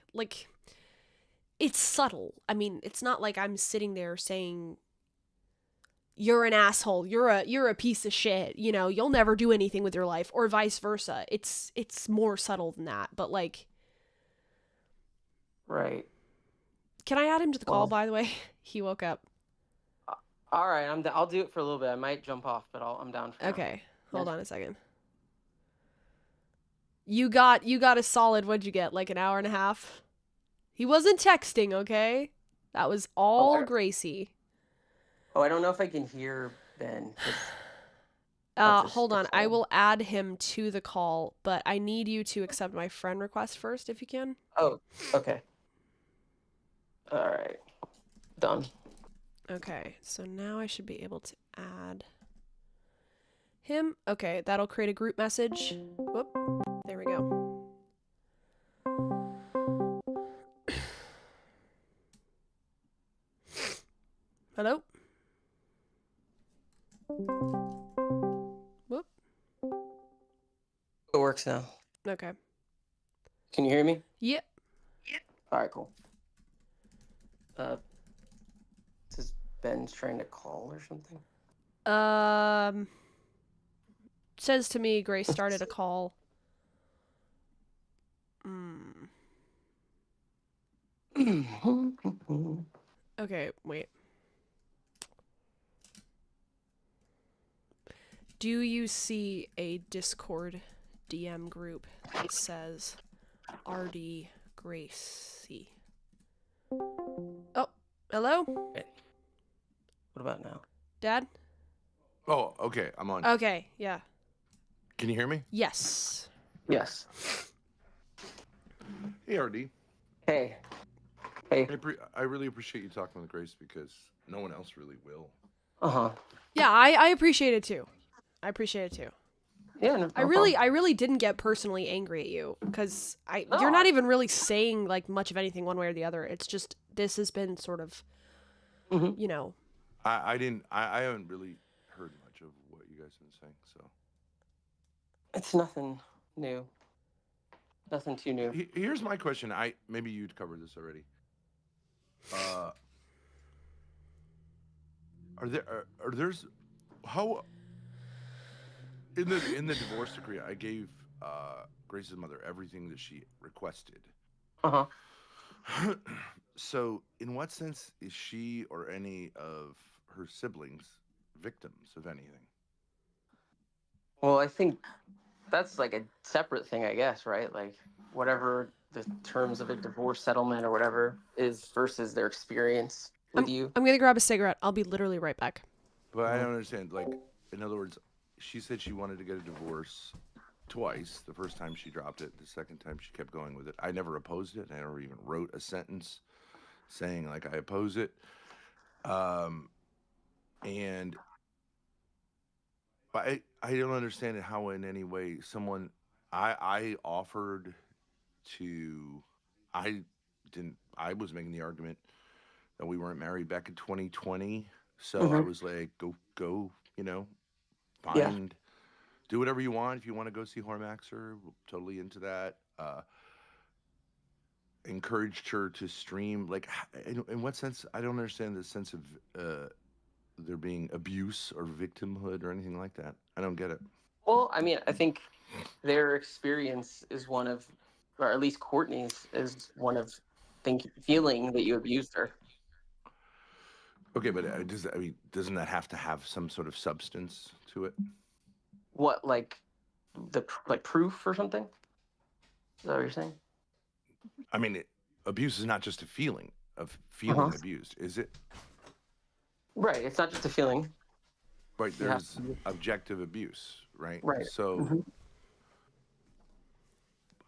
it's subtle. I mean, it's not like I'm sitting there saying you're an asshole, you're a piece of shit, you'll never do anything with your life, or vice versa. It's more subtle than that. But like, right. can I add him to the call, Well, by the way? He woke up. all right. I'll do it for a little bit. I might jump off, but I'm down for now. Okay, Yeah. hold on a second. You got a solid, what'd you get, like an hour and a half? He wasn't texting, okay? That was all Gracie. I don't know if I can hear Ben. That's Hold on. I phone. will add him to the call, but I need you to accept my friend request first, if you can. Oh, okay. All right. Done. Okay, so now I should be able to add him. Okay, that'll create a group message. Whoop. There we go. Hello? Whoop. It works now. Okay. Can you hear me? Yep. All right, cool. Says Ben's trying to call or something. Says to me, Grace started a call. Okay, wait. Do you see a Discord DM group that says RD Gracie? Oh, hello? Okay. What about now? Dad? Oh, okay. I'm on. Okay, yeah. Can you hear me? Yes. Yes. Hey, RD. Hey. Hey. I really appreciate you talking with Grace because no one else really will. Uh-huh. Yeah, I appreciate it too. I appreciate it too. Yeah, no I really didn't get personally angry at you because you're not even really saying like much of anything one way or the other. It's just this has been sort of, I haven't really heard much of what you guys have been saying, so. It's nothing new. Nothing too new. Here's my question. Maybe you'd covered this already. There's how in the divorce decree I gave Grace's mother everything that she requested. Uh-huh. So in what sense is she or any of her siblings victims of anything? Well, I think that's like a separate thing, I guess, right? Like whatever the terms of a divorce settlement or whatever is versus their experience with you. I'm gonna grab a cigarette. I'll be literally right back. But I don't understand. Like, in other words, she said she wanted to get a divorce twice. The first time she dropped it. The second time she kept going with it. I never opposed it. I never even wrote a sentence saying like I oppose it. And I don't understand how in any way someone I offered to I was making the argument that we weren't married back in 2020. So I was like, go, find, do whatever you want. If you want to go see Hormaxer, we're totally into that. Encouraged her to stream. Like, in what sense? I don't understand the sense of there being abuse or victimhood or anything like that. I don't get it. Well, I mean, I think their experience is one of, or at least Courtney's is one of feeling that you abused her. Okay, but doesn't that have to have some sort of substance to it? What, like the like proof or something. Is that what you're saying? I mean, abuse is not just a feeling of Uh-huh. feeling abused, is it? Right. It's not just a feeling. Right. You have There's to. objective abuse, right? Right. So Hmm.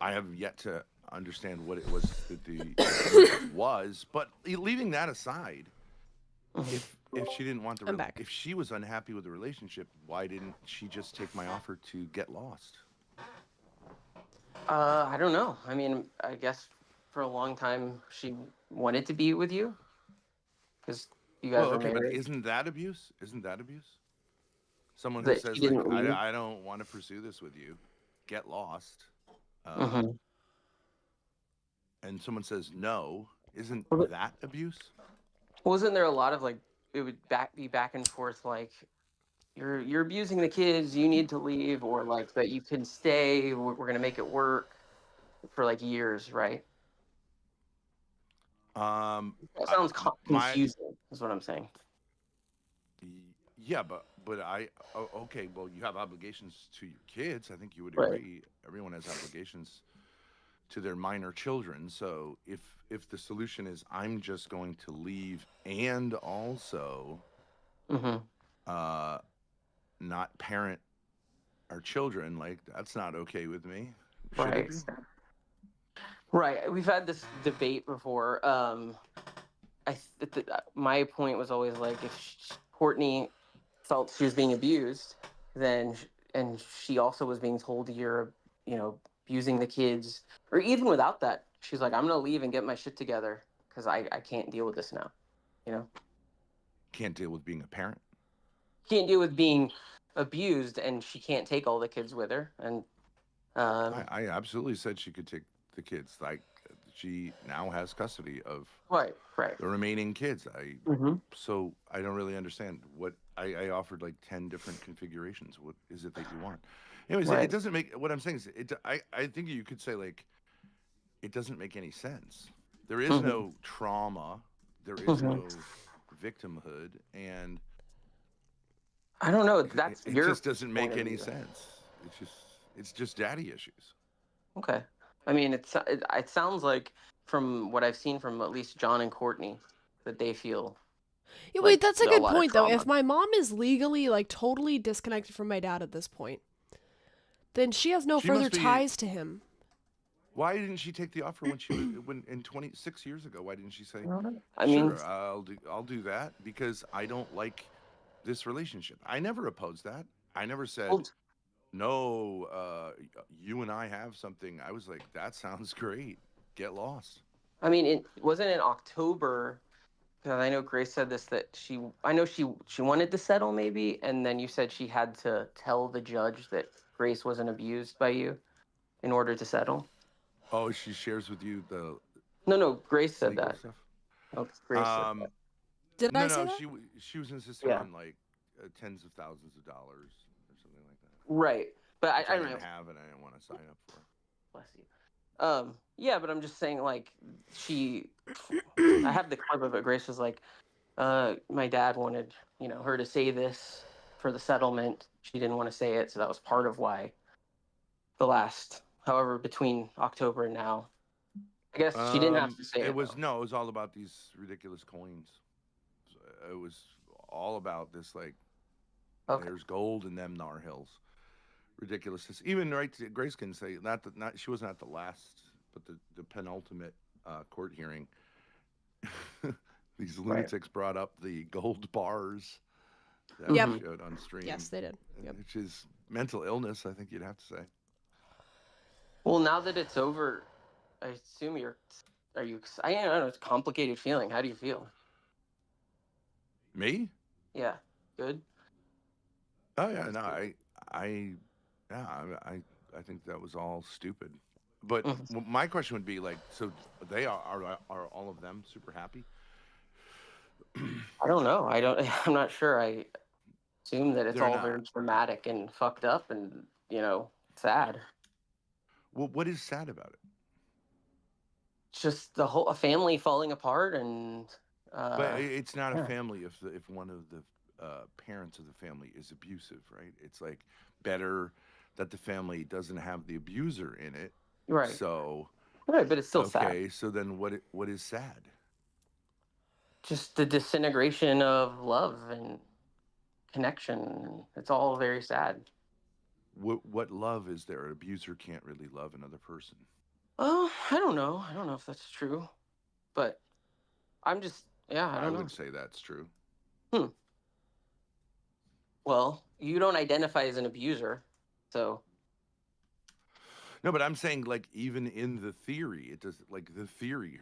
I have yet to understand what it was that the abuse was. But leaving that aside, Hmm. if she didn't want I'm back. if she was unhappy with the relationship, why didn't she just take my offer to get lost? I don't know. I mean, I guess for a long time she wanted to be with you because you guys Well, were okay, but married. isn't that abuse? Isn't that abuse? Someone who That she says like, didn't leave. I don't want to pursue this with you, get lost, uh, Hmm. and someone says no, isn't that abuse? Wasn't there a lot of like it would be back and forth like you're abusing the kids, you need to leave, or like that you can stay, we're gonna make it work for like years, right? Um, That I, sounds my confusing, is what I'm saying. yeah, but okay. Well, you have obligations to your kids. I think you would Right. agree. Everyone has obligations to their minor children. So if the solution is I'm just going to leave and also Hmm. uh, not parent our children, like that's not okay with me. Should it Right. be? Right. We've had this debate before. My point was always like if Courtney felt she was being abused, then and she also was being told you're, abusing the kids, or even without that, she's like, I'm gonna leave and get my shit together because I can't deal with this now. You know, Can't deal with being a parent. can't deal with being abused, and she can't take all the kids with her. And um, I absolutely said she could take the kids. Like she now has custody of right, right. the remaining kids. Hmm. So I don't really understand what I offered like 10 different configurations. What is it that you want? Anyways, it Right. doesn't make what I'm saying is I think you could say like it doesn't make any sense. There is Hmm. no trauma, there is Hmm. no victimhood, and I don't know. That's it your just doesn't point make of any view. sense. It's just daddy issues. Okay. I mean, it sounds like from what I've seen from at least John and Courtney that they feel Yeah, wait, like that's a a good lot of point though. If trauma. my mom is legally like totally disconnected from my dad at this point, then she has no She further must be. ties to him. Why didn't she take the offer when she was when in 26 years ago? Why didn't she say, I mean, "Sure, I'll do that because I don't like this relationship." I never opposed that. I never well, said, "No, you and I have something." I was like, "That sounds great. Get lost." I mean, it wasn't in October. Because I know Grace said this that I know she wanted to settle maybe, and then you said she had to tell the judge that Grace wasn't abused by you in order to settle. Oh, she shares with you the No, no, Grace said legal that. stuff. No, Grace said that. Um, Did I no, say no, that? she was insisting Yeah, on like tens of thousands of dollars or something like that, right. But which I I don't didn't know. have and I didn't want to sign up for. Bless you. Yeah, but I'm just saying, like, she, I have the clip of it. Grace was like, my dad wanted, her to say this for the settlement. She didn't want to say it, so that was part of why the last, however, between October and now. I guess she didn't have to say It it was though. no, it was all about these ridiculous coins. It was all about this like Okay, there's gold in them Nar Hills. Ridiculousness. Even right, Grace can say not she wasn't at the last, but the penultimate court hearing. These right. lunatics brought up the gold bars that Yep. we Hmm. showed on stream, Yes, they did. Yep. which is mental illness. I think you'd have to say. Well, now that it's over, I assume I don't know, it's a complicated feeling. How do you feel? Me? Yeah, good. Oh yeah, no, I, yeah, I think that was all stupid. But Mhm. my question would be like, so they are all of them super happy? I don't know. I don't. I'm not sure. I assume that it's They're all very not. dramatic and fucked up and sad. Well, what is sad about it? Just the whole a family falling apart and But uh it's not a yeah. family if one of the parents of the family is abusive, right? It's like better that the family doesn't have the abuser in it. Right. So, Right, but it's still sad. okay, so then what is sad? Just the disintegration of love and connection. It's all very sad. What love is there? An abuser can't really love another person. Oh, I don't know. I don't know if that's true, but I'm just, yeah, I I don't know. would say that's true. Hmm. Well, you don't identify as an abuser, so. No, but I'm saying like even in the theory, it does like the theory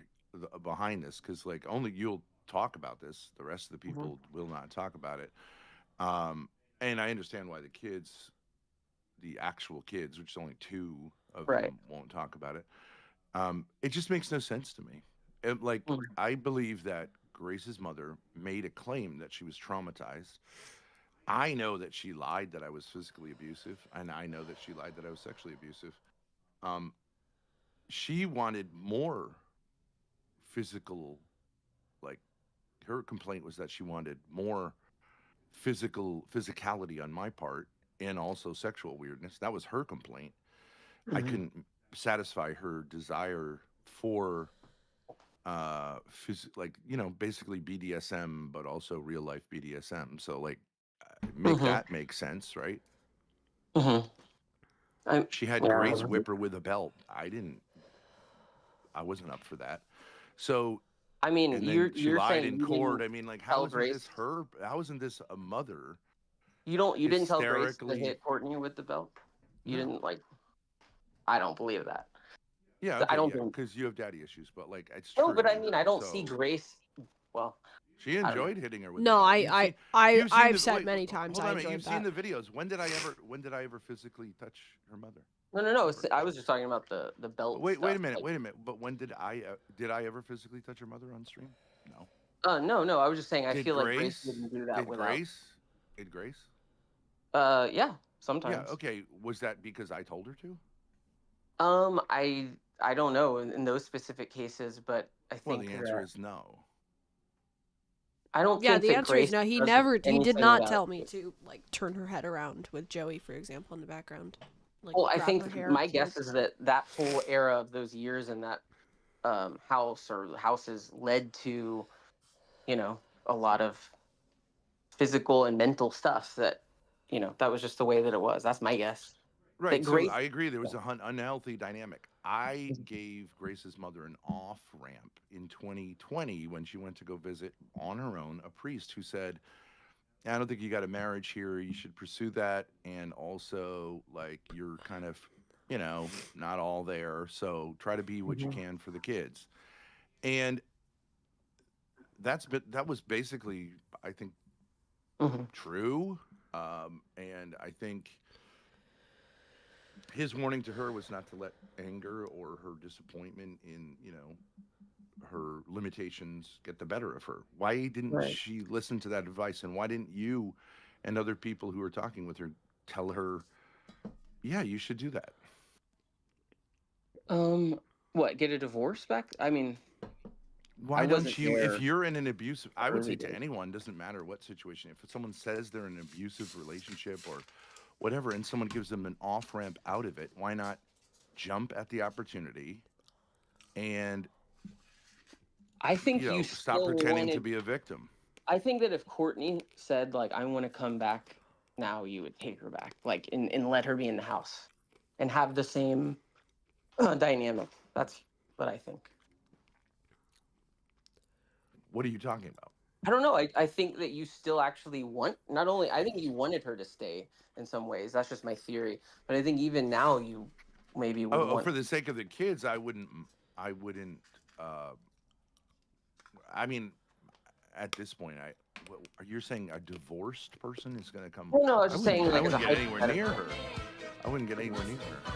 behind this because like only you'll talk about this. The rest of the Mhm. people will not talk about it. Um, and I understand why the kids, the actual kids, which is only two of Right. them, won't talk about it. It just makes no sense to me. Like Mhm. I believe that Grace's mother made a claim that she was traumatized. I know that she lied that I was physically abusive, and I know that she lied that I was sexually abusive. Um, she wanted more physical, like her complaint was that she wanted more physicality on my part and also sexual weirdness. That was her complaint. I Mhm. couldn't satisfy her desire for like basically BDSM but also real life BDSM. So like make Mhm. that make sense, right? Mhm. I. She had Yeah. Grace whip her with a belt. I wasn't up for that. So I mean, and you're then she you're lied saying in you court. didn't I mean, like, tell Grace. how isn't this a mother You didn't tell Grace to hysterically? hit Courtney with the belt. You No. didn't like. I don't believe that. Yeah, I okay, don't yeah, think. because you have daddy issues, but like, it's No, but I true. mean, I don't see So Grace. Well, she I don't know. enjoyed hitting her with the No, belt. I've said many times Hold I on a minute. enjoyed You've seen that. the videos. When did I ever physically touch her mother? No, no, no. Never. I was just talking about the belt Wait stuff. a minute, Like, wait a minute. But when did I ever physically touch her mother on stream? No. no, no. I was just saying. I Did feel like Grace Grace? wouldn't do that Did without. Grace? Did Grace? Yeah, Yeah, sometimes. okay. Was that because I told her to? I don't know in those specific cases, but I Well, the think answer that is no. I don't Yeah, think the that answer is Grace no. does He did anything not without. tell me to like turn her head around with Joey, for example, in the background, like Well, I grab her think hair. my Nope. guess is that that whole era of those years in that house or houses led to a lot of physical and mental stuff that that was just the way that it was. That's my guess. That Right. So Grace. I agree. There was Yeah. a unhealthy dynamic. I gave Grace's mother an off ramp in 2020 when she went to go visit on her own a priest who said, I don't think you got a marriage here. You should pursue that. And also, like, you're kind of, not all there. So try to be what you Mhm. can for the kids. And that was basically, I think, Mhm. true. And I think his warning to her was not to let anger or her disappointment in her limitations get the better of her. Why didn't Right. she listen to that advice, and why didn't you and other people who were talking with her tell her, yeah, you should do that? Um. What? Get a divorce back? I mean, I Why don't wasn't you, if there you're in an abusive, I would say early to days. anyone, doesn't matter what situation, if someone says they're in an abusive relationship or whatever and someone gives them an off ramp out of it, why not jump at the opportunity and I think you stop still pretending to wanted. be a victim? I think that if Courtney said like I want to come back now, you would take her back, like and let her be in the house and have the same dynamic. That's what I think. What are you talking about? I don't know. I think that you still actually want not only I think you wanted her to stay in some ways. That's just my theory. But I think even now you maybe would Oh, want. for the sake of the kids, I wouldn't. I wouldn't. Uh, I mean, at this point, are you saying a divorced person is going to come? Well, no, I was I just wouldn't. saying I like as a wouldn't get anywhere near hypothetical. her. I wouldn't get anywhere near her.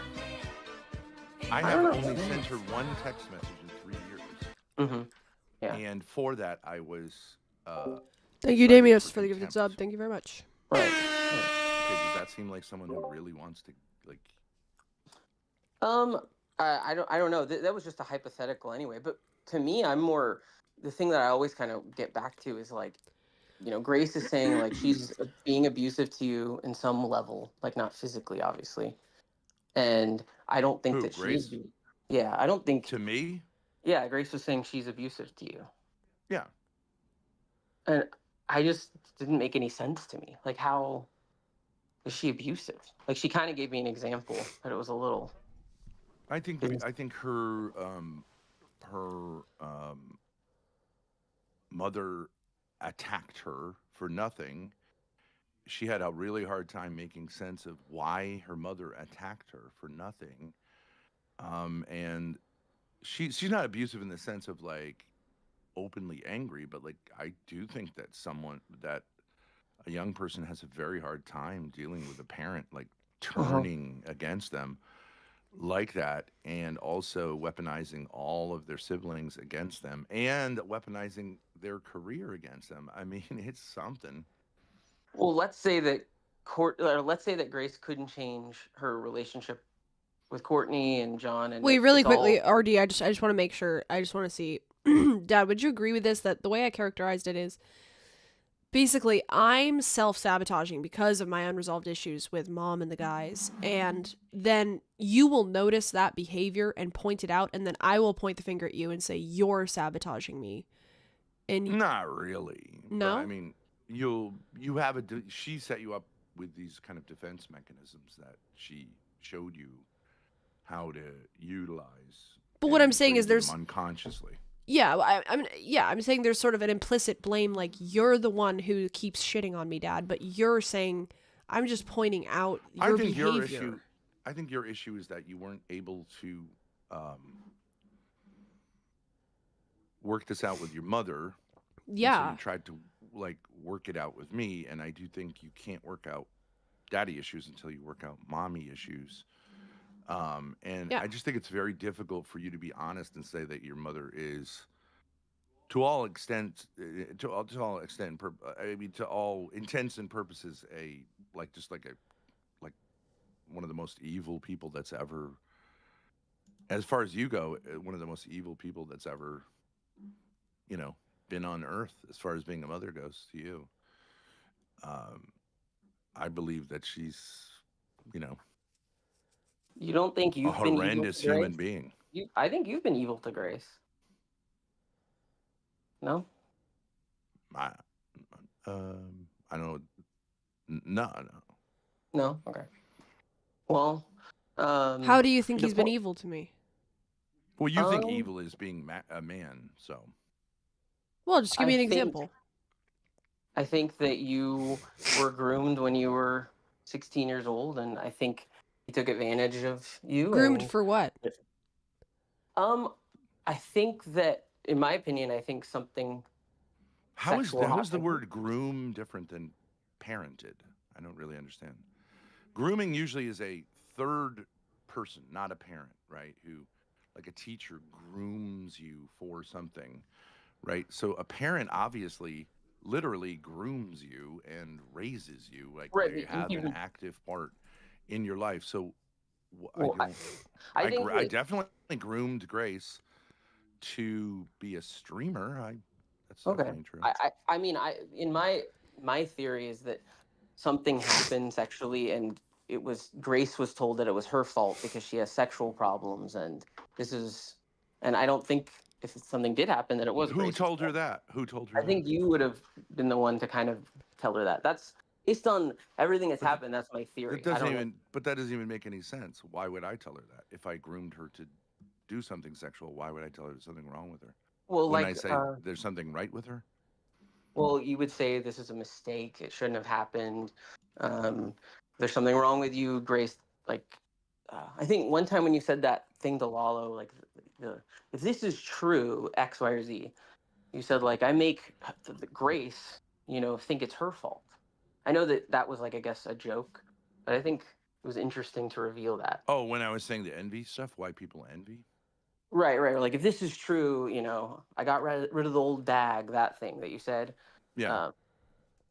I I have don't only know. sent her one text message in 3 years, Hmm. Yeah. and for that, I was Thank you, cited for Damius, for the gifted sub. contempt. Thank you very much. Right. Right. Okay, does that seem like someone who really wants to like? Um, I don't know. That was just a hypothetical anyway. But to me, I'm more the thing that I always kind of get back to is like, Grace is saying like she's being abusive to you in some level, like not physically, obviously. And I don't think Who, that she is. Grace? Yeah, I don't think. To me? Yeah, Grace was saying she's abusive to you, Yeah. and I just didn't make any sense to me. Like, how is she abusive? Like, she kind of gave me an example, but it was a little. Didn't. I think her mother attacked her for nothing. She had a really hard time making sense of why her mother attacked her for nothing. And she's not abusive in the sense of like openly angry, but like I do think that a young person has a very hard time dealing with a parent like Uh-huh. turning against them like that, and also weaponizing all of their siblings against them and weaponizing their career against them. I mean, it's something. Well, let's say that Grace couldn't change her relationship with Courtney and John, and Wait, really it's quickly, all. RD. I just want to make sure. I just want to see, Dad. Would you agree with this? That the way I characterized it is basically I'm self-sabotaging because of my unresolved issues with mom and the guys, and then you will notice that behavior and point it out, and then I will point the finger at you and say you're sabotaging me. And Not really, but I no, mean, you have she set you up with these kind of defense mechanisms that she showed you how to utilize, but what and I'm you saying is created them there's unconsciously. yeah, I'm saying there's sort of an implicit blame, like you're the one who keeps shitting on me, Dad, but you're saying I'm just pointing out I your think your issue, behavior. I think your issue is that you weren't able to um, work this out with your mother, and so you Yeah, tried to like work it out with me. And I do think you can't work out daddy issues until you work out mommy issues. And yeah. I just think it's very difficult for you to be honest and say that your mother is, to all extent, to all extent, I mean, to all intents and purposes, a like just like one of the most evil people that's ever, as far as you go, one of the most evil people that's ever, you know, been on Earth as far as being a mother goes to you. Um, I believe that she's, you know, You don't think a you've been evil to horrendous human Grace? being. I think you've been evil to Grace. No, I, I don't know. No, no. no. Okay. Well, How do you think the he's been point. evil to me? Well, you think Um, evil is being a man, so Well, just give I me an think example. I think that you were groomed when you were 16 years old, and I think he took advantage of you. Groomed And for what? um, I think that, in my opinion, I think something sexual how is the happened. word groom different than parented? I don't really understand. Grooming usually is a third person, not a parent, right? Who, like a teacher, grooms you for something, right? So a parent obviously literally grooms you and raises you, like Right. they have an active part in your life. So I Well, don't, I think I that. definitely groomed Grace to be a streamer. That's Okay. definitely true. I mean, in my theory is that something happened sexually, and it was Grace was told that it was her fault because she has sexual problems, and this is, and I don't think if something did happen that it was Who Grace's told her fault. that? Who told her I that? think you would have been the one to kind of tell her that. That's based on everything that's But happened. That's my that theory. I doesn't don't know. even. But that doesn't even make any sense. Why would I tell her that? If I groomed her to do something sexual, why would I tell her there's something wrong with her? Well, Wouldn't I like, say there's something right with her? well, you would say this is a mistake. It shouldn't have happened. There's something wrong with you, Grace. Like, I think one time when you said that thing to Lalo, like, if this is true, X, Y, or Z, you said like I make the Grace, think it's her fault. I know that that was like I guess a joke, but I think it was interesting to reveal that. Oh, when I was saying the envy stuff, why people envy? Right, right. Like if this is true, I got rid of the old bag, that thing that you said. Yeah. Uh,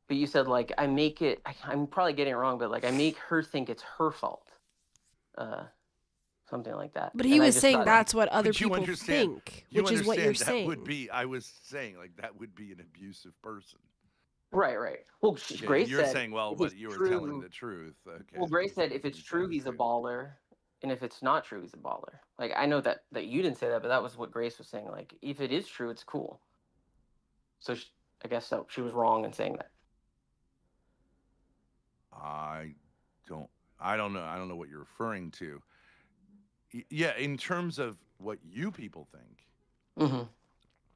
but you said like I make it. I'm probably getting it wrong, but like I make her think it's her fault, uh, something like that. But he And I was just saying thought, Right. that's what other But people think, you which is what you're understand that would saying. be, I was saying, like, that would be an abusive person. right, right. Well, Okay. And Grace you're said saying, well, if it's but you were telling true. the truth. Well, Okay. Grace said if it's I'm trying true, to he's a say, baller. And if it's not true, he's a baller. Like, I know that you didn't say that, but that was what Grace was saying. Like, if it is true, it's cool. So I guess so. She was wrong in saying that. I don't. I don't know. I don't know what you're referring to. Yeah, in terms of what you people think, Mm-hmm.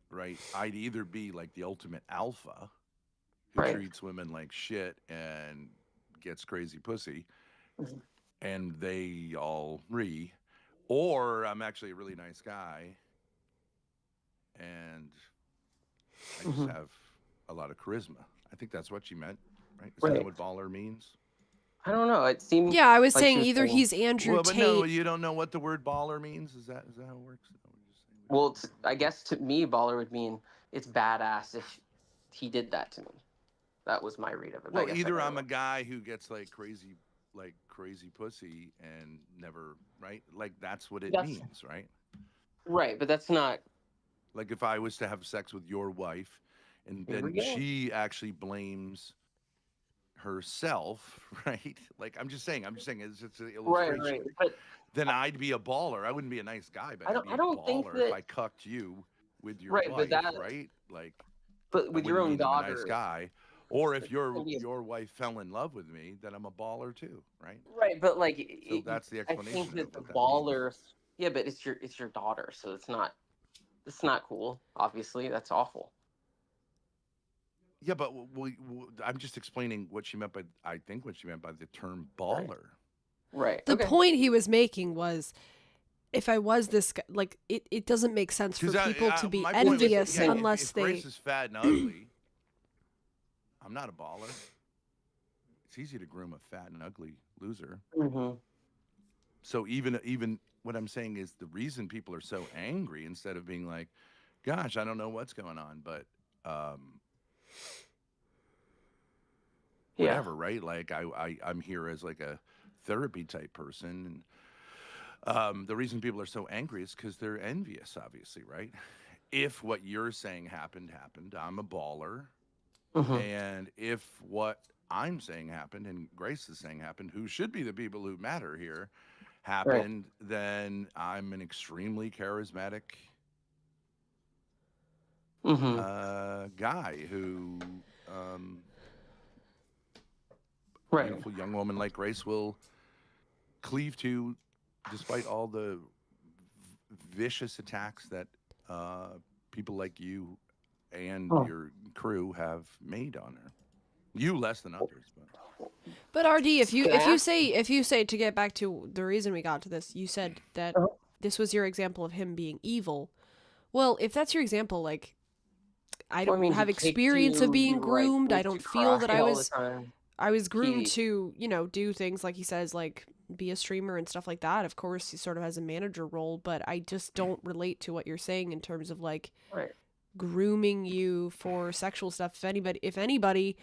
right? I'd either be like the ultimate alpha who Right. treats women like shit and gets crazy pussy, Mm-hmm. and they all agree, or I'm actually a really nice guy and I just Mm-hmm. have a lot of charisma. I think that's what she meant, right? Isn't that Right. what baller means? I don't know. It seemed Yeah, I was like she saying was either saying, he's Andrew Well, but no, Tate. you don't know what the word baller means. Is that how it works? Is that what you're just saying? We don't well, know what the I word guess to me, baller would mean it's badass if he did that to me. That was my read of it. I Well, guess I either got it I'm a wrong. guy who gets like crazy pussy and never, right? Like that's what it That's means, right? right, but that's not. Like if I was to have sex with your wife and Here we then go. she actually blames herself, right? Like I'm just saying it's just an Right, right. illustration. But Then I, I'd be a baller. I wouldn't be a nice guy, but I I'd don't. be I a don't think baller if that. I cucked you with your Right, but wife, that. right? Like But that with your wouldn't own mean I'm a nice daughter, guy. Or if it's gonna be your wife fell in love with me, then I'm a baller too, right? right. But like, So that's the I think explanation that of the what that means. baller. Yeah, but it's your daughter, so it's not. It's not cool. Obviously, that's awful. Yeah, but I'm just explaining what she meant by I think what she meant by the term Right. baller. Right. The Okay. point he was making was if I was this guy, like it doesn't make sense for Because people to be my It's point was, just envious yeah, saying. unless if Grace they. is fat and ugly, I'm not a baller. It's easy to groom a fat and ugly loser. Mm-hmm. So even what I'm saying is the reason people are so angry instead of being like, "Gosh, I don't know what's going on," but um, Yeah. whatever, right? Like I'm here as like a therapy type person, and the reason people are so angry is because they're envious, obviously, right? If what you're saying happened, I'm a baller. Mm-hmm. And if what I'm saying happened and Grace is saying happened, who should be the people who matter here, Right. happened, then I'm an extremely charismatic Mm-hmm. guy who Right. beautiful young woman like Grace will cleave to despite all the vicious attacks that people like you and Oh. your crew have made on her. You less than others, but But RD, Can I ask? if you say to get back to the reason we got to this, you said that Uh-huh. this was your example of him being evil. Well, if that's your example, like I Well, I don't mean, he have kicked experience of you. He being like groomed. I makes you don't feel cry that all the time. I was groomed He to, do things like he says, like be a streamer and stuff like that. Of course, he sort of has a manager role, but I just don't relate to what you're saying in terms of like right. grooming you for sexual stuff. If anybody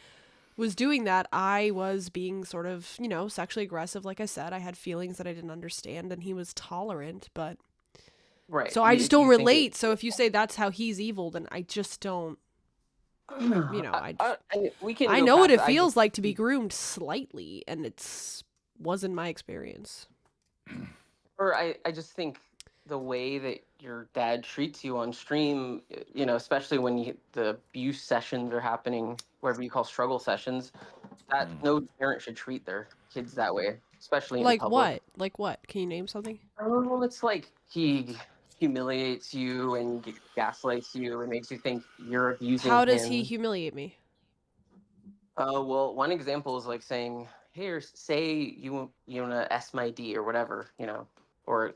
was doing that, I was being sort of, sexually aggressive. Like I said, I had feelings that I didn't understand, and he was tolerant, but Right. so I just don't You think it? relate. So if you say that's how he's evil, then I just don't, We can I go know what past. it I just feels like to be groomed slightly, and it's wasn't my experience. or I just think the way that your dad treats you on stream, especially when the abuse sessions are happening, whatever you call struggle sessions, that mm. no parent should treat their kids that way, especially in Like public. what? Like what? Can you name something? Oh, it's like he humiliates you and gaslights you and makes you think you're abusing How does he him. humiliate me? Well, one example is like saying, "Here, say you wanna S my D or whatever, or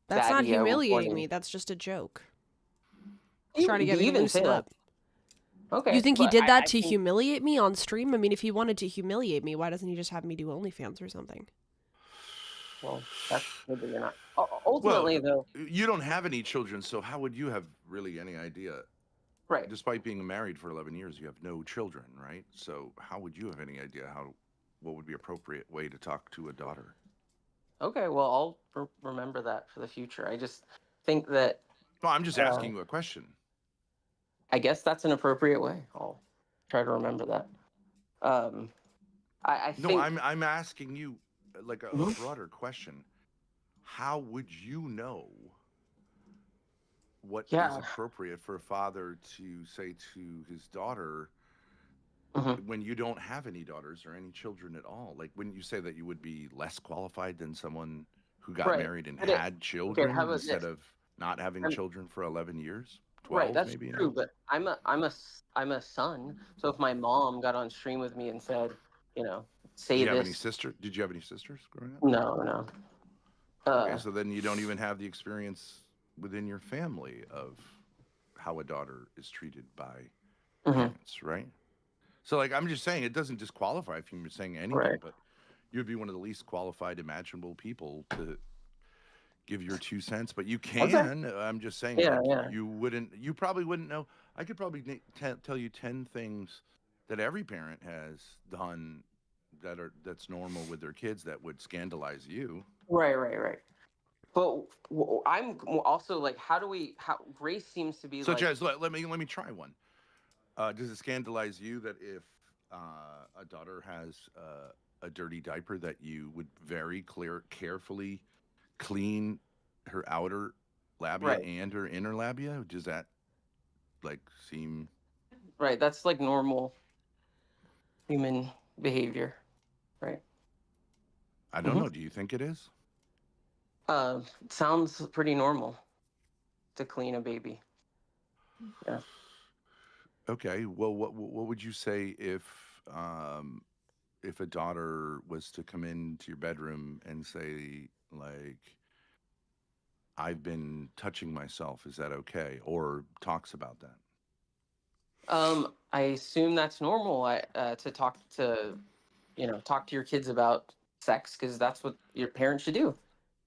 That's not Daddy, I'm humiliating me. horny." That's just a joke. He's trying to Even get they me to even say loosen that. up. You Okay, think he but did that I to think humiliate me on stream? I mean, if he wanted to humiliate me, why doesn't he just have me do OnlyFans or something? well, that's good that you're not. Well, Ultimately, though, you don't have any children, so how would you have really any idea? right? Despite being married for 11 years, you have no children, right? So how would you have any idea what would be appropriate way to talk to a daughter? Okay, well, I'll remember that for the future. I just think that No, I'm just uh, asking you a question. I guess that's an appropriate way. I'll try to remember that. Um, I No, think. I'm asking you like a Mhm. broader question. how would you know what is Yeah. appropriate for a father to say to his daughter Hmm. when you don't have any daughters or any children at all? Like, wouldn't you say that you would be less qualified than someone who got Right. married and But had okay, how children about instead this? of not having I'm, children for 11 years? right, 12 that's maybe true, now? but I'm a son. So if my mom got on stream with me and said, you know, Did say you have any this, sister? Did you have any sisters growing up? no, no. Okay, Uh, so then you don't even have the experience within your family of how a daughter is treated by mhm, parents, right? So, like, I'm just saying, it doesn't disqualify if you're saying anything, right. but you'd be one of the least qualified imaginable people to give your 2 cents. But you Okay. can. I'm just saying, Yeah, like, yeah. you probably wouldn't know. I could probably tell you 10 things that every parent has done that's normal with their kids that would scandalize you. Right, right, right. But I'm also like, how do we? How Grace seems to be Such like, as, let me try one. Does it scandalize you that if a daughter has a dirty diaper, that you would very carefully clean her outer labia right, and her inner labia? Does that like seem? right. That's like normal human behavior, right? I don't Hmm. know. Do you think it is? Sounds pretty normal to clean a baby. Yeah. Okay. Well, what would you say if a daughter was to come into your bedroom and say like, I've been touching myself, is that okay? Or talks about that. I assume that's normal. To talk to talk to your kids about sex because that's what your parents should do,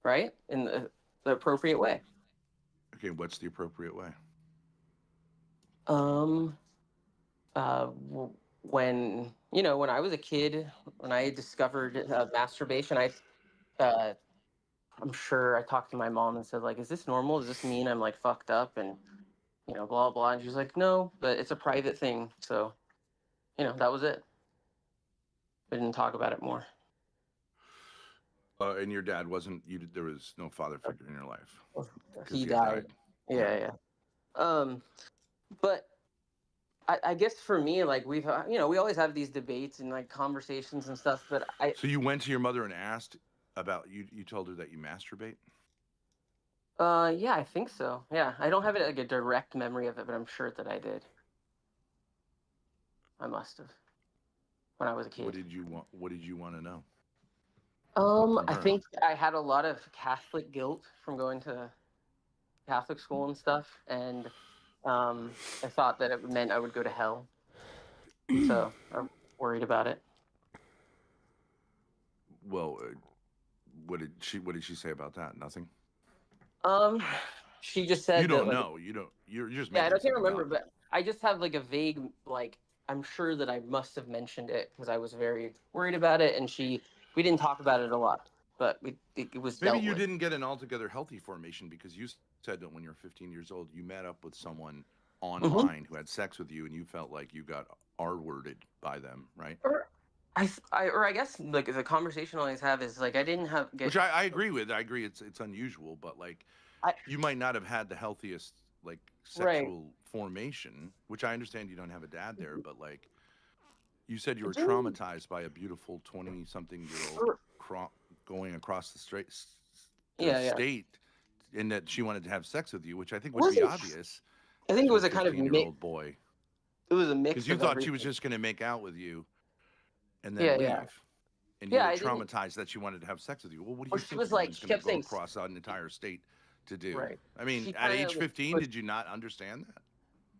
right? In the appropriate way. Okay, what's the appropriate way? Um, when when I was a kid, when I discovered masturbation, uh, I'm sure I talked to my mom and said like, "Is this normal? Does this mean I'm like fucked up?" And blah blah. And she was like, "No, but it's a private thing." So that was it. We didn't talk about it more. And your dad wasn't you. There was no father figure in your life because He he had died. died. Yeah. Yeah, yeah. Um, but I guess for me, like we always have these debates and like conversations and stuff. But So you went to your mother and asked about you. You told her that you masturbate. yeah, I think so. Yeah, I don't have it like a direct memory of it, but I'm sure that I did. I must have when I was a What kid. did you want? What did you want to know from I her? think I had a lot of Catholic guilt from going to Catholic school and stuff, and I thought that it meant I would go to hell, so I'm worried about it. Well, What did she say about that? Nothing. Um, she just You said that don't like, know. You don't. You're just yeah, I making can't something remember, up. but I just have like a vague like I'm sure that I must have mentioned it because I was very worried about it, and we didn't talk about it a lot, but it was Maybe dealt you with. didn't get an altogether healthy formation because you said that when you were 15 years old, you met up with someone Hmm. online who had sex with you, and you felt like you got R-worded by them, right? Or or I guess like the conversation I always have is like I didn't have Which get I agree with. I agree it's unusual, but like I you might not have had the healthiest like right. sexual formation, which I understand you don't have a dad there, but like you said you I were do. traumatized by a beautiful 20 something year old Or, going across the yeah, yeah. state and that she wanted to have sex with you, which I think would be Wasn't obvious I think it to a was a kind of 15-year-old boy it was a because mix you of thought she was everything. just going to make out with you and then Yeah, yeah, leave. And you yeah. were I didn't. traumatized that she wanted to have sex with you. Well, what do Or you she think was your like woman's she going to kept go saying across an entire state to do? right. I mean, She at kind age of 15, did you not understand that?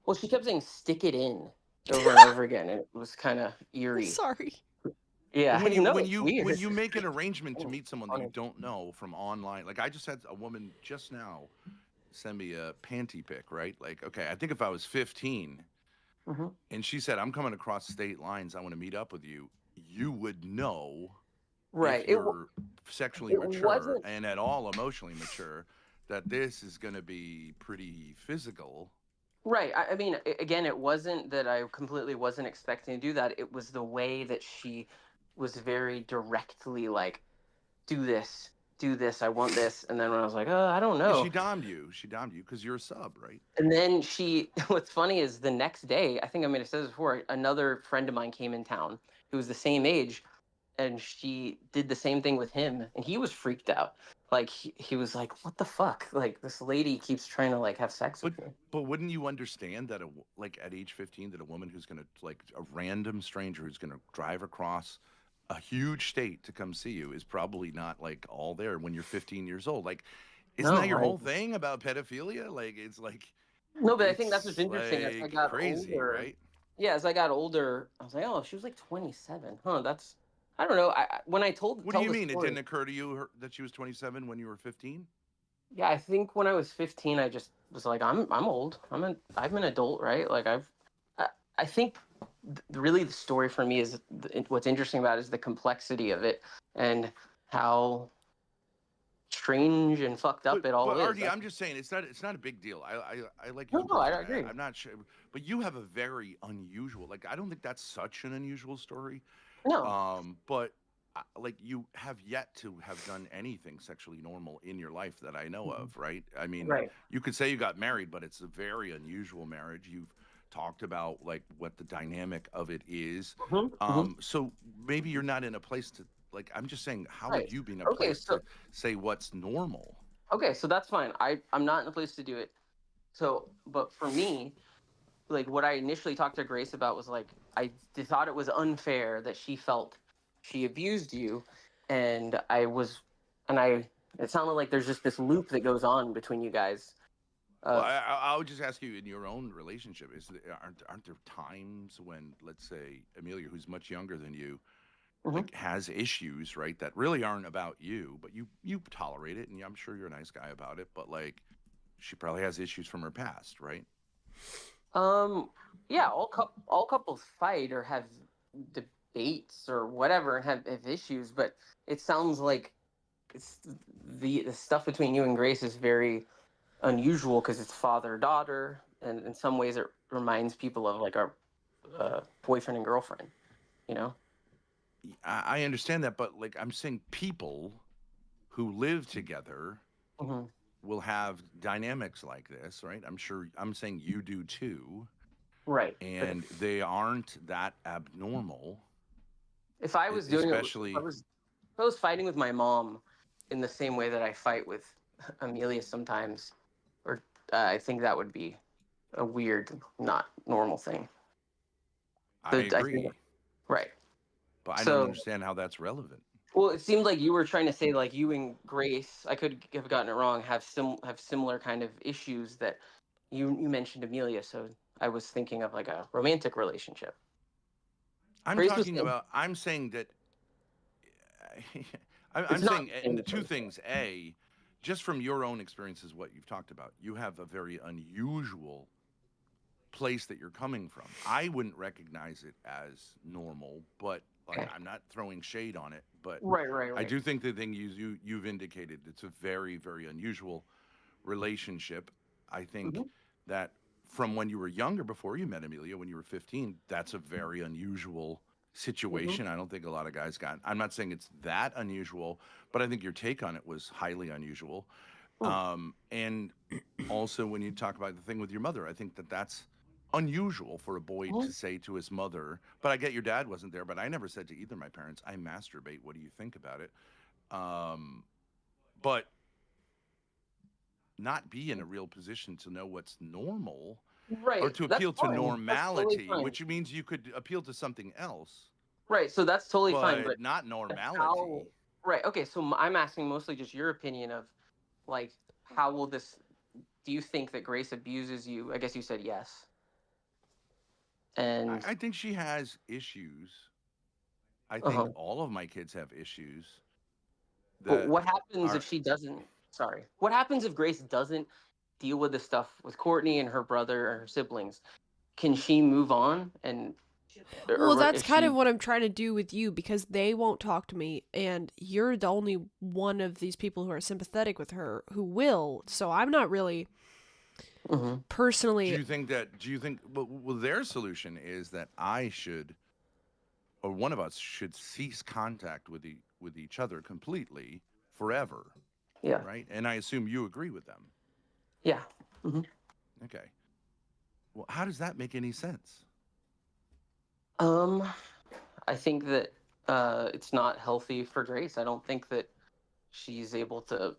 well, she kept saying "stick it in" over and over again, and it was kind of eerie. Sorry. Yeah, Well, I know it's weird. when you make an arrangement to Oh, meet someone that you funny. don't know from online, like I just had a woman just now send me a panty pic, right? Like, okay, I think if I was 15 Hmm. and she said, I'm coming across state lines, I want to meet up with you, you would know Right. if you're sexually It mature wasn't and at all emotionally mature that this is going to be pretty physical. right. I mean, again, it wasn't that I completely wasn't expecting to do that. It was the way that she was very directly like, "Do this." do this, I want this. And then when I was like, I don't Yeah, know. she domed you. She domed you because you're a sub, right? And then what's funny is the next day, I think I may have said this before, another friend of mine came in town who was the same age, and she did the same thing with him, and he was freaked out. Like he was like, "What the fuck? Like this lady keeps trying to like have sex But with me." but wouldn't you understand that like at age 15 that a woman who's gonna like a random stranger who's gonna drive across a huge state to come see you is probably not like all there when you're 15 years old. Like, isn't that No, your whole thing about pedophilia? Like no, but I think that's what's it's interesting. As I like got crazy, older, right? yeah, as I got older, I was like, "Oh, she was like 27, huh?" That's I don't know. When I What do tell you the mean? It story, didn't occur to you that she was 27 when you were 15? yeah, I think when I was 15, I just was like, I'm old. I'm an adult, right? Like I, I think really the story for me is what's interesting about it is the complexity of it and how strange and fucked up it all But is. RD, I'm just saying it's not a big deal. I like you No, in no, I person. agree. I'm not sure, but you have a very unusual. Like I don't think that's such an unusual story. No. But like you have yet to have done anything sexually normal in your life that I know Mhm. of, right? I mean, Right. you could say you got married, but it's a very unusual marriage. You've talked about like what the dynamic of it is. Hmm. Hmm. So maybe you're not in a place to like. I'm just saying, how would Right. you be in a Okay. place So to say what's normal? that's fine. I'm not in a place to do it. So, but for me, like what I initially talked to Grace about was like thought it was unfair that she felt she abused you, and I it sounded like there's just this loop that goes on between you guys Well, of I would just ask you in your own relationship, aren't there times when, let's say, Amelia, who's much younger than you, Mhm. like has issues, right, that really aren't about you, but you tolerate it, and I'm sure you're a nice guy about it, but like she probably has issues from her past, right? um yeah, all couples fight or have debates or whatever and have issues, but it sounds like it's the stuff between you and Grace is very unusual because it's father daughter, and in some ways it reminds people of like our boyfriend and girlfriend, you know. I understand that, but like I'm saying, people who live together Hmm. will have dynamics like this, right? I'm sure I'm saying you do too, Right, but and they aren't that abnormal, if I was doing it, especially. if I was fighting with my mom in the same way that I fight with Amelia sometimes, or I think that would be a weird, not normal thing. I I think agree, right. but I don't So, understand how that's relevant. well, it seemed like you were trying to say like you and Grace, I could have gotten it wrong, have similar kind of issues that you mentioned Amelia. So I was thinking of like a romantic relationship. Grace was saying I'm saying that it's I'm not saying the same two thing. things. A, just from your own experiences, what you've talked about, you have a very unusual place that you're coming from. I wouldn't recognize it as normal, but like Okay. I'm not throwing shade on it, but Right, right, I right. do think the thing you've indicated, it's a very unusual relationship. I think Hmm. that from when you were younger, before you met Amelia, when you were 15, that's a very unusual Hmm. situation. I don't think a lot of guys got. I'm not saying it's that unusual, but I think your take on it was highly unusual. And also, when you talk about the thing with your mother, I think that that's unusual for a boy to Hmm. say to his mother. But I get your dad wasn't there, but I never said to either of my parents, "I masturbate. What do you think about it?" Um, but not be in a real position to know what's normal or Right. to That's appeal to fine. That's totally normality, fine. which means you could appeal to something else, Right. So that's totally fine. but But not how? normality. Right. Okay. So I'm asking mostly just your opinion of like how will this? Do you think that Grace abuses you? I guess you said yes. And I think she has issues. I think uh-huh. all of my kids have issues But that what happens if are. she doesn't? Sorry. What happens if Grace doesn't deal with the stuff with Courtney and her brother or her siblings? Can she move on and Well, or that's is kind of she? what I'm trying to do with you because they won't talk to me, and you're the only one of these people who are sympathetic with her who will. So I'm not really Hmm. personally. Do you think, well, their solution is that I should, or one of us should cease contact with each other completely forever, Yeah. right? And I assume you agree with them. Yeah. Hmm. Okay. Well, how does that make any sense? Um, I think that it's not healthy for Grace. I don't think that she's able to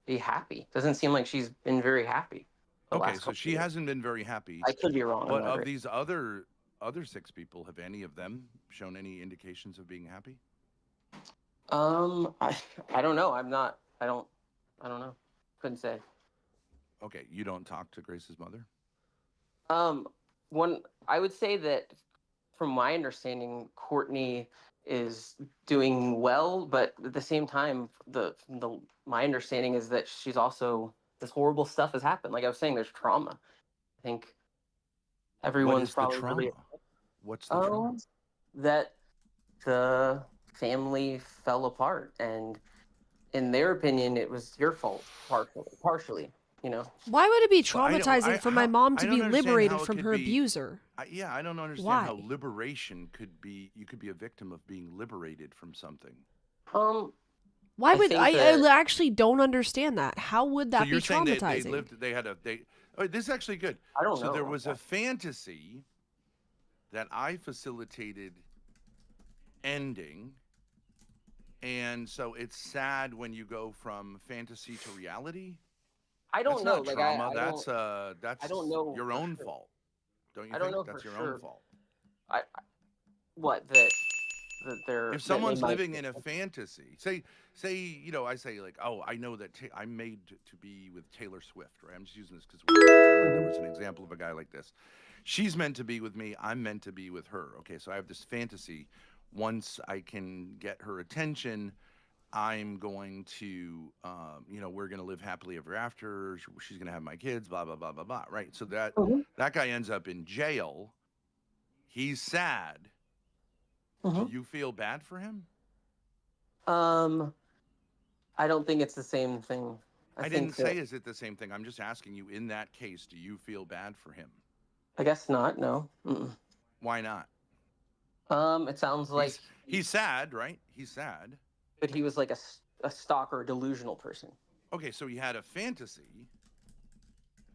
be happy. Doesn't seem like she's been very happy the Okay, last so couple of she years. hasn't been very happy. I could be wrong. I'm But not of very. these other 6 people, have any of them shown any indications of being happy? I I don't know. I'm not. I don't know. Couldn't say. Okay, you don't talk to Grace's mother? Um, one I would say that from my understanding, Courtney is doing well, but at the same time, the my understanding is that she's also this horrible stuff has happened. Like I was saying, there's trauma. I think What everyone's is the probably really trauma? What's the trauma? that the family fell apart, and in their opinion, it was your fault, partially. You know. Why would it be But I don't traumatizing for my mom I to don't be understand liberated how it from could her be. abuser? Yeah, I don't understand how Why? liberation could be. You could be a victim of being liberated from something. Um, Why I would think I that actually don't understand that. How would So that be you're saying they traumatizing? lived they had a they. Oh, this is actually good. I don't So there know. was a fantasy that I facilitated ending, and so it's sad when you go from fantasy to reality. I That's don't know. not Like trauma. I That's don't know your for own sure. fault. Don't you I don't think? know for That's your own sure. fault. I what If that they someone's might. living in a fantasy, say I say like, oh, I know that I'm made to be with Taylor Swift, right? I'm just using this because we're in Ireland. There Mhm. was an example of a guy like this. She's meant to be with me. I'm meant to be with her. Okay, so I have this fantasy. Once I can get her attention, I'm going to, we're going to live happily ever after. She's going to have my kids. Blah blah blah blah blah. Right. So Mhm. that guy ends up in jail. He's sad. Do Mhm. you feel bad for him? Um, I don't think it's the same thing. I I didn't think that say is it the same thing. I'm just asking you in that case, do you feel bad for him? I guess not. No. Mm-mm. Why not? It sounds like He's sad, right? He's sad. that he was like a stalker, delusional person. Okay, so he had a fantasy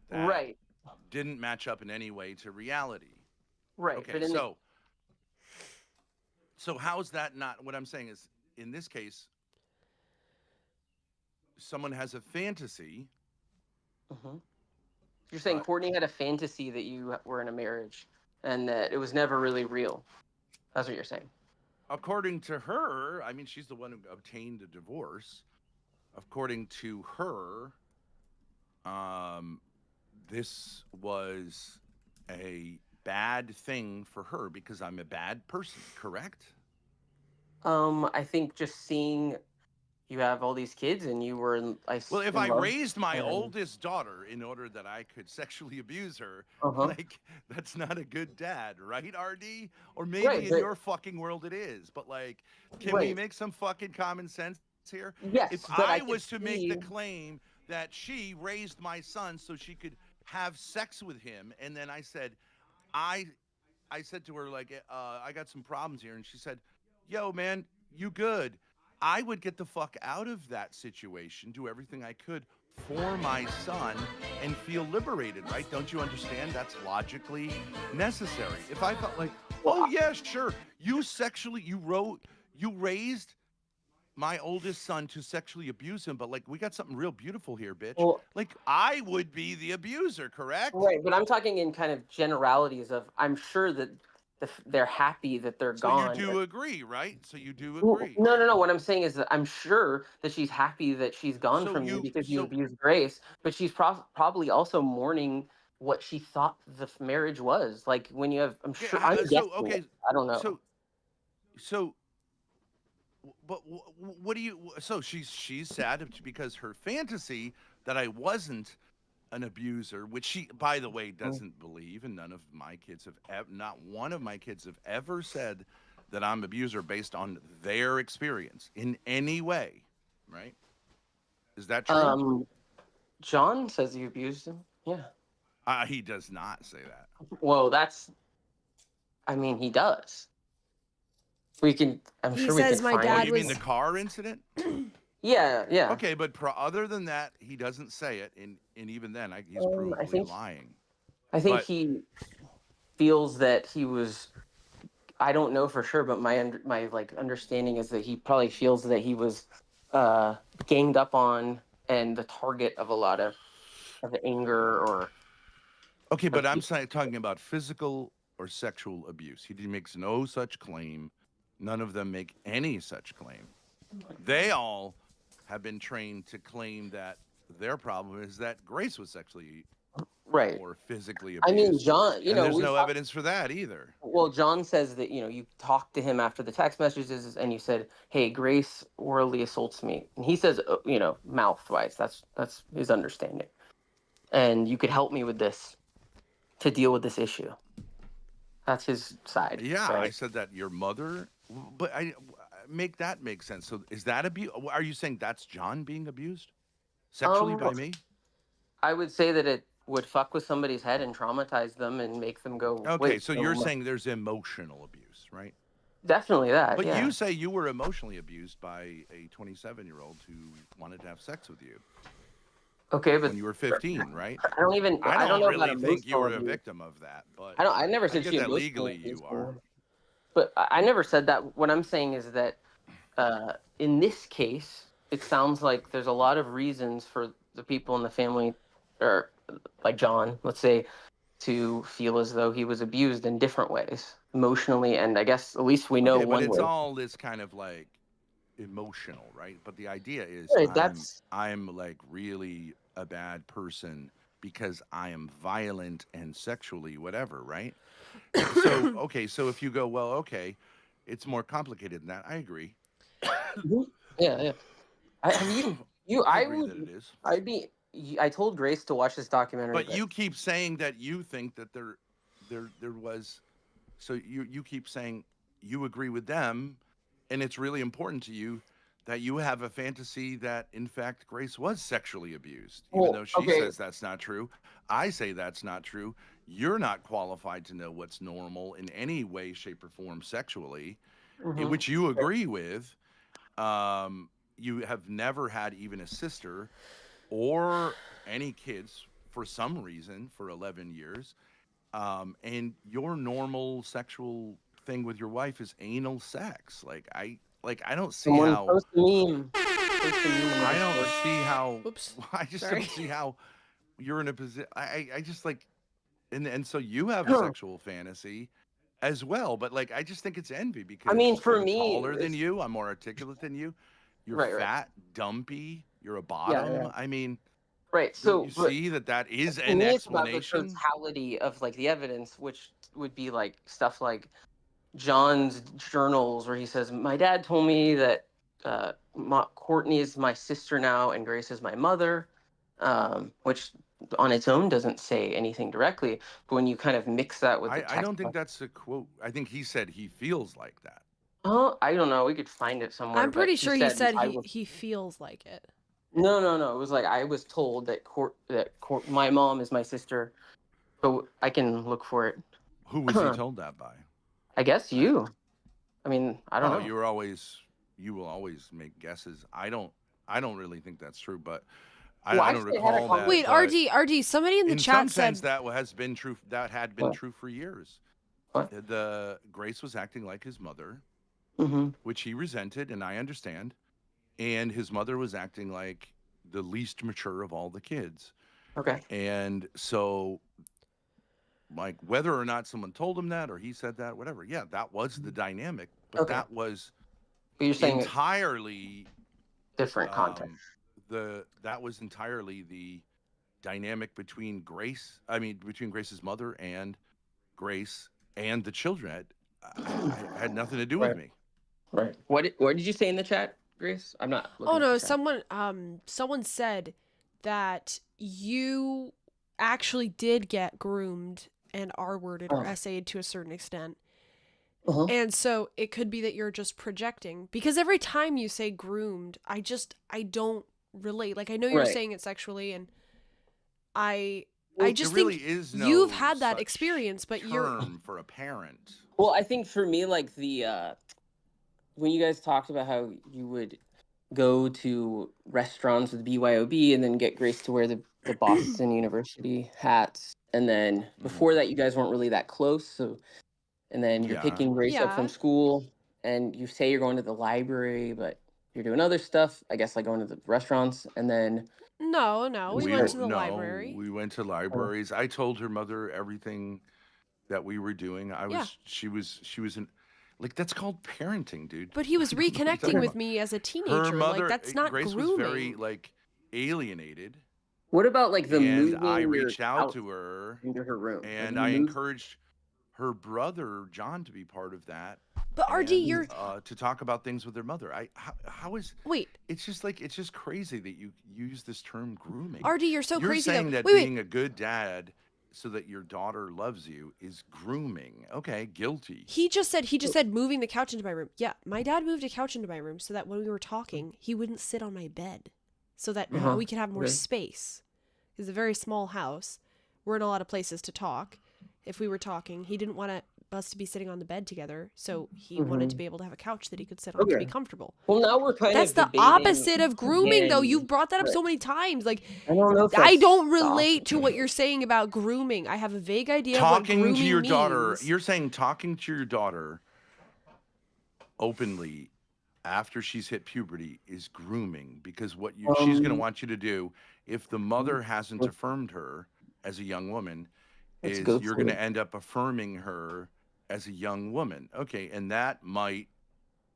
that Right. didn't match up in any way to reality. Right. Okay, But in the. so how's that not what I'm saying is in this case someone has a fantasy, Mhm. You're saying but Courtney had a fantasy that you were in a marriage, and that it was never really real. That's what you're saying. according to her, I mean she's the one who obtained a divorce. According to her, um this was a bad thing for her because I'm a bad person, correct? I think just seeing you have all these kids and you were Well, if in I love, raised my and oldest daughter in order that I could sexually abuse her, uh-huh. like that's not a good dad, right, RD? Or maybe Right, in but your fucking world it is, but like can we right. make some fucking common sense here? If Yes, but I I could was to make the see. claim that she raised my son so she could have sex with him and then I I said to her like, I got some problems here, and she said, "Yo, man, you good?" I would get the fuck out of that situation, do everything I could for my son, and feel liberated. Right? Don't you understand? That's logically necessary. If I felt like, Well, oh yeah, sure, you raised my oldest son to sexually abuse him, but like we got something real beautiful here, bitch. well, Like I would be the abuser, correct? right, but I'm talking in kind of generalities of. I'm sure that they're happy that they're So you gone. do agree, right? So you do No, agree. no, no. What I'm saying is that I'm sure that she's happy that she's gone So from you you because you so abused Grace, but she's probably also mourning what she thought the marriage was. Like when you have, I'm okay, sure, I'm guessing. okay, I don't know. so so but what do you so she's sad because her fantasy that I wasn't an abuser, which she by the way Mm. doesn't believe, and none of my kids have not one of my kids have ever said that I'm abuser based on their experience in any way, right? Is that true? Um, John says you abused him. Yeah. He does not say that. Well, that's. I mean, he does. We can. I'm He sure we can says my find. Oh, dad you mean the was car incident? Yeah, yeah. Okay, but other than that, he doesn't say it, and even then, he's I provably think lying. I think But he feels that he was. I don't know for sure, but my like understanding is that he probably feels that he was uh, ganged up on and the target of a lot of anger or okay, but I'm abuse. talking about physical or sexual abuse. He makes no such claim. None of them make any such claim. They all have been trained to claim that their problem is that Grace was sexually Right. or physically I mean, abused, John. and there's We no talked. evidence for that either. Well, John says that you talked to him after the text messages and you said, "Hey, Grace orally assaults me," and he says, mouth wise. That's his understanding, and you could help me with this to deal with this issue. That's his side, Yeah, I right? said that your mother, but I make that make sense. So is that abuse? Are you saying that's John being abused sexually Um, by me? I would say that it would fuck with somebody's head and traumatize them and make them go, Okay, wait, so you're so saying there's emotional abuse, right? definitely that, But you yeah. say you were emotionally abused by a 27-year-old who wanted to have sex with you Okay, when but you were 15, right? I I don't don't know about really think you emotional were a abuse. victim of that, but I never I said get she that emotionally legally you abused are. me, but I never said that. What I'm saying is that in this case, it sounds like there's a lot of reasons for the people in the family, or like John, let's say, to feel as though he was abused in different ways, emotionally, and I guess at least we know Okay, but one it's way. all this kind of like emotional, right? But the idea is Right, I'm like really a bad person because I am violent and sexually whatever, right? So okay, so if you go, well, okay, it's more complicated than that. I agree. Mhm. Yeah, yeah. Have you? I I agree would. that it is. I'd be. I told Grace to watch this documentary, But but you keep saying that you think that there was, so you keep saying you agree with them, and it's really important to you that you have a fantasy that in fact Grace was sexually abused, even well, though she okay. says that's not true. I say that's not true. You're not qualified to know what's normal in any way, shape, or form sexually, Hmm. which you agree with. You have never had even a sister or any kids for some reason for 11 years. And your normal sexual thing with your wife is anal sex. I don't see Someone how post a meme. Post a meme in the I don't Discord. see how Oops. I just Sorry. don't see how you're in a position. I just like and so you have a sexual fantasy as well, but like I just think it's envy I mean, because for I'm me, taller than you, I'm more articulate than you, you're right, right, fat, dumpy, you're a yeah, bottom. yeah, I mean, right. don't So, you but see that that is to an me, it's about the explanation? totality of like the evidence, which would be like stuff like John's journals, where he says, "My dad told me that Courtney is my sister now, and Grace is my mother," which on its own doesn't say anything directly. But when you kind of mix that with the I text, don't think that's a quote. I think he said he feels like that. oh, I don't know. We could find it somewhere, I'm but pretty he sure he said said I he was. he feels like it. No, no, no. It was like I was told that my mom is my sister, but I can look for it. Who was he told that by? I guess you. I mean, I don't Well, know. you will always make guesses. I don't really think that's true, but Well, I I don't actually had a recall that. Wait, conversation. But RD, somebody in the in chat some sense, said, that has been true. That had been What? true for years. What? The Grace was acting like his mother, Mm-hmm. which he resented, and I understand. And his mother was acting like the least mature of all the kids. Okay. And so, like, whether or not someone told him that or he said that, whatever, yeah, that was the dynamic. But Okay. that was But you're saying it's entirely different context. um, that was entirely the dynamic between Grace. I mean, between Grace's mother and Grace and the children. I had nothing to do with Right. me. Right. What did you say in the chat, Grace? I'm not "Oh looking at no, the chat. someone said that you actually did get groomed and R-worded or Oh. essayed to a certain extent." Uh-huh. And so it could be that you're just projecting because every time you say groomed, I don't relate. Like I know you're Right. saying it sexually and I I Well, There just really think is you've no had that such experience, but you're term for a parent. well, I think for me, like the when you guys talked about how you would go to restaurants with BYOB and then get Grace to wear the Boston University hats. And then before that, you guys weren't really that close. So, and then you're Yeah. picking Grace up from Yeah. school and you say you're going to the library, but you're doing other stuff, I guess, like going to the restaurants. And then No, we went to the no, library. we went to libraries. I told her mother everything that we were doing. Yeah. She was in, like, that's called parenting, dude. But he was I don't know what you're talking reconnecting with about. me as a Her teenager. Like, mother, that's not Grace, was very grooming. like alienated, what about like the and I moving your reached out couch to her into her room? Like and you I moved. encouraged her brother John to be part of that, But RD, and you're to talk about things with their mother. How is wait. it's just crazy that you use this term grooming. RD, you're so You're crazy though. saying that Wait. being a good dad so that your daughter loves you is grooming. Okay, guilty. He just said moving the couch into my room. Yeah, my dad moved a couch into my room so that when we were talking, he wouldn't sit on my bed, so that we could have more space. It's a very small house. We're in a lot of places to talk. If we were talking, he didn't want us to be sitting on the bed together, so he wanted to be able to have a couch that he could sit on to be Okay. comfortable. Well, now we're kind That's of the debating opposite of grooming, though. You've again. brought that up Right. so many times. Like, I don't know if I that's don't the relate to opposite. what you're saying about grooming. I have a vague idea of what Talking grooming to your means. daughter, you're saying talking to your daughter openly after she's hit puberty is grooming, because what she's going to want you to do, if the mother hasn't affirmed her as a young woman, Let's is go you're for going it. to end up affirming her as a young woman. Okay, and that might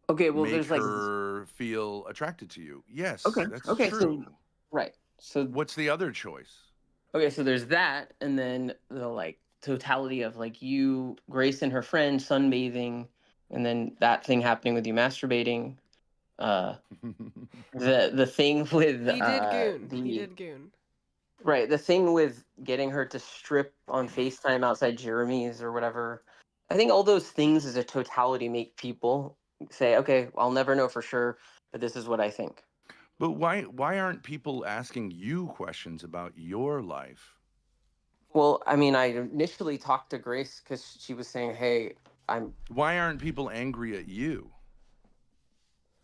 Okay, well, make there's like her feel attracted to you. Yes, okay, that's okay, true. so right, so What's the other choice? okay, so there's that, and then the like totality of like you, Grace, and her friend sunbathing, and then that thing happening with you masturbating. Uh, the thing with He did goon. He the did goon. right, the thing with getting her to strip on FaceTime outside Jeremy's or whatever. I think all those things as a totality make people say, okay, I'll never know for sure, but this is what I think. But why aren't people asking you questions about your life? Well, I mean, I initially talked to Grace because she was saying, hey, I'm, Why aren't people angry at you?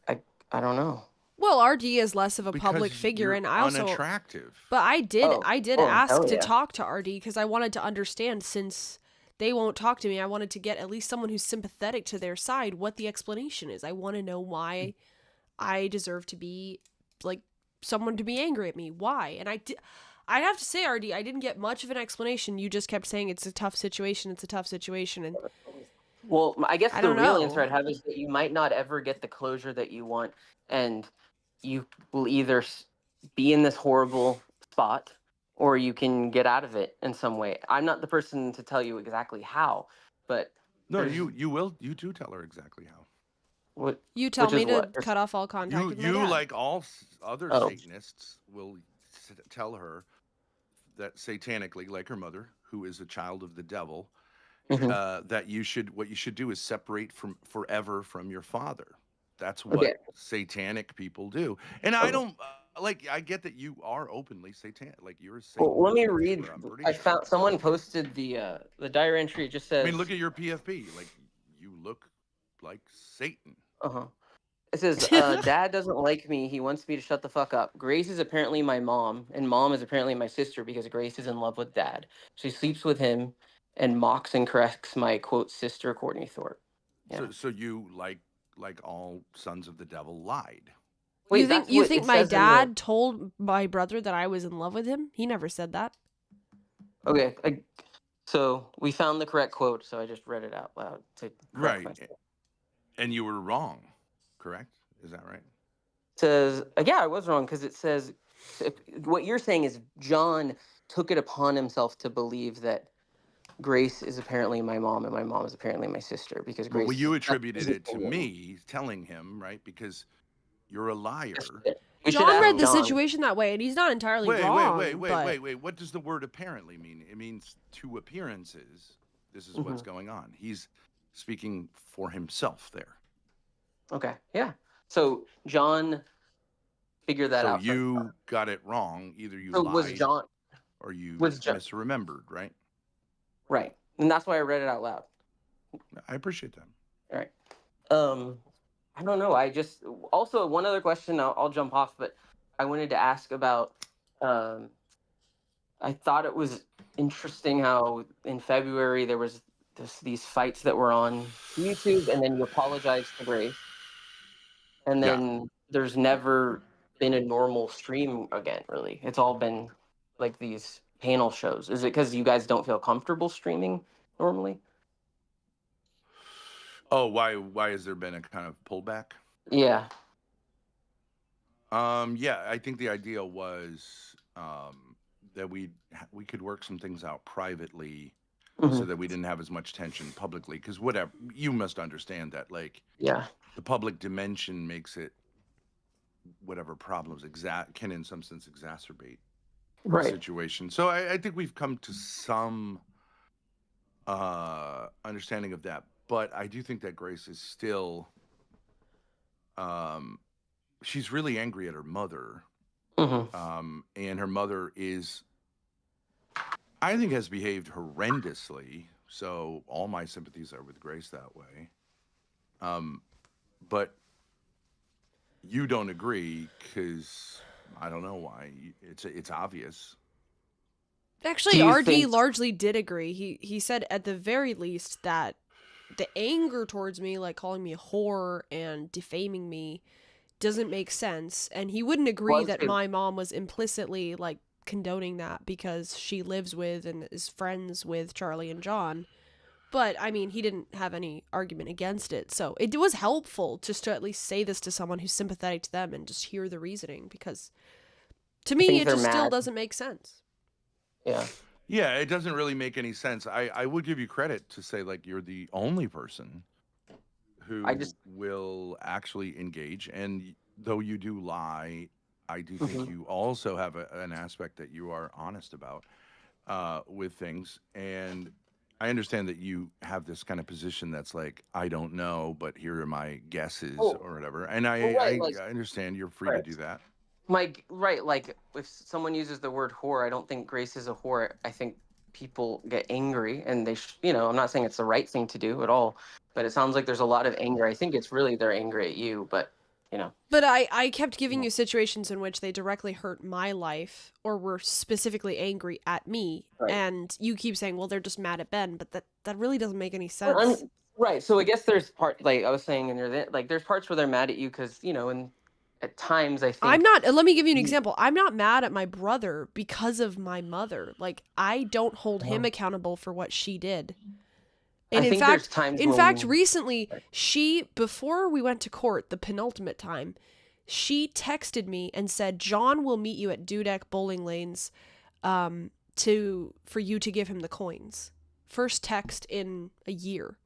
I, I don't know. Well, RD is less of a public Because figure, you're and I also, unattractive. but I did Oh, ask hell to yeah. talk to RD because I wanted to understand, since they won't talk to me. I wanted to get at least someone who's sympathetic to their side, what the explanation is. I want to know why I deserve to be, like, someone to be angry at me. Why? And I have to say, RD, I didn't get much of an explanation. You just kept saying it's a tough situation. It's a tough situation, and Well, I guess I the don't real answer know. I'd have is that you might not ever get the closure that you want, and you will either be in this horrible spot or you can get out of it in some way. I'm not the person to tell you exactly how, but No, there's you do tell her exactly how. what, You tell which me is to what. cut off all contact with my You, dad. like all other Oh, Satanists, will tell her that satanically, like her mother, who is a child of the devil, mhm. that what you should do is separate from forever from your father. That's Okay. what satanic people do. And I Okay. don't like. I get that you are openly satanic, like you're a Well, Satan let me read. worshiper. I'm pretty I sure. found someone posted the diary entry. It just I mean, look says, at your PFP. Like, you look like Satan. uh huh. It says, Dad doesn't like me. He wants me to shut the fuck up. Grace is apparently my mom, and mom is apparently my sister because Grace is in love with Dad. She sleeps with him and mocks and corrects my quote sister, Cortney Thorp. Yeah. So you, like all sons of the devil, lied. You Wait, think that's what it my says in the. dad told my brother that I was in love with him? He never said that. Okay. So we found the correct quote, so I just read it out loud to correct Right. myself. And you were wrong, correct? Is that right? It says, yeah, I was wrong because it says, what you're saying is John took it upon himself to believe that Grace is apparently my mom, and my mom is apparently my sister because Well, Grace. you attributed it to me telling him, right? Because you're a liar. We should John ask read the So John. situation that way, and he's not entirely wrong, but wait. What does the word apparently mean? It means to appearances. This is what's Mhm. going on. He's speaking for himself there. Okay, yeah. So John figured that So out for himself. you got it wrong. Either you So was lied John or you was John misremembered, right? right? And that's why I read it out loud. I appreciate that. All right. Um. I don't know. I just also one other question. I'll jump off, but I wanted to ask about. Um, I thought it was interesting how in February there was these fights that were on YouTube, and then you apologized to Grace, and Yeah. then there's never been a normal stream again. Really, it's all been like these panel shows. Is it because you guys don't feel comfortable streaming normally? Oh, why has there been a kind of pullback? Yeah. Yeah, I think the idea was that we could work some things out privately so Hmm. that we didn't have as much tension publicly. Because whatever, you must understand that, like, Yeah. the public dimension makes it whatever problems can in some sense exacerbate the Right. situation. So I think we've come to some understanding of that. But I do think that Grace is still um, she's really angry at her mother. Hmm. And her mother is, I think, has behaved horrendously. So all my sympathies are with Grace that way. Um, but you don't agree because I don't know why. It's obvious. Do Actually, you RD think? largely did agree. He said at the very least that the anger towards me, like calling me a whore and defaming me, doesn't make sense, and he wouldn't agree Was that it my mom was implicitly like condoning that because she lives with and is friends with Charlie and John. But I mean, he didn't have any argument against it, so it was helpful just to at least say this to someone who's sympathetic to them and just hear the reasoning, because to I me think it they're just still mad. doesn't make sense. Yeah. Yeah, it doesn't really make any sense. I would give you credit to say, like, you're the only person I who just. will actually engage. And though you do lie, I do think Mhm. you also have an aspect that you are honest about with things. And I understand that you have this kind of position that's like, I don't know, but here are my guesses Oh, or whatever. And well, right. Like, I understand you're free to right. do that. Mike, right. Like, if someone uses the word whore, I don't think Grace is a whore. I think people get angry, and I'm not saying it's the right thing to do at all, but it sounds like there's a lot of anger. I think it's really they're angry at you, but you know, But I kept giving you situations in which they directly hurt my life or were specifically angry at me. right. And you keep saying, well, they're just mad at Ben, but that really doesn't make any Well, sense. right. So I guess there's like I was saying, and like there's parts where they're mad at you because and at times I I'm think. not, let me give you an example. I'm not mad at my brother because of my mother. Like, I don't hold him accountable for what she did. I And think there's times in fact, when. recently, before we went to court, the penultimate time, she texted me and said, John will meet you at Dudek bowling lanes for you to give him the coins. First text in a year.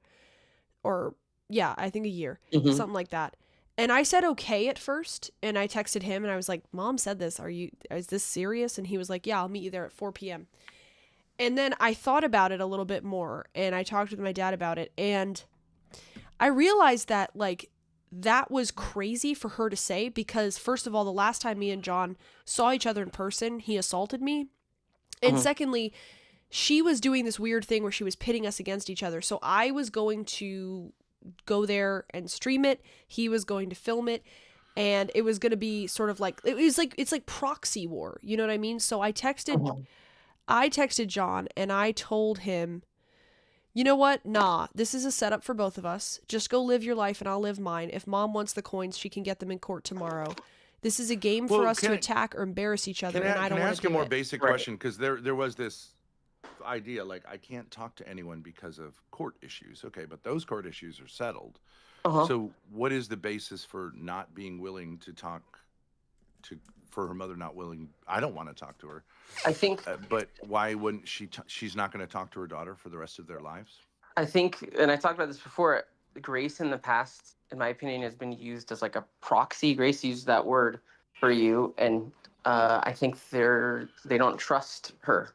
Or, yeah, I think a year. Mhm. Something like that. And I said okay at first, and I texted him and I was like, Mom said this. Is this serious? And he was like, yeah, I'll meet you there at 4 p.m. And then I thought about it a little bit more and I talked with my dad about it, and I realized that like that was crazy for her to say, because first of all, the last time me and John saw each other in person, he assaulted me. And Mhm. secondly, she was doing this weird thing where she was pitting us against each other. So I was going to go there and stream it. He was going to film it. And it was going to be sort of like, it's like proxy war. You know what I mean? So Mhm. I texted John and I told him, you know what? Nah, this is a setup for both of us. Just go live your life and I'll live mine. If mom wants the coins, she can get them in court tomorrow. This is a game for Well, us to attack or embarrass each other, and I can don't I want to ask a do more it. basic Right. question? Because there was this idea, like, I can't talk to anyone because of court issues. Okay, but those court issues are settled. Uh huh. So what is the basis for not being willing to talk to for her mother not willing? I don't want to talk to her, I think. but why wouldn't she? She's not going to talk to her daughter for the rest of their lives. I think, and I talked about this before. Grace in the past, in my opinion, has been used as like a proxy. Grace used that word for you, and I think they don't trust her.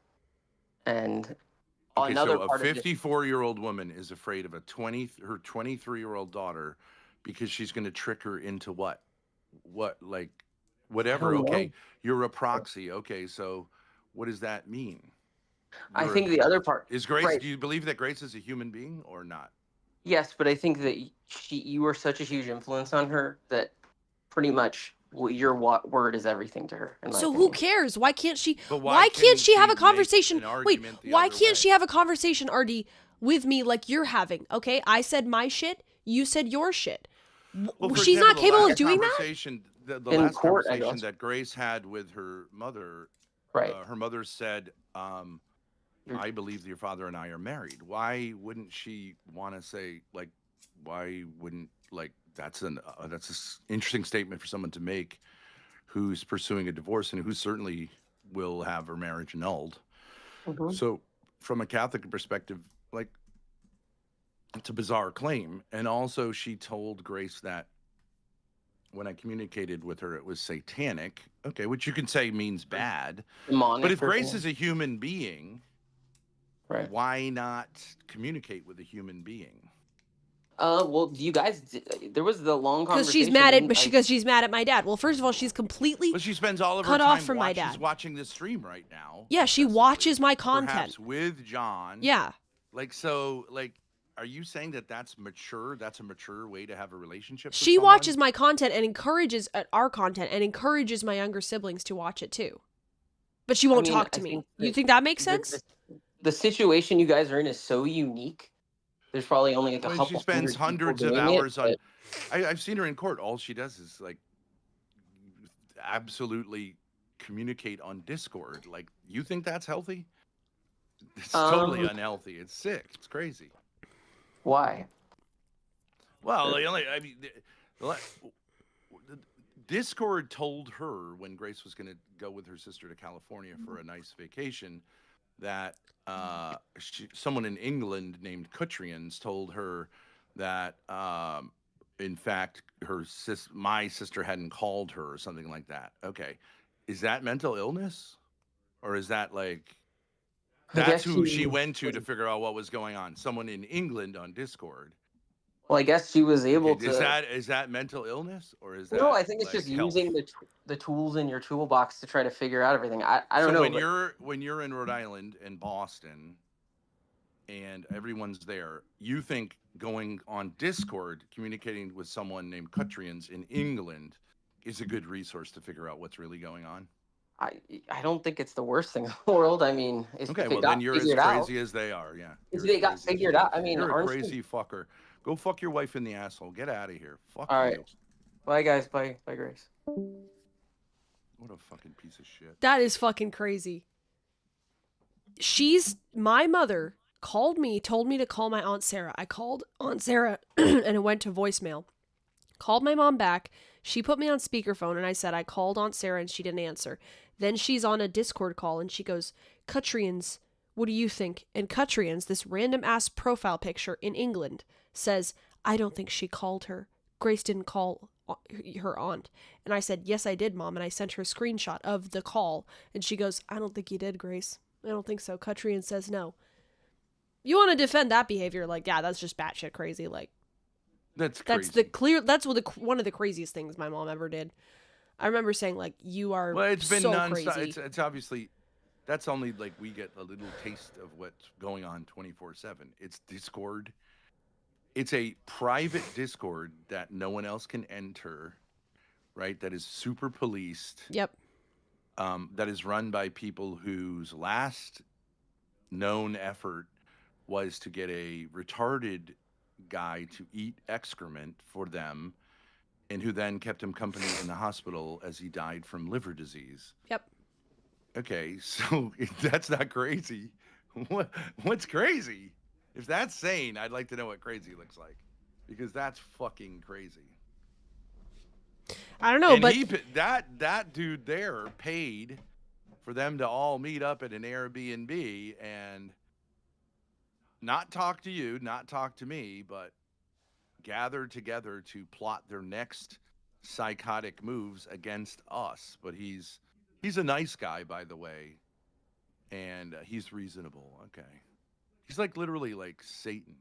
And Okay, another so a part of this. 54-year-old woman is afraid of her 23-year-old daughter because she's going to trick her into what? What, like, I whatever. don't Okay, know. you're a proxy. Okay, so what does that mean? I You're think the other part, is Grace? right? Do you believe that Grace is a human being or not? Yes, but I think that you were such a huge influence on her that pretty much your word is everything to her, in my So who opinion. cares? Why can't she But why why can't can she have she a make conversation? an Wait, argument the why other can't she way? have a conversation, RD, with me like you're having? Okay? I said my shit, you said your shit. Well, for She's example, not capable of doing that? the In last court, I conversation guess. that Grace had with Right. her mother said, You're, "I believe your father and I are married." Why wouldn't she want to say like, why wouldn't like that's an interesting statement for someone to make who's pursuing a divorce and who certainly will have her marriage annulled. Mhm. So, from a Catholic perspective, like it's a bizarre claim. And also, she told Grace that when I communicated with her, it was satanic. Okay, which you can say means bad. But Demonic if or Grace something. is a human being, Right. why not communicate with a human being? Well, you guys, there was the long Because she's conversation, mad at, and but because she's mad at my dad. Well, first of all, she's completely But she spends all of her cut off time from my dad. watching this stream right now, Yeah, she obsessively, watches my content. perhaps with John. Yeah. Like so, like, are you saying that that's mature? That's a mature way to have a relationship with She someone? watches my content and encourages our content and encourages my younger siblings to watch it too. But she I won't mean, talk I to me. think You that think that makes the, sense? the the situation you guys are in is so unique. There's probably only like a I mean, she couple spends hundred people hundreds of doing it, hours on. but I've seen her in court. All she does is like absolutely communicate on Discord. Like, you think that's healthy? It's totally um, unhealthy. It's sick. It's crazy. why? Well, the only, I mean, Discord told her when Grace was going to go with her sister to California for a nice vacation that someone in England named Cutrians told her that, in fact, my sister hadn't called her or something like that. Okay, is that mental illness, or is that like I that's guess she who she was. went to figure out what was going on? Someone in England on Discord. Well, I guess she was Okay, able to. is that mental illness or is No, that I think it's just like using health? the tools in your toolbox to try to figure out everything. I don't So know, but when you're in Rhode Island and Boston and everyone's there, you think going on Discord, communicating with someone named Cutrians in England is a good resource to figure out what's really going on? I I don't think it's the worst thing in the world. I mean, Okay, if it well then got you're as figured out, crazy as they are. Yeah, if you're as they got crazy as figured they out, are. I mean, You're a aren't you? crazy fucker. Go fuck your wife in the asshole. Get out of here. Fuck All right, you. bye guys, bye Grace. What a fucking piece of shit. That is fucking crazy. My mother called me, told me to call my Aunt Sarah. I called Aunt Sarah and it went to voicemail. Called my mom back. She put me on speakerphone and I said I called Aunt Sarah and she didn't answer. Then she's on a Discord call and she goes, Cutrians, what do you think? And Cutrians, this random ass profile picture in England, says, I don't think she called her. Grace didn't call her aunt. And I said, yes, I did, Mom. And I sent her a screenshot of the call. And she goes, I don't think you did, Grace. I don't think so. Cutrian says no. You want to defend that behavior? Like, yeah, that's just batshit crazy. Like, That's that's the crazy. clear. That's one of the craziest things my mom ever did. I remember saying like, "You are Well, it's been so nonstop. crazy." It's obviously that's only like we get a little taste of what's going on 24/7. It's Discord. It's a private Discord that no one else can enter, right? That is super policed. Yep. That is run by people whose last known effort was to get a retarded guy to eat excrement for them, and who then kept him company in the hospital as he died from liver disease. Yep. Okay, so if that's not crazy, what's crazy? If that's sane, I'd like to know what crazy looks like, because that's fucking crazy. I don't know, And but that dude there paid for them to all meet up at an Airbnb and not talk to you, not talk to me, but gather together to plot their next psychotic moves against us. But he's a nice guy, by the way, and he's reasonable. Okay, he's like literally like Satan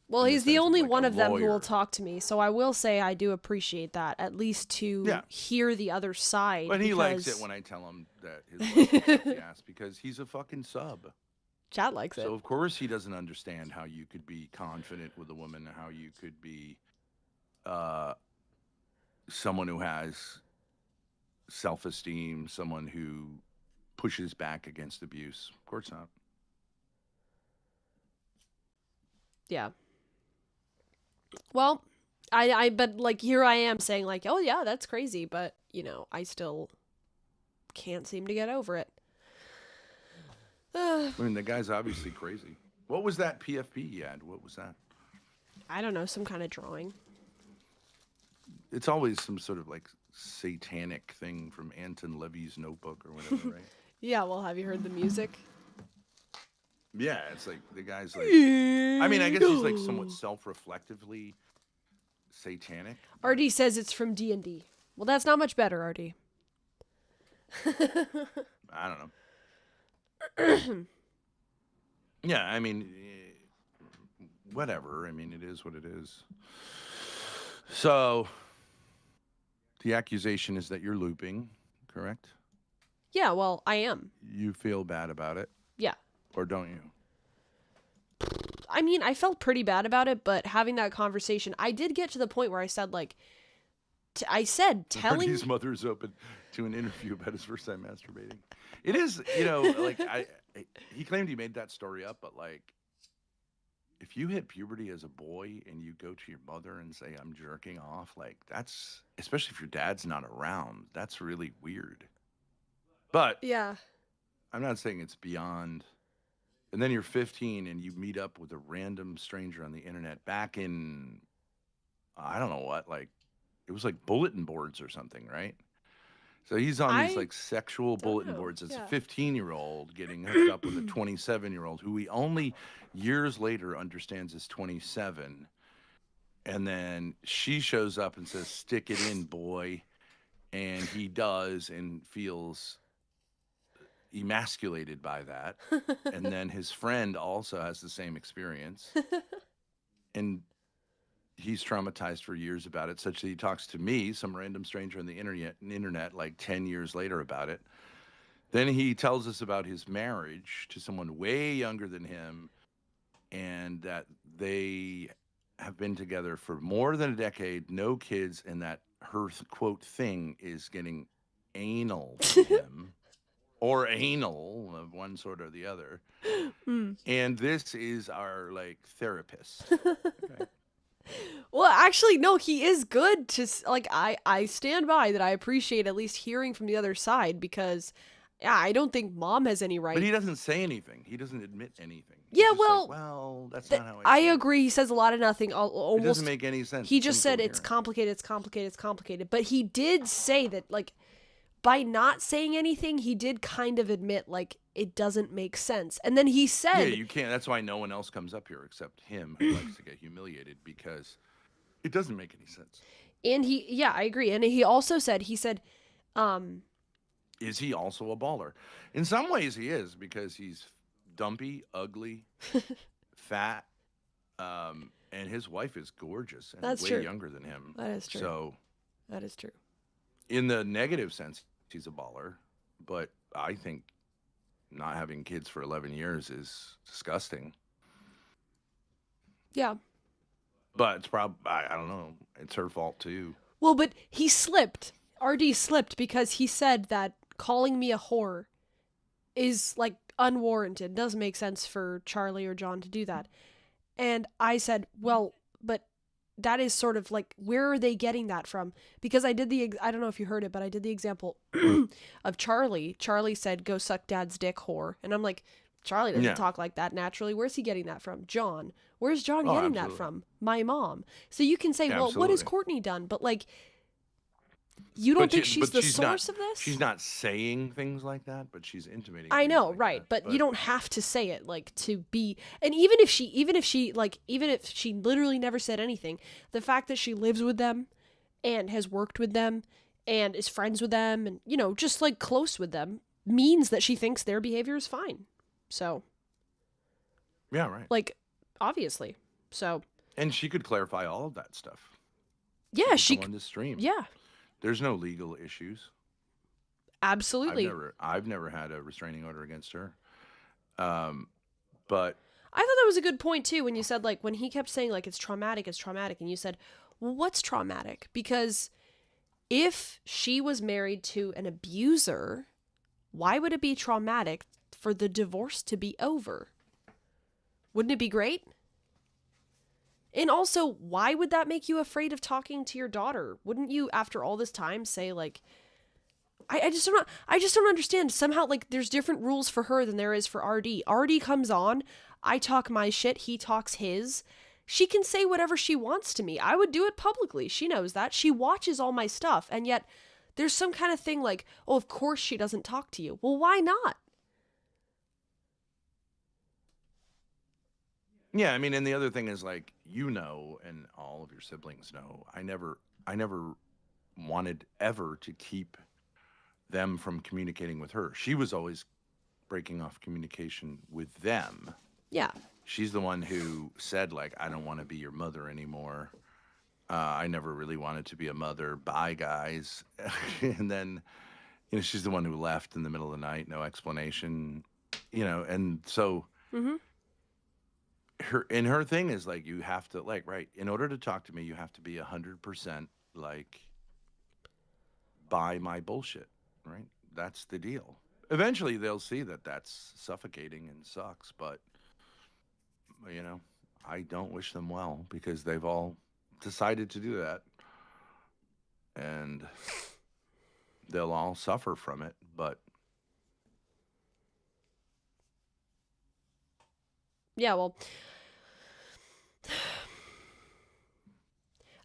well, in the he's the sense of only like a one of them who will lawyer. talk to me. So I will say I do appreciate that, at least to Yeah, hear the other side. but he likes it Because when I tell him that his life is up the ass because he's a fucking sub. Chat likes So it. of course he doesn't understand how you could be confident with a woman, how you could be uh, someone who has self-esteem, someone who pushes back against abuse. Of course not. Yeah. Well, but like here I am saying like, oh yeah, that's crazy, but you know, I still can't seem to get over it. I mean, the guy's obviously crazy. What was that PFP he had? What was that? I don't know, some kind of drawing. It's always some sort of like satanic thing from Anton Levy's notebook or whatever, right? Yeah, well, have you heard the music? Yeah, it's like the guy's like, I mean, I guess he's like somewhat self-reflectively satanic. But RD says it's from D&D. Well, that's not much better, RD. I don't know. Yeah, I mean, whatever. I mean, it is what it is. So the accusation is that you're looping, correct? Yeah, well, I am. You feel bad about it, Yeah. or don't you? I mean, I felt pretty bad about it, but having that conversation, I did get to the point where I said, like, I said, telling. His mother's open to an interview about his first time masturbating. It is, like he claimed he made that story up, but like, if you hit puberty as a boy and you go to your mother and say, I'm jerking off, like that's, especially if your dad's not around, that's really weird. But Yeah. I'm not saying it's beyond. And then you're 15 and you meet up with a random stranger on the internet back in, I don't know what, like, it was like bulletin boards or something, right? So he's on these I like sexual don't bulletin know. boards as a Yeah. 15-year-old getting hooked up with a 27-year-old who he only years later understands is 27. And then she shows up and says, "Stick it in, boy." And he does and feels emasculated by that. And then his friend also has the same experience. And he's traumatized for years about it, such that he talks to me, some random stranger on the internet like 10 years later about it. Then he tells us about his marriage to someone way younger than him and that they have been together for more than a decade, no kids, and that her quote thing is getting anal from him or anal of one sort or the other. Mm. And this is our like therapist. Okay. Well, actually, no, he is good to like. I stand by that. I appreciate at least hearing from the other side because, yeah, I don't think mom has any But right. he doesn't say anything. He doesn't admit anything. He's Yeah, just like, well, well, that's not how I I see it. agree. He says a lot of nothing. It doesn't Almost. make any sense. He It's just said it's incoherent. complicated. It's complicated. It's complicated. But he did say that like by not saying anything, he did kind of admit like it doesn't make sense. And then he Yeah, said, you can't. That's why no one else comes up here except him who likes to get humiliated because it doesn't make any sense. and yeah, I agree. And he also said, um, Is he also a baller? In some ways, he is because he's dumpy, ugly, fat, and his wife is gorgeous and that's way true. younger than him. That is true. So, That is true. in the negative sense, he's a baller. But I think not having kids for 11 years is disgusting. Yeah. But it's probably, I don't know, it's her fault too. Well, but he slipped. RD slipped because he said that calling me a whore is like unwarranted. Doesn't make sense for Charlie or John to do that. And I said, well, but that is sort of like, where are they getting that from? Because I don't know if you heard it, but I did the example of Charlie. Charlie said, go suck dad's dick, whore. And I'm like, Charlie doesn't Yeah. talk like that naturally. Where's he getting that from? John. Where's John Oh, getting that absolutely. from? My mom. So you can say, well, what has Absolutely. Cortney done? But like, you don't think she's the source not, of this? She's not saying things like that, but she's intimating. I things know, like right? that. But you don't have to say it like to be. And even if she literally never said anything, the fact that she lives with them and has worked with them and is friends with them and just like close with them means that she thinks their behavior is fine. So, Yeah, right. like, obviously. So, And she could clarify all of that stuff. yeah, She could go on this stream. yeah, There's no legal issues. absolutely. I've never had a restraining order against her. Um, But I thought that was a good point too when you said, like, when he kept saying, like, it's traumatic, and you said, well, what's traumatic? Because if she was married to an abuser, why would it be traumatic for the divorce to be over? Wouldn't it be great? And also, why would that make you afraid of talking to your daughter? Wouldn't you, after all this time, say, like, I just don't understand. Somehow, like, there's different rules for her than there is for RD. RD comes on, I talk my shit, he talks his. She can say whatever she wants to me. I would do it publicly. She knows that. She watches all my stuff, and yet there's some kind of thing like, oh, of course she doesn't talk to you. Well, why not? yeah, I mean, and the other thing is like, and all of your siblings know, I never wanted ever to keep them from communicating with her. She was always breaking off communication with them. Yeah. She's the one who said, like, I don't want to be your mother anymore. I never really wanted to be a mother. Bye, guys. And then, she's the one who left in the middle of the night, no explanation. And so Mm-hmm. her thing is like, you have to, like, right, in order to talk to me, you have to be 100% like, buy my bullshit, right? That's the deal. Eventually they'll see that that's suffocating and sucks, but I don't wish them well because they've all decided to do that, and they'll all suffer from it. But Yeah, well,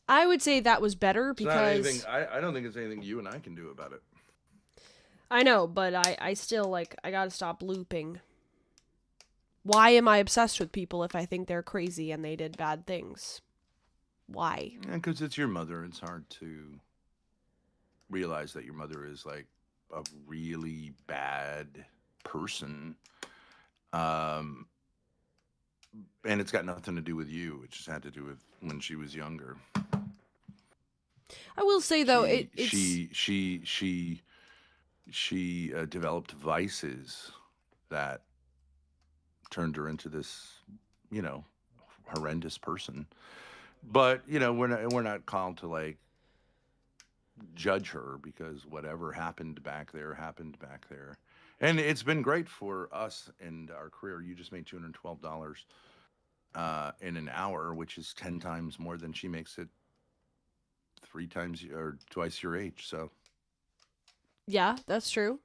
I would say that was better it's not anything. because I don't think it's anything you and I can do about it. I know, but I still, like, I gotta stop looping. Why am I obsessed with people if I think they're crazy and they did bad things? Why? Because it's your mother. It's hard to realize that your mother is like a really bad person. Um, and it's got nothing to do with you. It just had to do with when she was younger. I will say though, She developed vices that turned her into this, horrendous person. But we're not called to like judge her because whatever happened back there happened back there. And it's been great for us and our career. You just made $212 in an hour, which is 10 times more than she makes it 3 times or twice your age. So yeah, that's true.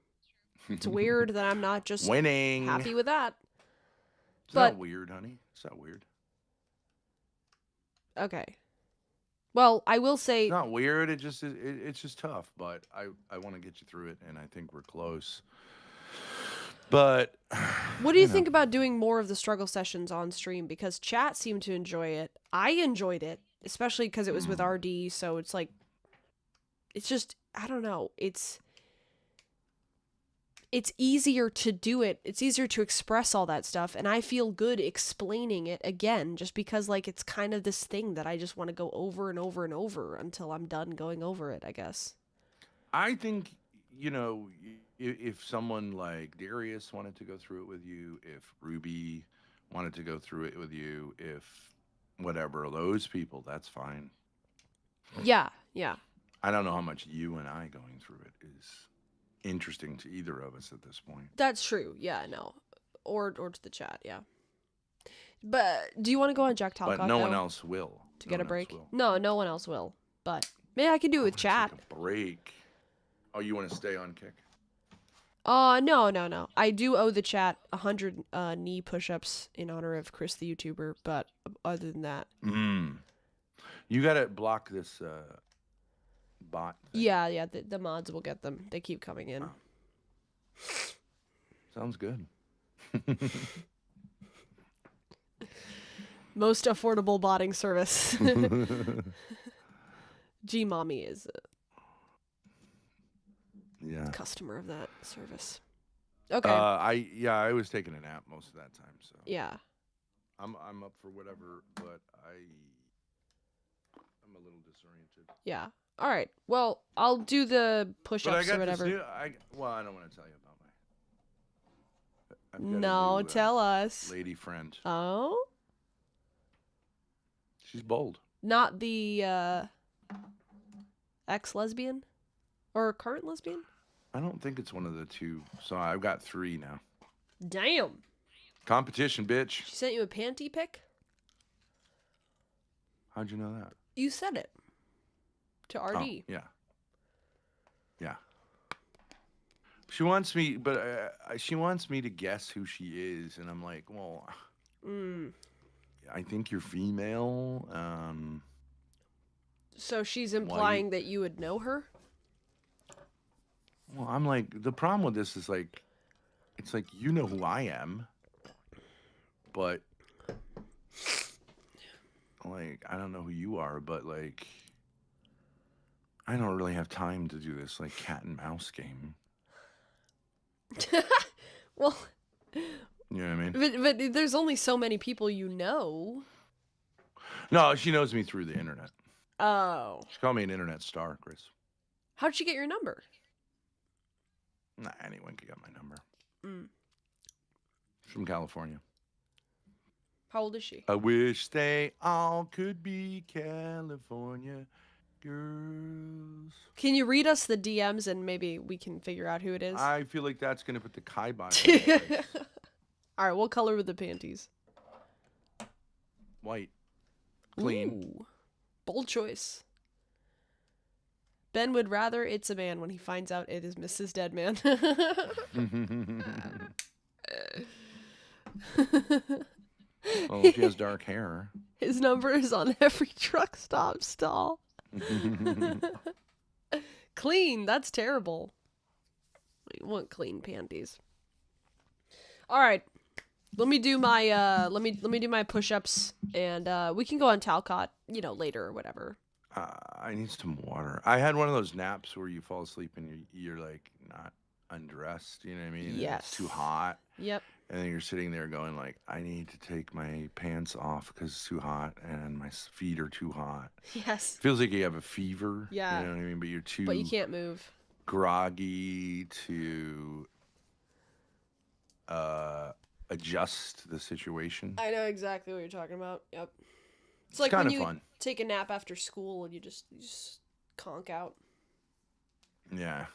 It's weird that I'm not just winning. happy with that. It's not weird, honey. It's not weird. Okay. Well, I will say It's not weird. It's just tough, but I want to get you through it, and I think we're close. But what do you think about doing more of the struggle sessions on stream? Because chat seemed to enjoy it. I enjoyed it, especially because it was with RD. So it's like, it's just, I don't know. It's easier to do it. It's easier to express all that stuff. And I feel good explaining it again, just because, like, it's kind of this thing that I just want to go over and over and over until I'm done going over it, I guess. I think, if someone like Darius wanted to go through it with you, if Ruby wanted to go through it with you, if whatever, those people, that's fine. Yeah, yeah. I don't know how much you and I going through it is interesting to either of us at this point. That's true. Yeah, no. Or to the chat, yeah. But do you want to go on Jack Talcott? But no one else will. To get a break? No, no one else will. But maybe I can do it with chat. Take a break. Oh, you want to stay on Kick? No. I do owe the chat 100 knee push-ups in honor of Chris the YouTuber, but other than that. You got to block this bot thing. Yeah, the mods will get them. They keep coming in. Oh. Sounds good. Most affordable botting service. G-Mommy is a customer of that service. Okay. I was taking a nap most of that time, so. Yeah. I'm up for whatever, but I'm a little disoriented. Yeah. All right. Well, I'll do the push-ups or whatever. I don't want to tell you about I've got a No, new tell us. lady friend. Oh? She's bold. Not the ex-lesbian? Or current lesbian? I don't think it's one of the two. So I've got 3 now. Damn. Competition, bitch. She sent you a panty pic? How'd you know that? You said it. To RD. Oh, yeah. Yeah. She wants me, but she wants me to guess who she is, and I'm like, well, I think you're female. So she's implying that you would know her? Well, I'm like, the problem with this is like, it's like, you know who I am, but like, I don't know who you are, but like, I don't really have time to do this like cat and mouse game. Well, you know what I mean? But there's only so many people you know. No, she knows me through the internet. Oh. She called me an internet star, Chris. How'd she get your number? Nah, anyone could get my number. She's from California. How old is she? I wish they all could be California girls. Can you read us the DMs and maybe we can figure out who it is? I feel like that's going to put the kibosh. All right, what color were the panties? White. Clean. Ooh, bold choice. Ben would rather it's a man when he finds out it is Mrs. Deadman. Well, she has dark hair. His number is on every truck stop stall. Clean, that's terrible. You want clean panties. All right. Let me do my let me do my push-ups and we can go on Talcott, later or whatever. I need some water. I had one of those naps where you fall asleep and you're like not undressed, you know what I mean? Yes. It's too hot. Yep. And then you're sitting there going like, I need to take my pants off because it's too hot and my feet are too hot. Yes. Feels like you have a fever. Yeah. You know what I mean? But you're too But you can't move. groggy to adjust the situation. I know exactly what you're talking about. Yep. It's like kind when of you fun. take a nap after school and you just conk out. Yeah.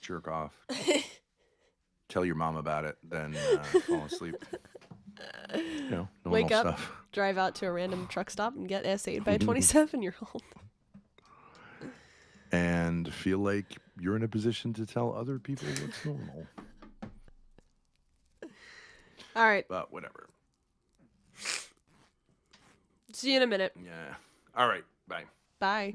Jerk off. Tell your mom about it, then fall asleep. Normal Wake up, stuff. drive out to a random truck stop and get essayed by a 27-year-old. And feel like you're in a position to tell other people what's normal. All right. But whatever. See you in a minute. Yeah. All right. Bye. Bye.